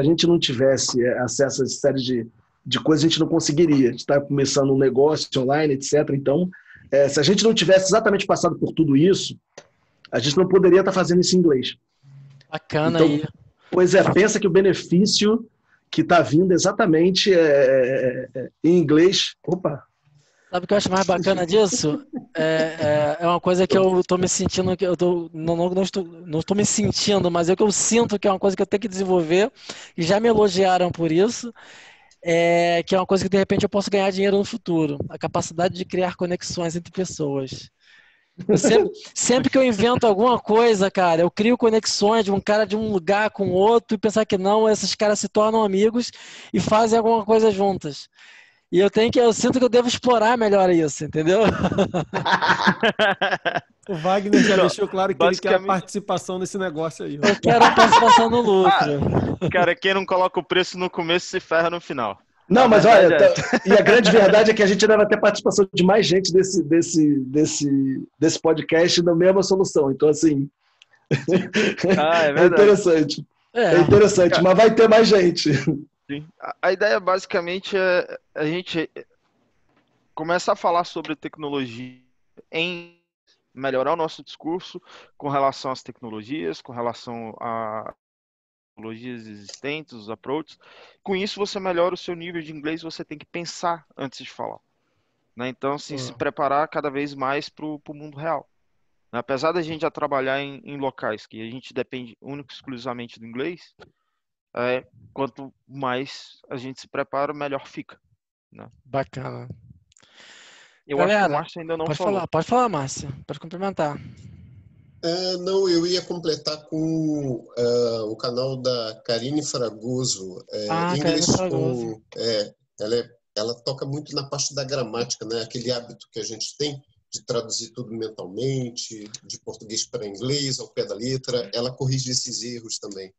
gente não tivesse acesso a essa série de coisas, a gente não conseguiria. A gente está começando um negócio online, etc. Então, se a gente não tivesse exatamente passado por tudo isso, a gente não poderia estar fazendo isso em inglês. Bacana então, aí. Pois pensa que o benefício que está vindo exatamente em inglês... Opa! Sabe o que eu acho mais bacana disso? É uma coisa que eu estou me sentindo, não estou me sentindo, mas é que eu sinto que é uma coisa que eu tenho que desenvolver, e já me elogiaram por isso, que é uma coisa que de repente eu posso ganhar dinheiro no futuro, a capacidade de criar conexões entre pessoas. Sempre que eu invento alguma coisa, cara, eu crio conexões de um cara de um lugar com outro e pensar que não, esses caras se tornam amigos e fazem alguma coisa juntas. E eu sinto que eu devo explorar melhor isso, entendeu? O Wagner já deixou claro que ele quer a participação nesse negócio aí. Eu quero a participação no lucro. Cara, quem não coloca o preço no começo se ferra no final. Não, mas olha, e a grande verdade é que a gente deve ter participação de mais gente desse podcast na mesma solução. Então, assim, Ah, é É verdade. interessante. É É, interessante, mas vai ter mais gente. Sim. A ideia basicamente é a gente começar a falar sobre tecnologia em melhorar o nosso discurso com relação às tecnologias, com relação a tecnologias existentes, os approaches. Com isso, você melhora o seu nível de inglês, você tem que pensar antes de falar, né? Então, assim, se preparar cada vez mais para o mundo real. Apesar da gente já trabalhar em locais que a gente depende único e exclusivamente do inglês, quanto mais a gente se prepara, melhor fica, né? bacana. Eu acho que o Galera, Márcio ainda não falou. pode falar, Márcia. Pode complementar. Não, eu ia completar com o canal da Karine Fragoso, Karina English Fragoso. com... ela toca muito na parte da gramática, né? Aquele hábito que a gente tem de traduzir tudo mentalmente, de português para inglês, ao pé da letra. Ela corrige esses erros também.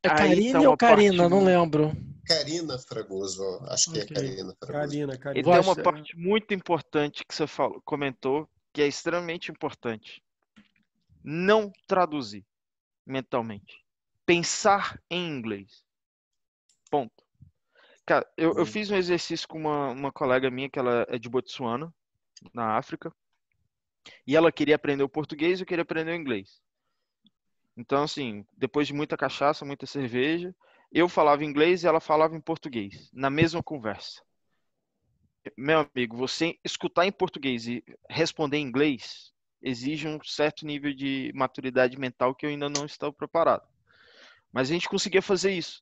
É Aí tá Karine ou uma Karina? parte, Não lembro. Karina Fragoso, acho que é Ok. Karina Fragoso. Karina, e Karina. Vou tem uma achar. parte muito importante que você falou, comentou, que é extremamente importante. Não traduzir mentalmente. Pensar em inglês. Ponto. Cara, eu fiz um exercício com uma colega minha, que ela é de Botsuana, na África, e ela queria aprender o português e eu queria aprender o inglês. Então, assim, depois de muita cachaça, muita cerveja, eu falava inglês e ela falava em português, na mesma conversa. Meu amigo, você escutar em português e responder em inglês exige um certo nível de maturidade mental que eu ainda não estou preparado. Mas a gente conseguia fazer isso.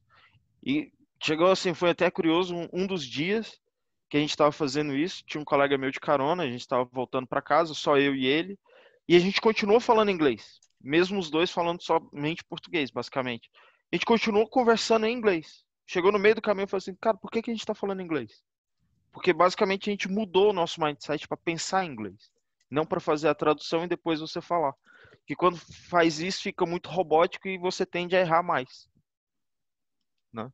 E chegou assim, foi até curioso, um dos dias que a gente estava fazendo isso, tinha um colega meu de carona, a gente estava voltando para casa, só eu e ele, e a gente continuou falando inglês, mesmo os dois falando somente português, basicamente. A gente continuou conversando em inglês. Chegou no meio do caminho e falou assim, cara, por que a gente está falando inglês? Porque basicamente a gente mudou o nosso mindset para pensar em inglês, não para fazer a tradução e depois você falar. Que quando faz isso fica muito robótico e você tende a errar mais, né?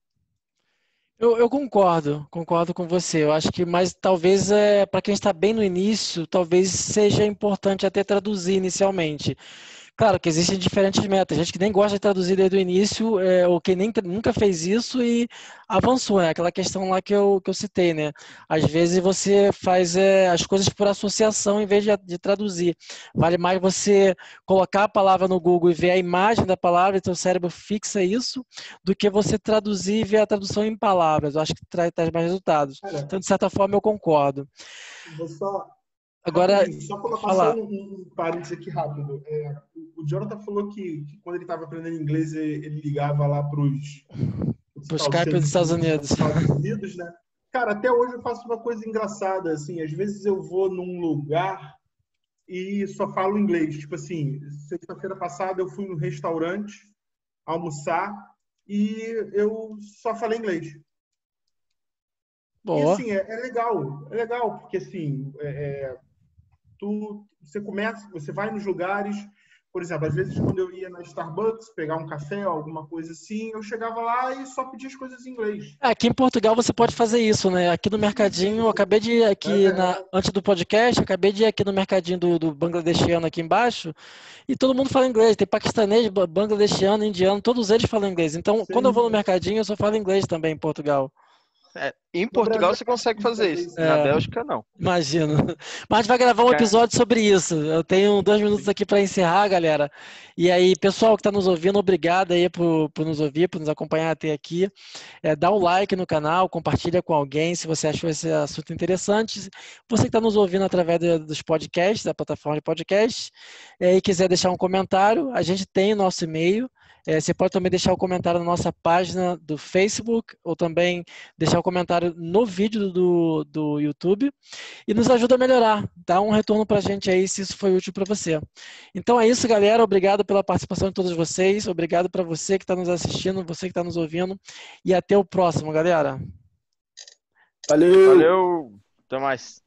Eu concordo com você. Eu acho que, mas talvez para quem está bem no início, talvez seja importante até traduzir inicialmente. Claro que existem diferentes metas. Gente que nem gosta de traduzir desde o início, ou que nem, nunca fez isso e avançou, né? Aquela questão lá que eu citei, né? Às vezes você faz as coisas por associação em vez de traduzir. Vale mais você colocar a palavra no Google e ver a imagem da palavra e seu cérebro fixa isso, do que você traduzir e ver a tradução em palavras. Eu acho que traz mais resultados. Cara, Então, de certa forma, eu concordo. vou só, Agora, rapidinho, só colocar só falar. um parênteses aqui rápido. O Jonathan falou que quando ele estava aprendendo inglês, ele ligava lá para os Skype dos Estados Unidos. Estados Unidos, né? Cara, até hoje eu faço uma coisa engraçada, assim, às vezes eu vou num lugar e só falo inglês. Tipo assim, sexta-feira passada eu fui num restaurante almoçar e eu só falei inglês. E Boa. assim, é legal, porque assim, você vai nos lugares, por exemplo, às vezes quando eu ia na Starbucks pegar um café ou alguma coisa assim, eu chegava lá e só pedia as coisas em inglês. Aqui em Portugal você pode fazer isso, né? Aqui no mercadinho, eu acabei de ir aqui antes do podcast, acabei de ir aqui no mercadinho do bangladeshiano aqui embaixo, e todo mundo fala inglês. Tem paquistanês, bangladeshiano, indiano, todos eles falam inglês. Então, quando eu vou no mercadinho, eu só falo inglês também em Portugal. Em No Portugal Brasil você é consegue difícil fazer fazer isso. isso. Na Bélgica, não. Imagino. Mas a gente vai gravar um episódio sobre isso. Eu tenho 2 minutos aqui para encerrar, galera. E aí, pessoal que está nos ouvindo, obrigado aí por nos ouvir, por nos acompanhar até aqui. Dá um like no canal, compartilha com alguém se você achou esse assunto interessante. Você que está nos ouvindo através dos podcasts, da plataforma de podcast, e quiser deixar um comentário, a gente tem o nosso e-mail. Você pode também deixar o comentário na nossa página do Facebook ou também deixar o comentário no vídeo do YouTube e nos ajuda a melhorar. Dá um retorno para a gente aí se isso foi útil para você. Então é isso, galera. Obrigado pela participação de todos vocês. Obrigado para você que está nos assistindo, você que está nos ouvindo. E até o próximo, galera. Valeu! Valeu, até mais.